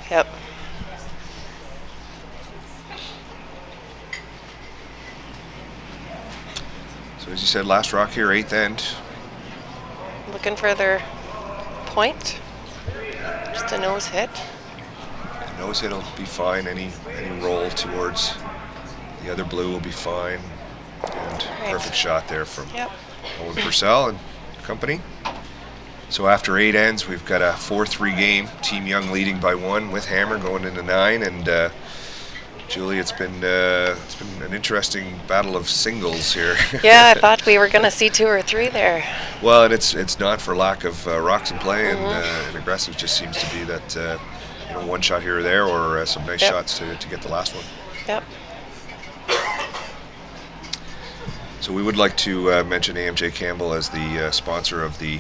Yep. So as you said, last rock here, 8th end. Looking for their point. Just a nose hit. The nose hit will be fine. Any roll towards the other blue will be fine. And perfect shot there from Owen Purcell and company. So after 8 ends, we've got a 4-3 game. Team Young leading by 1 with Hammer going into 9. And Julie, it's been an interesting battle of singles here. Yeah, I thought we were going to see 2 or 3 there. Well, and it's not for lack of rocks in play and aggressive. Just seems to be that one shot here or there, or some nice shots to get the last one. Yep. So we would like to mention AMJ Campbell as the sponsor of the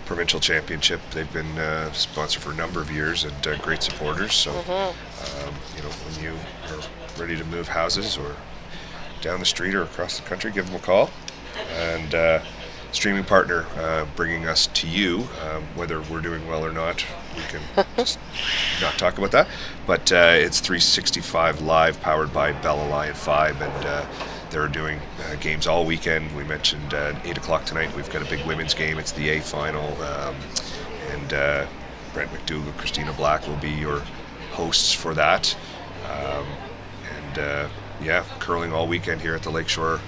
provincial championship. They've been sponsored for a number of years and great supporters. So when you are ready to move houses or down the street or across the country, give them a call. And streaming partner bringing us to you, whether we're doing well or not, we can just not talk about that. But it's 365 Live, powered by Bell Alliant 5, and they're doing games all weekend. We mentioned 8 o'clock tonight. We've got a big women's game. It's the A final, and Brent McDougall, Christina Black will be your hosts for that. Curling all weekend here at the Lakeshore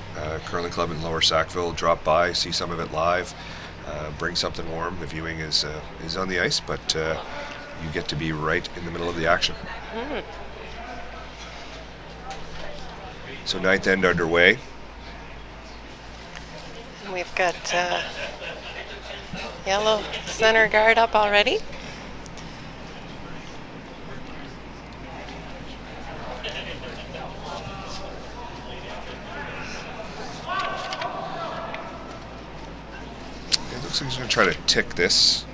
Curling Club in Lower Sackville. Drop by, see some of it live, bring something warm. The viewing is on the ice, but you get to be right in the middle of the action. So 9th end underway. We've got yellow center guard up already. It looks like he's going to try to tick this.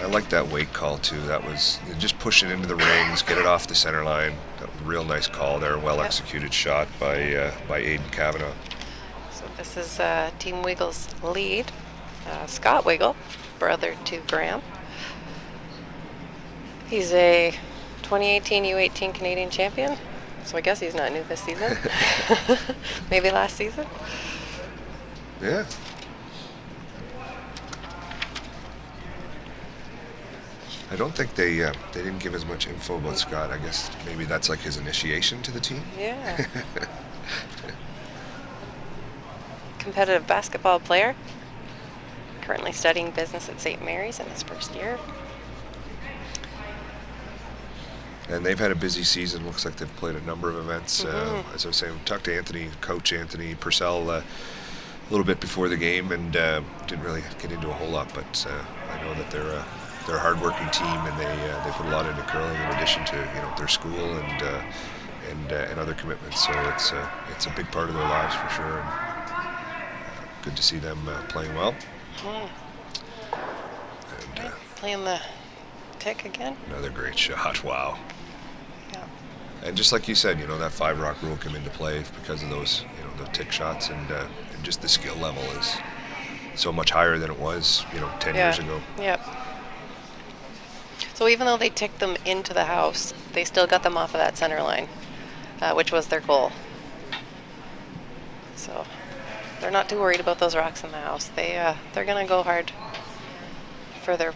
I like that weight call too. That was just push it into the rings, get it off the center line. That was a real nice call there. Well executed shot by Aiden Kavanaugh. So this is Team Weagle's lead. Scott Weagle, brother to Graham. He's a 2018 U18 Canadian champion. So I guess he's not new this season. Maybe last season. Yeah. I don't think they didn't give as much info about Scott. I guess maybe that's like his initiation to the team. Yeah. Competitive basketball player. Currently studying business at St. Mary's in his first year. And they've had a busy season. Looks like they've played a number of events. As I was saying, talked to Coach Anthony Purcell a little bit before the game, and didn't really get into a whole lot. But I know that they're a hard-working team, and they put a lot into curling in addition to their school and other commitments. So it's a big part of their lives for sure. And good to see them playing well. And playing the tick again. Another great shot. Wow. Yeah. And just like you said, that 5-rock rule came into play because of those, the tick shots, and just the skill level is so much higher than it was, 10 years ago. Yep. So even though they ticked them into the house, they still got them off of that center line, which was their goal. So they're not too worried about those rocks in the house. They're going to go hard to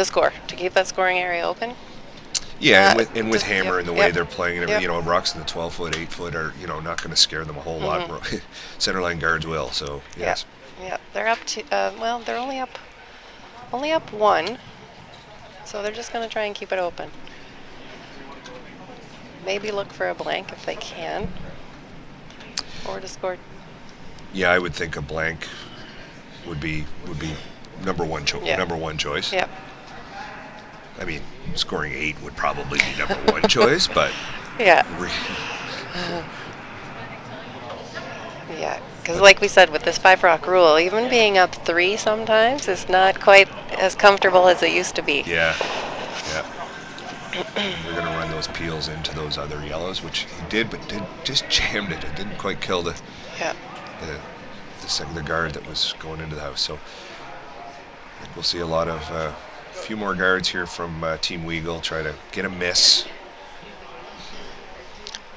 score, to keep that scoring area open. Yeah, and with Hammer and the way they're playing, and rocks in the 12-foot, 8-foot are not going to scare them a whole lot. Centerline guards will. So yes. Yeah, they're up to they're only up 1, so they're just going to try and keep it open. Maybe look for a blank if they can, or to score. Yeah, I would think a blank would be number one choice. Yep. I mean, scoring 8 would probably be number one choice, but Yeah. Yeah. Because like we said, with this 5-rock rule, even being up 3 sometimes is not quite as comfortable as it used to be. yeah, yeah. We're going to run those peels into those other yellows, which he did, but just jammed it. It didn't quite kill the Yeah. the guard that was going into the house. So I think we'll see a few more guards here from Team Weagle try to get a miss.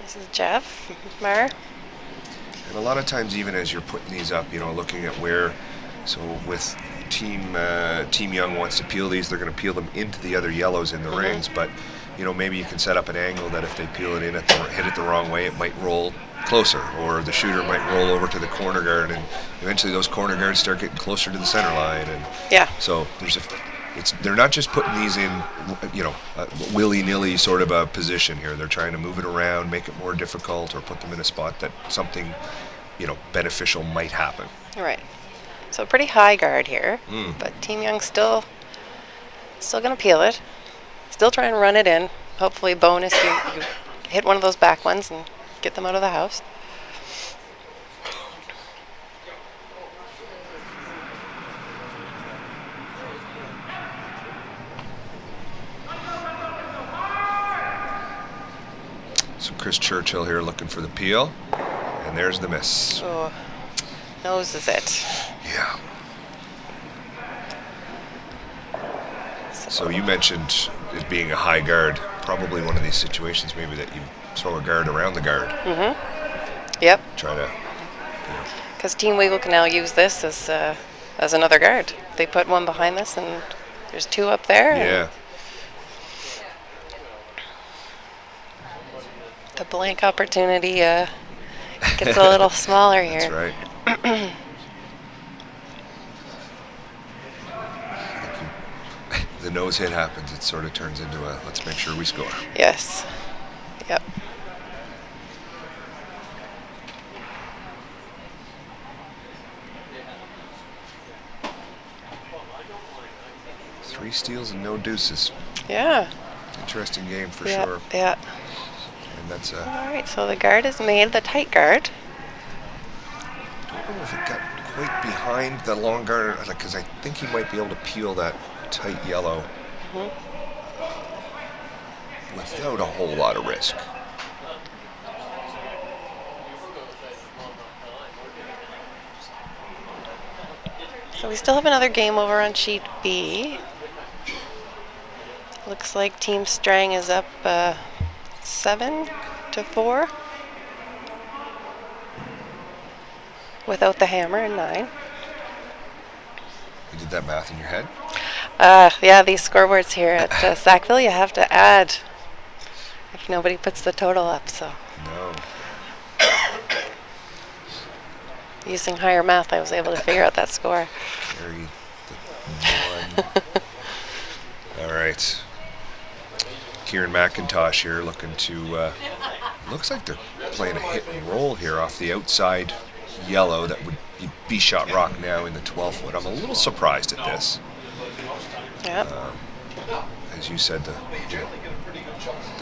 This is Jeff Marr. And a lot of times, even as you're putting these up, looking at where, so with Team Young wants to peel these, they're going to peel them into the other yellows in the rings, but maybe you can set up an angle that if they peel it in, hit it the wrong way, it might roll closer, or the shooter might roll over to the corner guard, and eventually those corner guards start getting closer to the center line, and Yeah. so they're not just putting these in, willy-nilly sort of a position here. They're trying to move it around, make it more difficult, or put them in a spot that something, beneficial might happen. Right. So pretty high guard here, Mm. but Team Young's still going to peel it. Still trying to run it in. Hopefully bonus you hit one of those back ones and get them out of the house. So Chris Churchill here looking for the peel, and there's the miss. Oh, noses it. Yeah. So you mentioned it being a high guard. Probably one of these situations maybe that you throw a guard around the guard. Yep. Try to. Because Team Weagle can now use this as another guard. They put one behind this, and there's 2 up there. and Yeah. The blank opportunity gets a little smaller here. That's right. The nose hit happens. It sort of turns into a let's make sure we score. Yes. Yep. Three steals and no deuces. Yeah. Interesting game for Yeah. sure. Yeah. And that's All right. So the guard is made, the tight guard. I don't know if it got quite behind the long guard, because I think he might be able to peel that tight yellow without a whole lot of risk. So we still have another game over on sheet B. Looks like Team Strang is up 7-4 without the hammer in 9. You did that math in your head? Yeah, these scoreboards here at Sackville, you have to add if nobody puts the total up. So No. using higher math, I was able to figure out that score. Carry the 1. All right. Kieran McIntosh here looking to, looks like they're playing a hit and roll here off the outside yellow. That would be B-shot rock now in the 12-foot. I'm a little surprised at this. Yep. As you said, the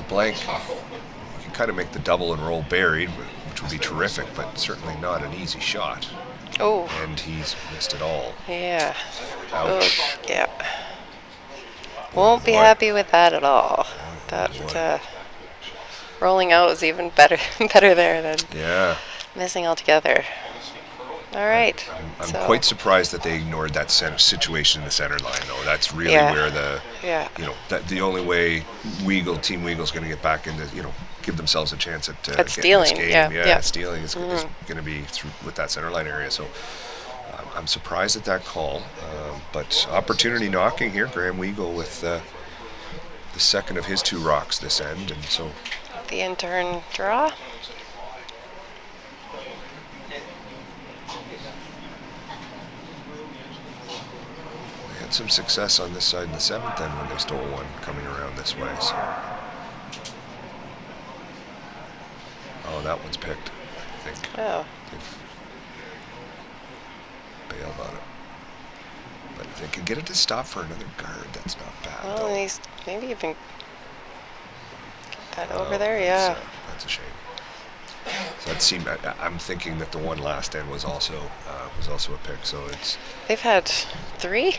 blank, you can kind of make the double and roll buried, which would be terrific, but certainly not an easy shot. Oh. And he's missed it all. Yeah. Ouch. Oh, yeah. Won't be Boy. happy with that at all. That rolling out was even better there than Yeah. missing altogether. All right. I'm so, quite surprised that they ignored that situation in the center line, though. That's really Yeah. where the, Yeah. that the only way Team Weagle's going to get back into, give themselves a chance at getting stealing, this game. yeah. Stealing is going to be through with that center line area. So I'm surprised at that call, but opportunity knocking here. Graham Weagle with the second of his 2 rocks this end, and so the intern draw. they had some success on this side in the 7th end when they stole one coming around this way. So. Oh, that one's picked, I think. Oh. They've bailed on it. But thinking, get it to stop for another guard. That's not bad. Well, though. and he's maybe even get that over Oh, there. Yeah. That's a shame. So that seemed. I'm thinking that the one last end was also a pick. So it's. They've had 3.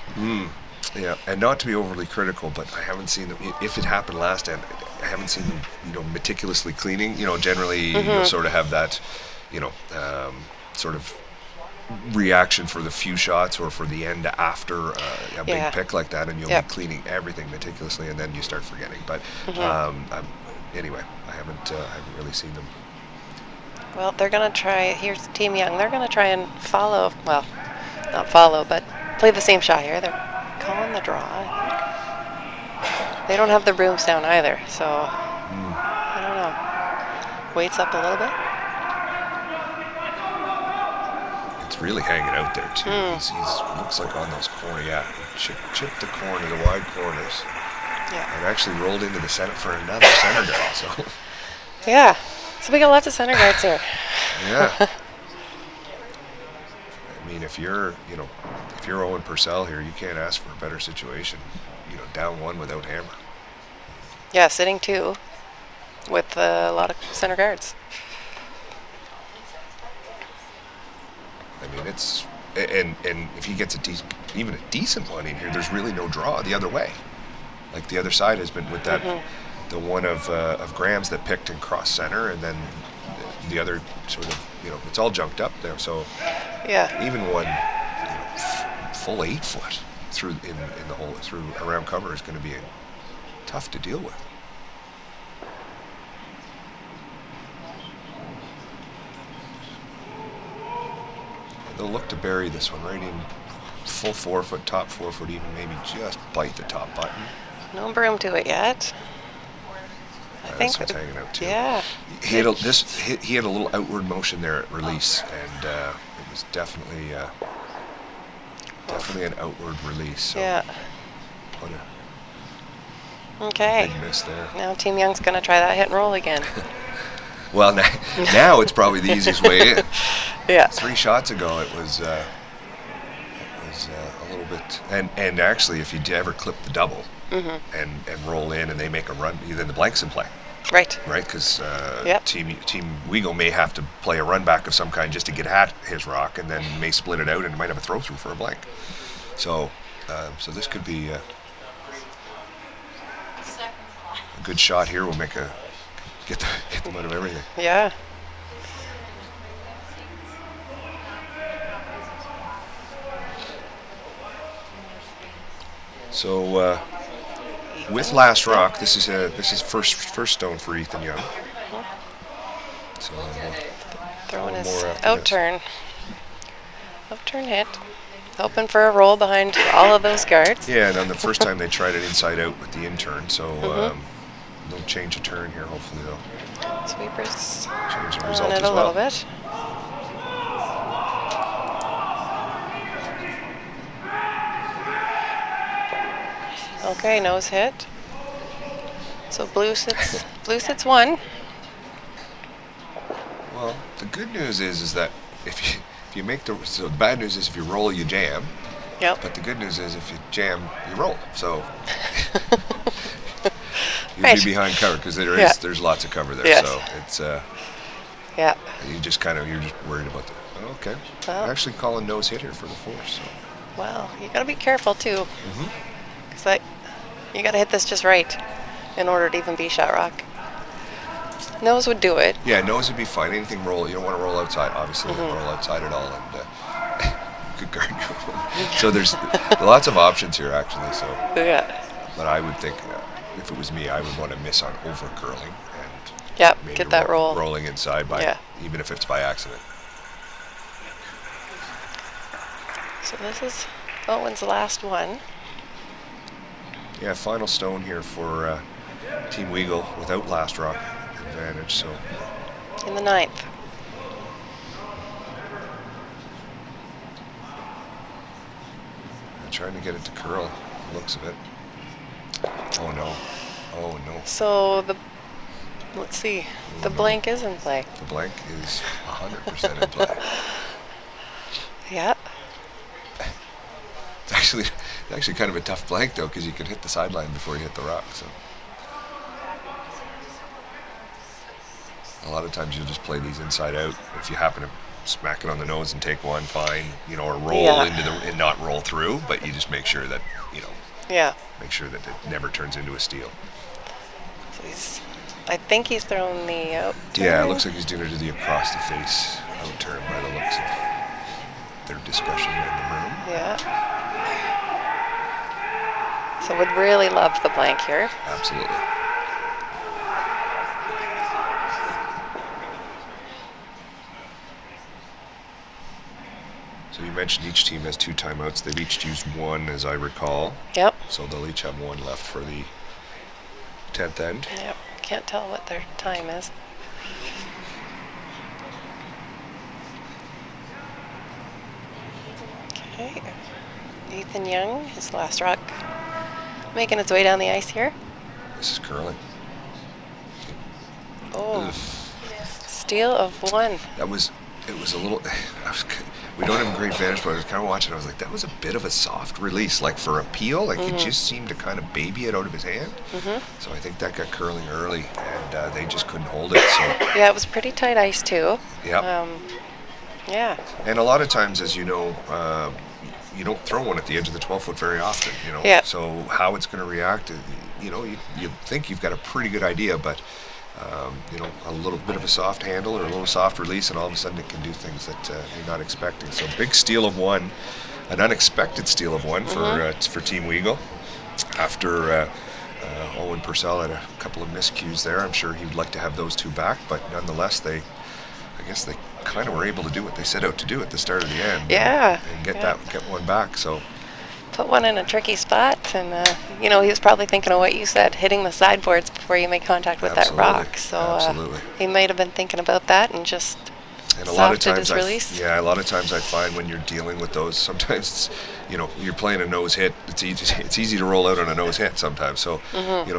Yeah, and not to be overly critical, but I haven't seen them. If it happened last end, I haven't seen them, meticulously cleaning. Generally you'll sort of have that, sort of reaction for the few shots or for the end after a big pick like that, and you'll be cleaning everything meticulously, and then you start forgetting. But anyway, I haven't really seen them. Well, they're going to try. Here's Team Young. They're going to try and follow. Well, not follow, but play the same shot here. They're calling the draw. They don't have the brooms down either, so I don't know. Weights up a little bit. It's really hanging out there too. He's looks like on those corners. Yeah, chipped the corner, the wide corners. Yeah. And actually rolled into the center for another center guard. So. Yeah. So we got lots of center guards here. Yeah. I mean, if you're Owen Purcell here, you can't ask for a better situation. Down 1 without hammer. Yeah, sitting 2 with a lot of center guards. I mean, it's and if he gets even a decent one in here, there's really no draw the other way. Like the other side has been with that the one of Graham's that picked and crossed center, and then the other sort of it's all junked up there. So even one full 8 foot through in the hole through around cover is going to be tough to deal with. They'll look to bury this one right in full 4 foot, top 4 foot, even maybe just bite the top button. No broom to it yet. I think this one's hanging out too. Yeah. He had a little outward motion there at release, and it was definitely an outward release. So Yeah. What a Okay. big miss there. Now Team Young's going to try that hit and roll again. Well, now it's probably the easiest way in. Yeah. 3 shots ago, it was a little bit, and actually, if you ever clip the double and roll in, and they make a run, then the blank's in play. Right. Right, because Team Weagle may have to play a run back of some kind just to get at his rock, and then may split it out, and might have a throw through for a blank. So this could be a good shot here. Will make get them out of everything. Yeah. So with last rock, this is first stone for Ethan Young. So Throwing his more after out-turn. Out-turn hit. Hoping for a roll behind all of those guards. yeah, and on the first time they tried it inside out with the in-turn, so they'll change a turn here. Hopefully they'll Sweepers change the on result it as a well. little bit. Okay, nose hit. So blue sits 1. Well, the good news is that if you make the bad news is if you roll, you jam. Yep. But the good news is if you jam, you roll. So you'll Right. be behind cover because there's lots of cover there. Yes. So it's Yeah. you're just worried about that. Okay. Well. I'm actually calling nose hit here for the force. So. Well, you gotta be careful too. Because you gotta hit this just right in order to even be shot rock. Nose would do it. Yeah, nose would be fine. Anything roll, you don't want to roll outside. Obviously, you don't roll outside at all. And good guard. So there's lots of options here actually. So, Yeah. but I would think if it was me, I would want to miss on over curling and Yep. maybe Get that roll. rolling inside by even if it's by accident. So this is Owen's last one. Yeah, final stone here for Team Weagle without last rock advantage. So In the 9th. I'm trying to get it to curl. Looks of it. Oh no! Oh no! So let's see. The blank is in play. The blank is 100% in play. Yeah. It's actually kind of a tough blank though, because you can hit the sideline before you hit the rock. So a lot of times you'll just play these inside out. If you happen to smack it on the nose and take one, fine, or roll into the and not roll through, but you just make sure that make sure that it never turns into a steal. So I think he's thrown the out. Yeah, it looks like he's doing it to the across the face out turn by the looks of their discussion in the room. Yeah. So would really love the blank here. Absolutely. So you mentioned each team has 2 timeouts. They've each used 1, as I recall. Yep. So they'll each have 1 left for the 10th end. Yep. Can't tell what their time is. Okay. Nathan Young, his last rock, making its way down the ice here. This is curling. Oh. Steal of 1. It was a little. We don't have a great vantage point. I was kind of watching. I was like, that was a bit of a soft release, like for a peel. Like he just seemed to kind of baby it out of his hand. So I think that got curling early, and they just couldn't hold it. So Yeah, it was pretty tight ice too. yeah. Yeah. And a lot of times, as you know, you don't throw one at the edge of the 12-foot very often. Yeah. So how it's going to react, you think you've got a pretty good idea, but. A little bit of a soft handle or a little soft release, and all of a sudden it can do things that you're not expecting. So big steal of 1, an unexpected steal of 1 for Team Weagle. After Owen Purcell had a couple of miscues there, I'm sure he would like to have those 2 back, but nonetheless, I guess they kind of were able to do what they set out to do at the start of the end. Yeah. And get 1 back. So. Put 1 in a tricky spot, and he was probably thinking of what you said, hitting the sideboards before you make contact with that rock. So he might have been thinking about that and just softed his release. Yeah, a lot of times I find when you're dealing with those, sometimes you're playing a nose hit. It's easy to roll out on a nose hit sometimes. So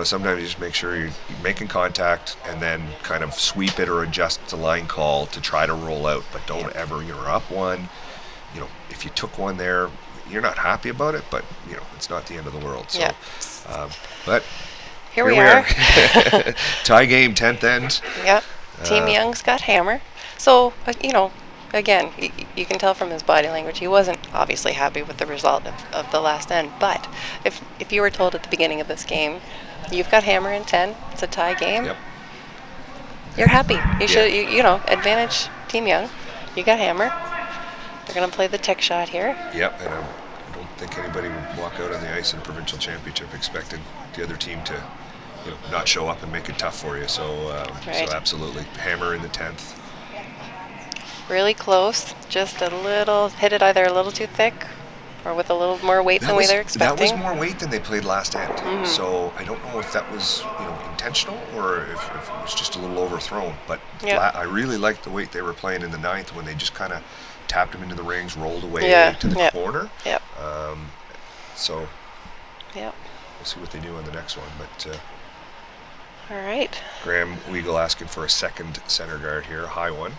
sometimes you just make sure you're making contact and then kind of sweep it or adjust the line call to try to roll out, but don't ever. You're up 1. If you took 1 there. You're not happy about it, but it's not the end of the world. So, but here we are. Tie game, 10th end. Yep. Team Young's got hammer. So again, you can tell from his body language he wasn't obviously happy with the result of the last end. But if you were told at the beginning of this game, you've got hammer in 10, it's a tie game. Yep. You're happy. You should. Advantage Team Young. You got hammer. They're going to play the tech shot here. Yep, and I don't think anybody would walk out on the ice in a provincial championship expecting the other team to, not show up and make it tough for you. So, so absolutely, hammer in the 10th. Really close, just a little, hit it either a little too thick or with a little more weight than we were expecting. That was more weight than they played last end. So I don't know if that was, intentional or if it was just a little overthrown. But I really liked the weight they were playing in the 9th when they just kind of tapped him into the rings, rolled away to the corner. Yep. So we'll see what they do on the next one. But all right. Graham Weagle asking for a second center guard here, a high one.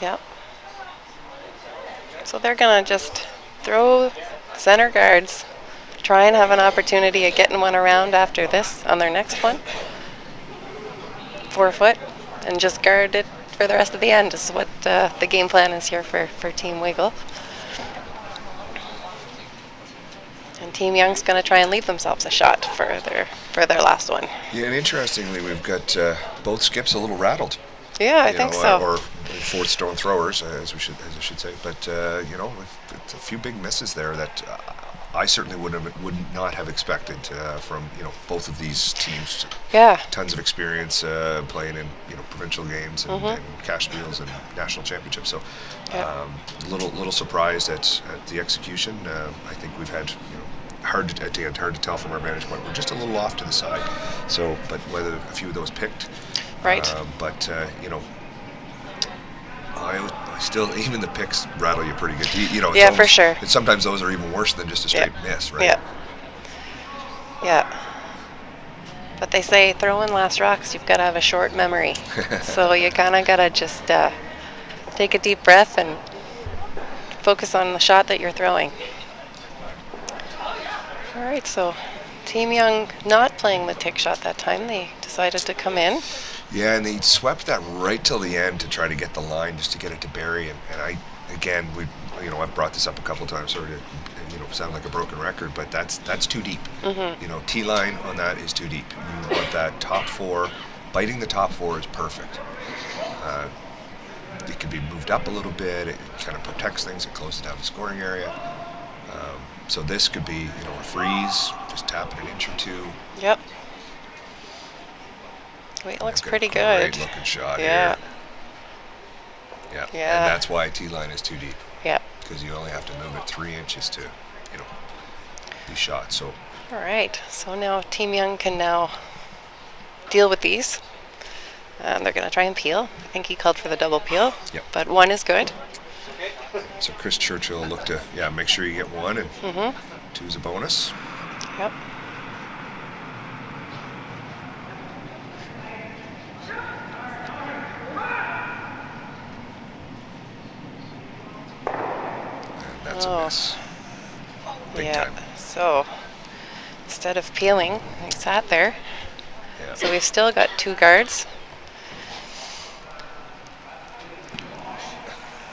Yep. So they're going to just throw center guards, try and have an opportunity of getting one around after this on their next one. 4 foot, and just guard it for the rest of the end is what the game plan is here for Team Weagle. And Team Young's going to try and leave themselves a shot for their last one. Yeah, and interestingly, we've got both skips a little rattled. Yeah, I think so. Or fourth stone throwers, as I should say. But it's a few big misses there that I certainly would not have expected from both of these teams. Yeah. Tons of experience playing in provincial games and cash deals and national championships. So little surprised at the execution. I think we've had hard to tell from our vantage point. We're just a little off to the side. So, but whether a few of those picked. Right. I still, even the picks rattle you pretty good. Yeah, for sure. And sometimes those are even worse than just a straight miss, right? Yeah. Yeah. But they say throwing last rocks, you've got to have a short memory. So you kind of got to just take a deep breath and focus on the shot that you're throwing. All right, so Team Young not playing the tick shot that time. They decided to come in. Yeah, and they swept that right till the end to try to get the line, just to get it to Barry. And I, again, I've brought this up a couple times, sorry to, sound like a broken record, but that's too deep. T line on that is too deep. You want that top four. Biting the top four is perfect. It can be moved up a little bit. It kind of protects things. It closes down the scoring area. So this could be, a freeze, just tap it an inch or two. Yep. Wait, it looks pretty good. Great looking shot here. Yeah. Yeah. And that's why T-line is too deep. Yeah. Because you only have to move it 3 inches to, be shot. So. All right. So now Team Young can now deal with these. They're going to try and peel. I think he called for the double peel. Yep. But one is good. So Chris Churchill look to, make sure you get one, and 2 is a bonus. Yep. And that's a miss. Big time. So instead of peeling, he sat there. Yeah. So we've still got 2 guards.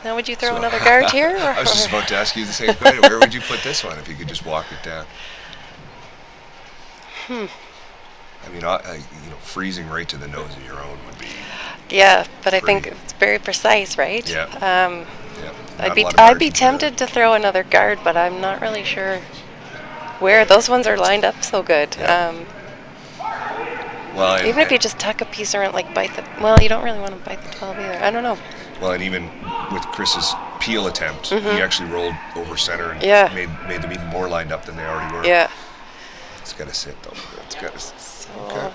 Now, would you throw another guard here? I was just about to ask you the same question. Where would you put this one if you could just walk it down? I mean, freezing right to the nose of your own would be. Yeah, but I think it's very precise, right? Yeah. I'd be tempted to throw another guard, but I'm not really sure where. Those ones are lined up so good. Yeah. Even if you just tuck a piece around, like bite the. Well, you don't really want to bite the 12 either. I don't know. Well, and even with Chris's peel attempt, he actually rolled over center and made them even more lined up than they already were. Yeah. It's got to sit, though. It's got to sit. So,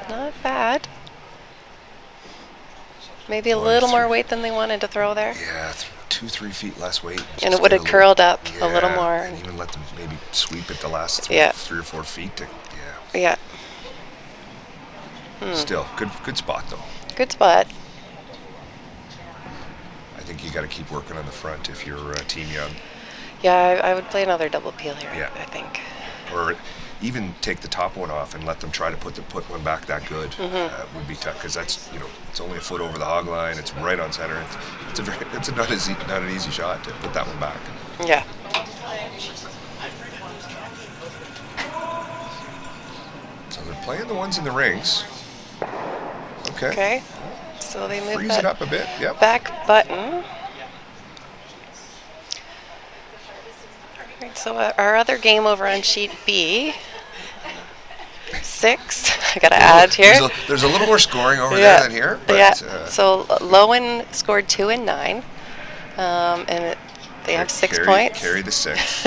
not bad. Maybe a little more weight than they wanted to throw there. Yeah, 2-3 feet less weight. And it would have curled up a little more. And even let them maybe sweep it the last 3 or 4 feet. Yeah. Still, good spot, though. Good spot. I think you got to keep working on the front if you're Team Young. Yeah, I would play another double peel here, Yeah. I think. Or even take the top one off and let them try to put one back that good. Would be tough, because that's, it's only a foot over the hog line. It's right on center. It's not an easy shot to put that one back. Yeah. So they're playing the ones in the rings. Okay. So they move Freeze that it up a bit. Yep. back button. Right, so our other game over on sheet B, 6. I got to add here. There's a little more scoring over there than here. But, So Lowen scored 2 and 9, and they have 6 points. Carry the 6.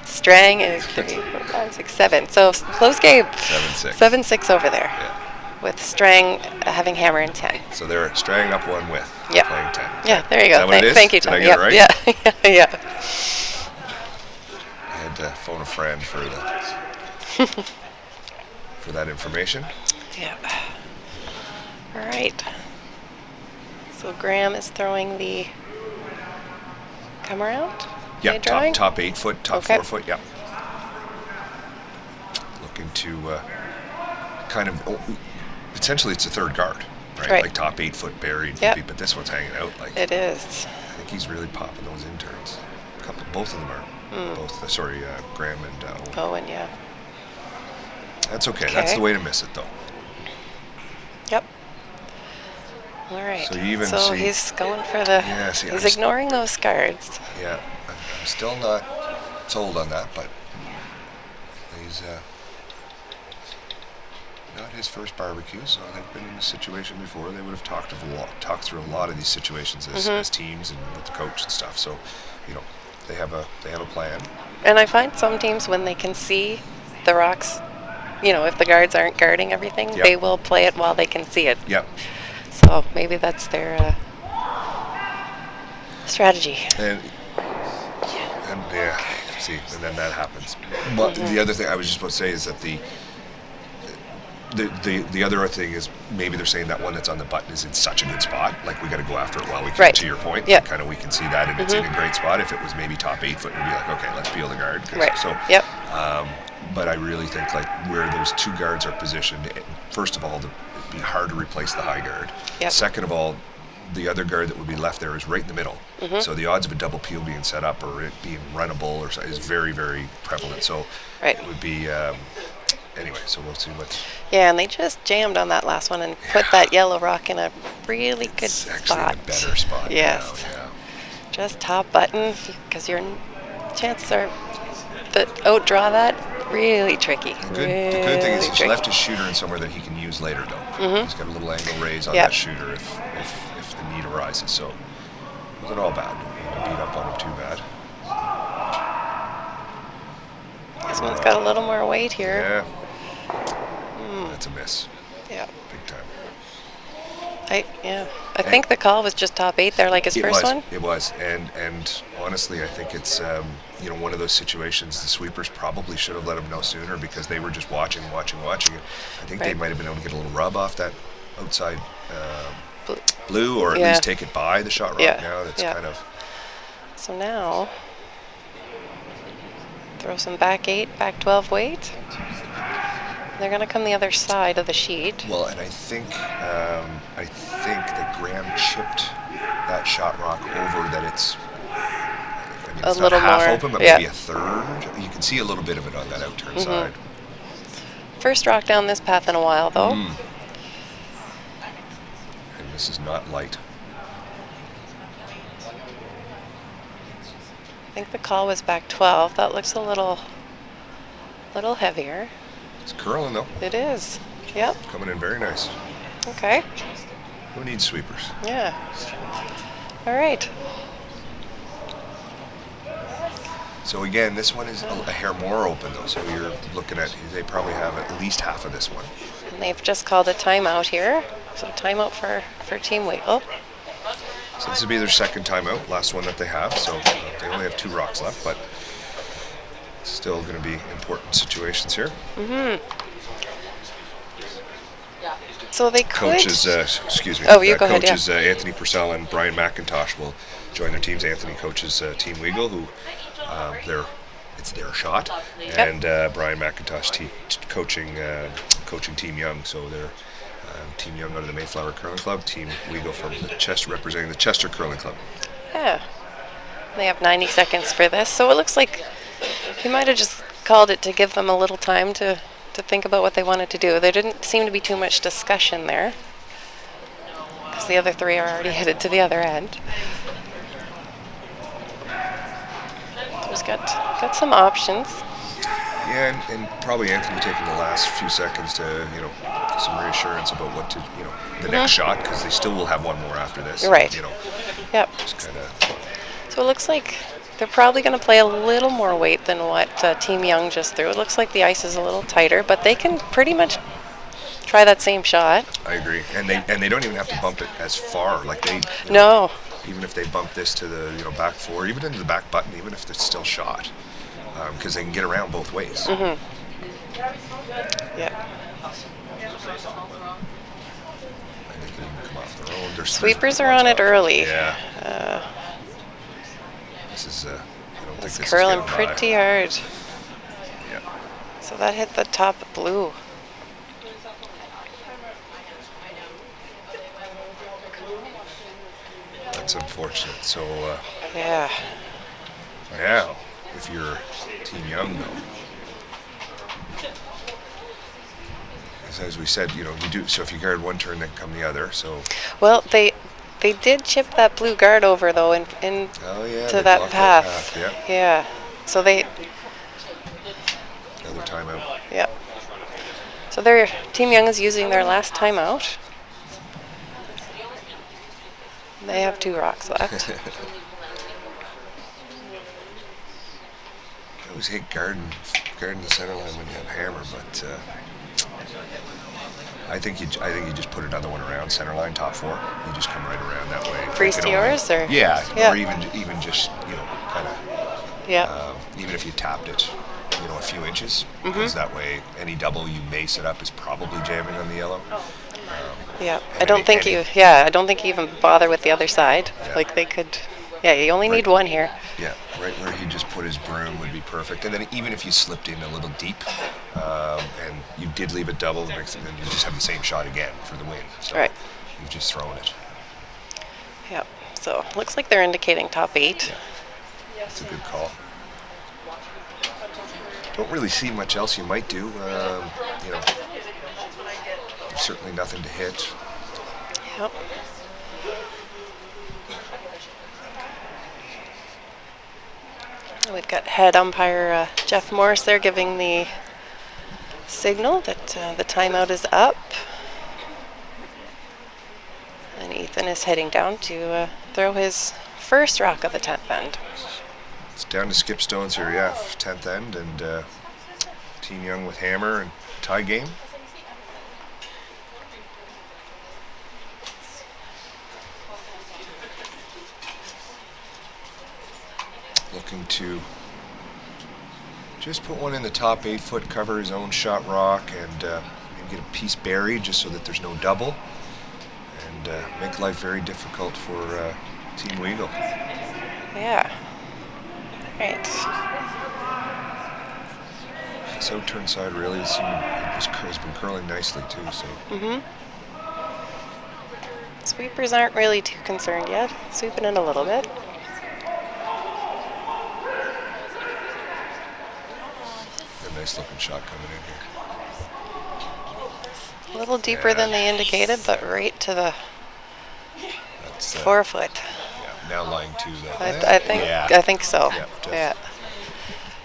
Strang is 3, 4, 5, 6, 7. So close game. 7-6. 7-6 over there. Yeah. With Strang having hammer in 10. So they're Strang up 1 with Yep. playing 10. Yeah, there you go. Is that what it is? Thank you, Did Tom. I get it right? Yeah. I had to phone a friend for for that information. Yeah. All right. So Graham is throwing the come around? Yeah, top 8 foot, top 4 foot, yeah. Looking to kind of, potentially it's a third guard, right? Like top 8 foot buried, but this one's hanging out. Like it is. I think he's really popping those interns. Both of them are. Graham and Owen, yeah. That's okay. That's the way to miss it, though. Yep. All right. So you even see, he's going for the. Yeah, he's ignoring those guards. Yeah, I'm still not sold on that, but he's not his first barbecue, so they've been in this situation before. They would have talked through a lot of these situations as teams and with the coach and stuff. So, they have a plan. And I find some teams, when they can see the rocks, if the guards aren't guarding everything, they will play it while they can see it. Yep. So maybe that's their strategy. And then that happens. But the other thing I was just about to say is that the other thing is maybe they're saying that one that's on the button is in such a good spot. Like we got to go after it while we can. Right. To your point, Yep. kind of we can see that, and it's in a great spot. If it was maybe top 8 foot, we'd be like, okay, let's peel the guard. Right. So, Yep. but I really think like where those two guards are positioned. First of all, it'd be hard to replace the high guard. Yep. Second of all, the other guard that would be left there is right in the middle. So the odds of a double peel being set up or it being runnable or is very, very prevalent. So Right. it would be. Anyway, so we'll see what. Yeah, and they just jammed on that last one and put that yellow rock in a really good It's actually spot. in a better spot. Yes. Now, yeah. Just top button, because your chances are to outdraw that really tricky. The good thing is he's tricky. left his shooter in somewhere that he can use later, though. He's got a little angle raise on Yep. that shooter if the need arises. So it wasn't all bad. Beat up on him too bad. This one's got a little more weight here. Yeah. That's a miss. Yeah. Big time. I think the call was just top 8 there, like his first one. It was, and honestly, I think it's one of those situations. The sweepers probably should have let him know sooner because they were just watching. And I think they Right. might have been able to get a little rub off that outside Blue. blue, or at Yeah. least take it by the shot rock. Yeah. Now that's Yeah. kind of So now, throw some back 8, back 12 weight. They're going to come the other side of the sheet. well, and I think that Graham chipped that shot rock over that it's. I mean, A it's little not half more, open, but yeah. maybe a third. You can see a little bit of it on that outturn side. First rock down this path in a while, though. And this is not light. I think the call was back 12. That looks a little heavier. It's curling though. It is. Yep. Coming in very nice. Okay. Who needs sweepers? Yeah. All right. So again, this one is a hair more open though. So you're looking at, they probably have at least half of this one. And they've just called a timeout here. So timeout for Team Weagle. So this would be their second timeout, last one that they have. So they only have 2 rocks left, but still going to be important situations here. So they could. Coaches, excuse me. Oh, you go ahead, Coaches Anthony Purcell and Brian McIntosh will join their teams. Anthony coaches Team Weagle, who it's their shot, and Brian McIntosh coaching Team Young. So they're Team Young out of the Mayflower Curling Club, Team Weagle from the Chester, representing the Chester Curling Club. Yeah. They have 90 seconds for this. So it looks like he might have just called it to give them a little time to think about what they wanted to do. There didn't seem to be too much discussion there, because the other 3 are already headed to the other end. He's got some options. Yeah, and probably Anthony taking the last few seconds to, some reassurance about what to, the next shot, because they still will have one more after this. Right. Yep. Just kind of. So it looks like they're probably going to play a little more weight than what Team Young just threw. It looks like the ice is a little tighter, but they can pretty much try that same shot. I agree, and they don't even have to bump it as far. Like they. No. Even if they bump this to the back 4, even into the back button, even if it's still shot, because they can get around both ways. Yeah. And they can even come off their own. Sweepers are on it early. Yeah. This is. I don't think It's this curling is getting by. pretty hard. Yeah. So that hit the top blue. That's unfortunate. So. Yeah. Now, if you're Team Young, though, as we said, you do. So if you guard one turn, then come the other. So. Well, they did chip that blue guard over though, in Oh yeah. to they that blocked path. Yeah. Yeah. So they. Another timeout. Yeah. So their Team Young is using their last timeout. They have 2 rocks left. I always hate guarding the center line when you have hammer, but I think you just put another one around center line, top 4. You just come right around that way. Free They can steers, or? Yeah, Yeah. or even just kind of Yeah. even if you tapped it a few inches, because that way any double you may set up is probably jamming on the yellow. Yeah, And I don't think any- you. Yeah, I don't think you even bother with the other side. Yeah. Like they could. Yeah, you only need Right. one here. Yeah, right where he just put his broom would be perfect. And then even if you slipped in a little deep, and you did leave it double, then you just have the same shot again for the win. So Right. you've just thrown it. Yep. So looks like they're indicating top 8. That's a good call. Don't really see much else you might do. There's certainly nothing to hit. Yep. We've got head umpire Jeff Morris there giving the signal that the timeout is up. And Ethan is heading down to throw his first rock of the 10th end. It's down to skip stones here, yeah, 10th end, and Team Young with hammer and tie game. Looking to just put one in the top 8 foot, cover his own shot rock, and maybe get a piece buried just so that there's no double, and make life very difficult for Team Weagle. Yeah. Right. This out turn side really has been curling nicely too. So Sweepers aren't really too concerned yet. Sweeping in a little bit. a nice looking shot coming in here. A little deeper than they indicated, but right to the That's 4 foot. yeah, now lying to that. I think. Yeah. I think so. Yeah, Yeah.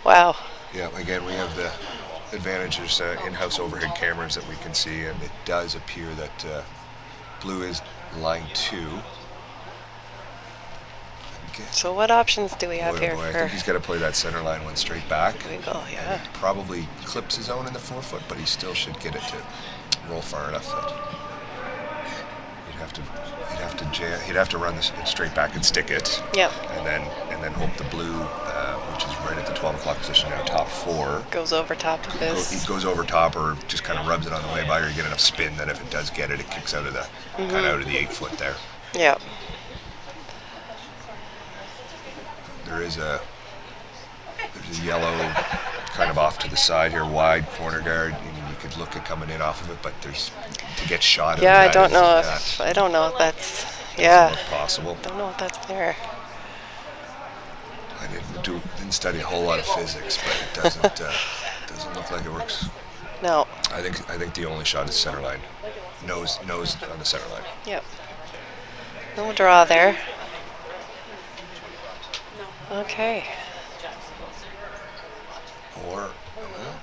Wow. Yeah, again, we have the advantages in-house overhead cameras that we can see, and it does appear that blue is line 2. So what options do we have Boy, here oh boy, I for think he's got to play that center line one straight back. Weagle? Yeah. He probably clips his own in the 4 foot, but he still should get it to roll far enough that he'd have to run this straight back and stick it. Yep. And then hope the blue, which is right at the 12 o'clock position now, top 4. Goes over top of He his. goes over top, or just kind of rubs it on the way by, or you get enough spin that if it does get it, it kicks out of the kind of out of the 8 foot there. Yep. There's a yellow kind of off to the side here, wide corner guard. I mean, you could look at coming in off of it, but there's to get shot. Yeah, I that don't is- know that if I don't know if that's doesn't yeah. look possible. Don't know if that's there. I didn't study a whole lot of physics, but it doesn't look like it works. No. I think the only shot is center line, nose on the center line. Yep. No draw there. Okay. Or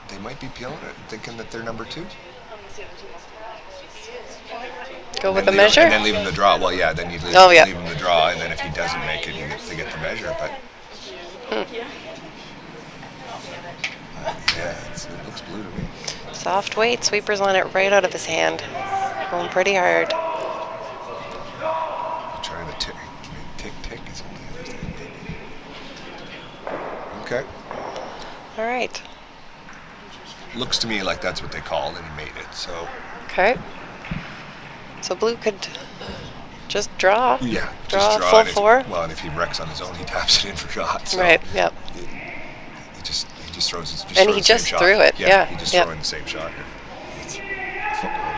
they might be peeling it, thinking that they're number 2. Go with And the then measure. and then leave him the draw. Well, yeah, then you leave, Oh, yeah. leave him the draw, and then if he doesn't make it, they get the measure. But yeah, it looks blue to me. Soft weight. Sweepers on it right out of his hand. Going pretty hard. Trying to tick is on the other side. Okay. All right. Looks to me like that's what they called, and he made it. So Okay. So blue could just draw. yeah, Draw just full and if, 4. Well, and if he wrecks on his own, he taps it in for shots. So Right. Yep. He just throws his. And he throws the same just shot. threw it, yeah, He just yep. throwing the same shot here. It's football.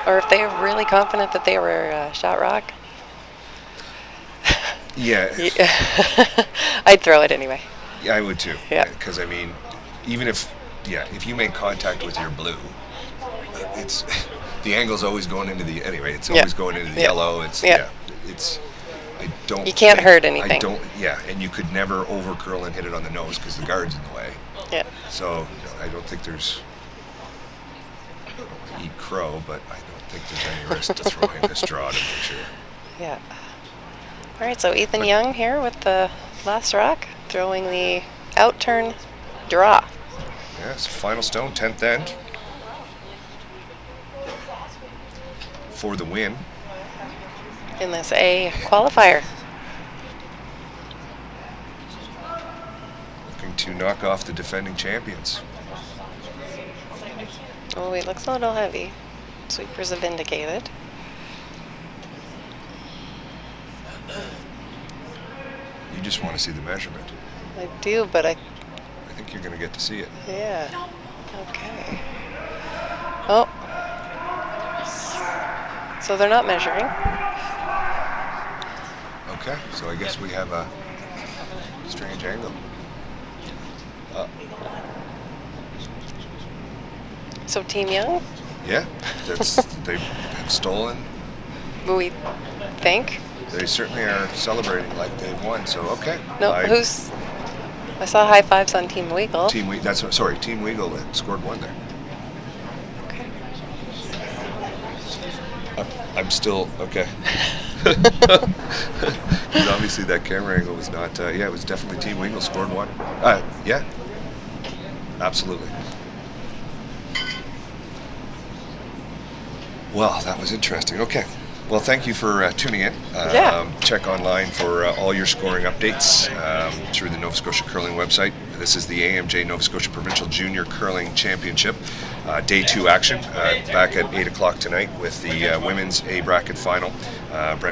Or if they were really confident that they were shot rock, Yeah. I'd throw it anyway. Yeah, I would too. Yeah. Because I mean, even if you make contact with your blue, it's the angle's always going into the It's Yeah. always going into the Yeah. yellow. It's Yeah. It's. I don't. You can't think- hurt anything. I don't. Yeah, and you could never over curl and hit it on the nose because the guard's in the way. Yeah. So I don't think there's. Eat crow, but I don't think there's any risk to throwing this draw to make sure. Yeah. All right. So Ethan Young here with the last rock, throwing the out turn draw. Yes, final stone, 10th end. For the win. in this A qualifier. Looking to knock off the defending champions. Oh, he looks a little heavy. Sweepers have indicated. You just want to see the measurement. I do, but I think you're going to get to see it. yeah. Okay. Oh. So they're not measuring. Okay, so I guess we have a strange angle. So Team Young, Yeah, they have stolen. we think. They certainly are celebrating like they've won. So okay. No, I saw high fives on Team Weagle. Team Weagle scored 1 there. Okay. I'm still okay. Because obviously that camera angle was not. Yeah, it was definitely Team Weagle scored 1. Yeah, absolutely. Well, that was interesting. Okay. Well, thank you for tuning in. Yeah. Check online for all your scoring updates through the Nova Scotia Curling website. This is the AMJ Nova Scotia Provincial Junior Curling Championship. Day 2 action back at 8 o'clock tonight with the women's A bracket final.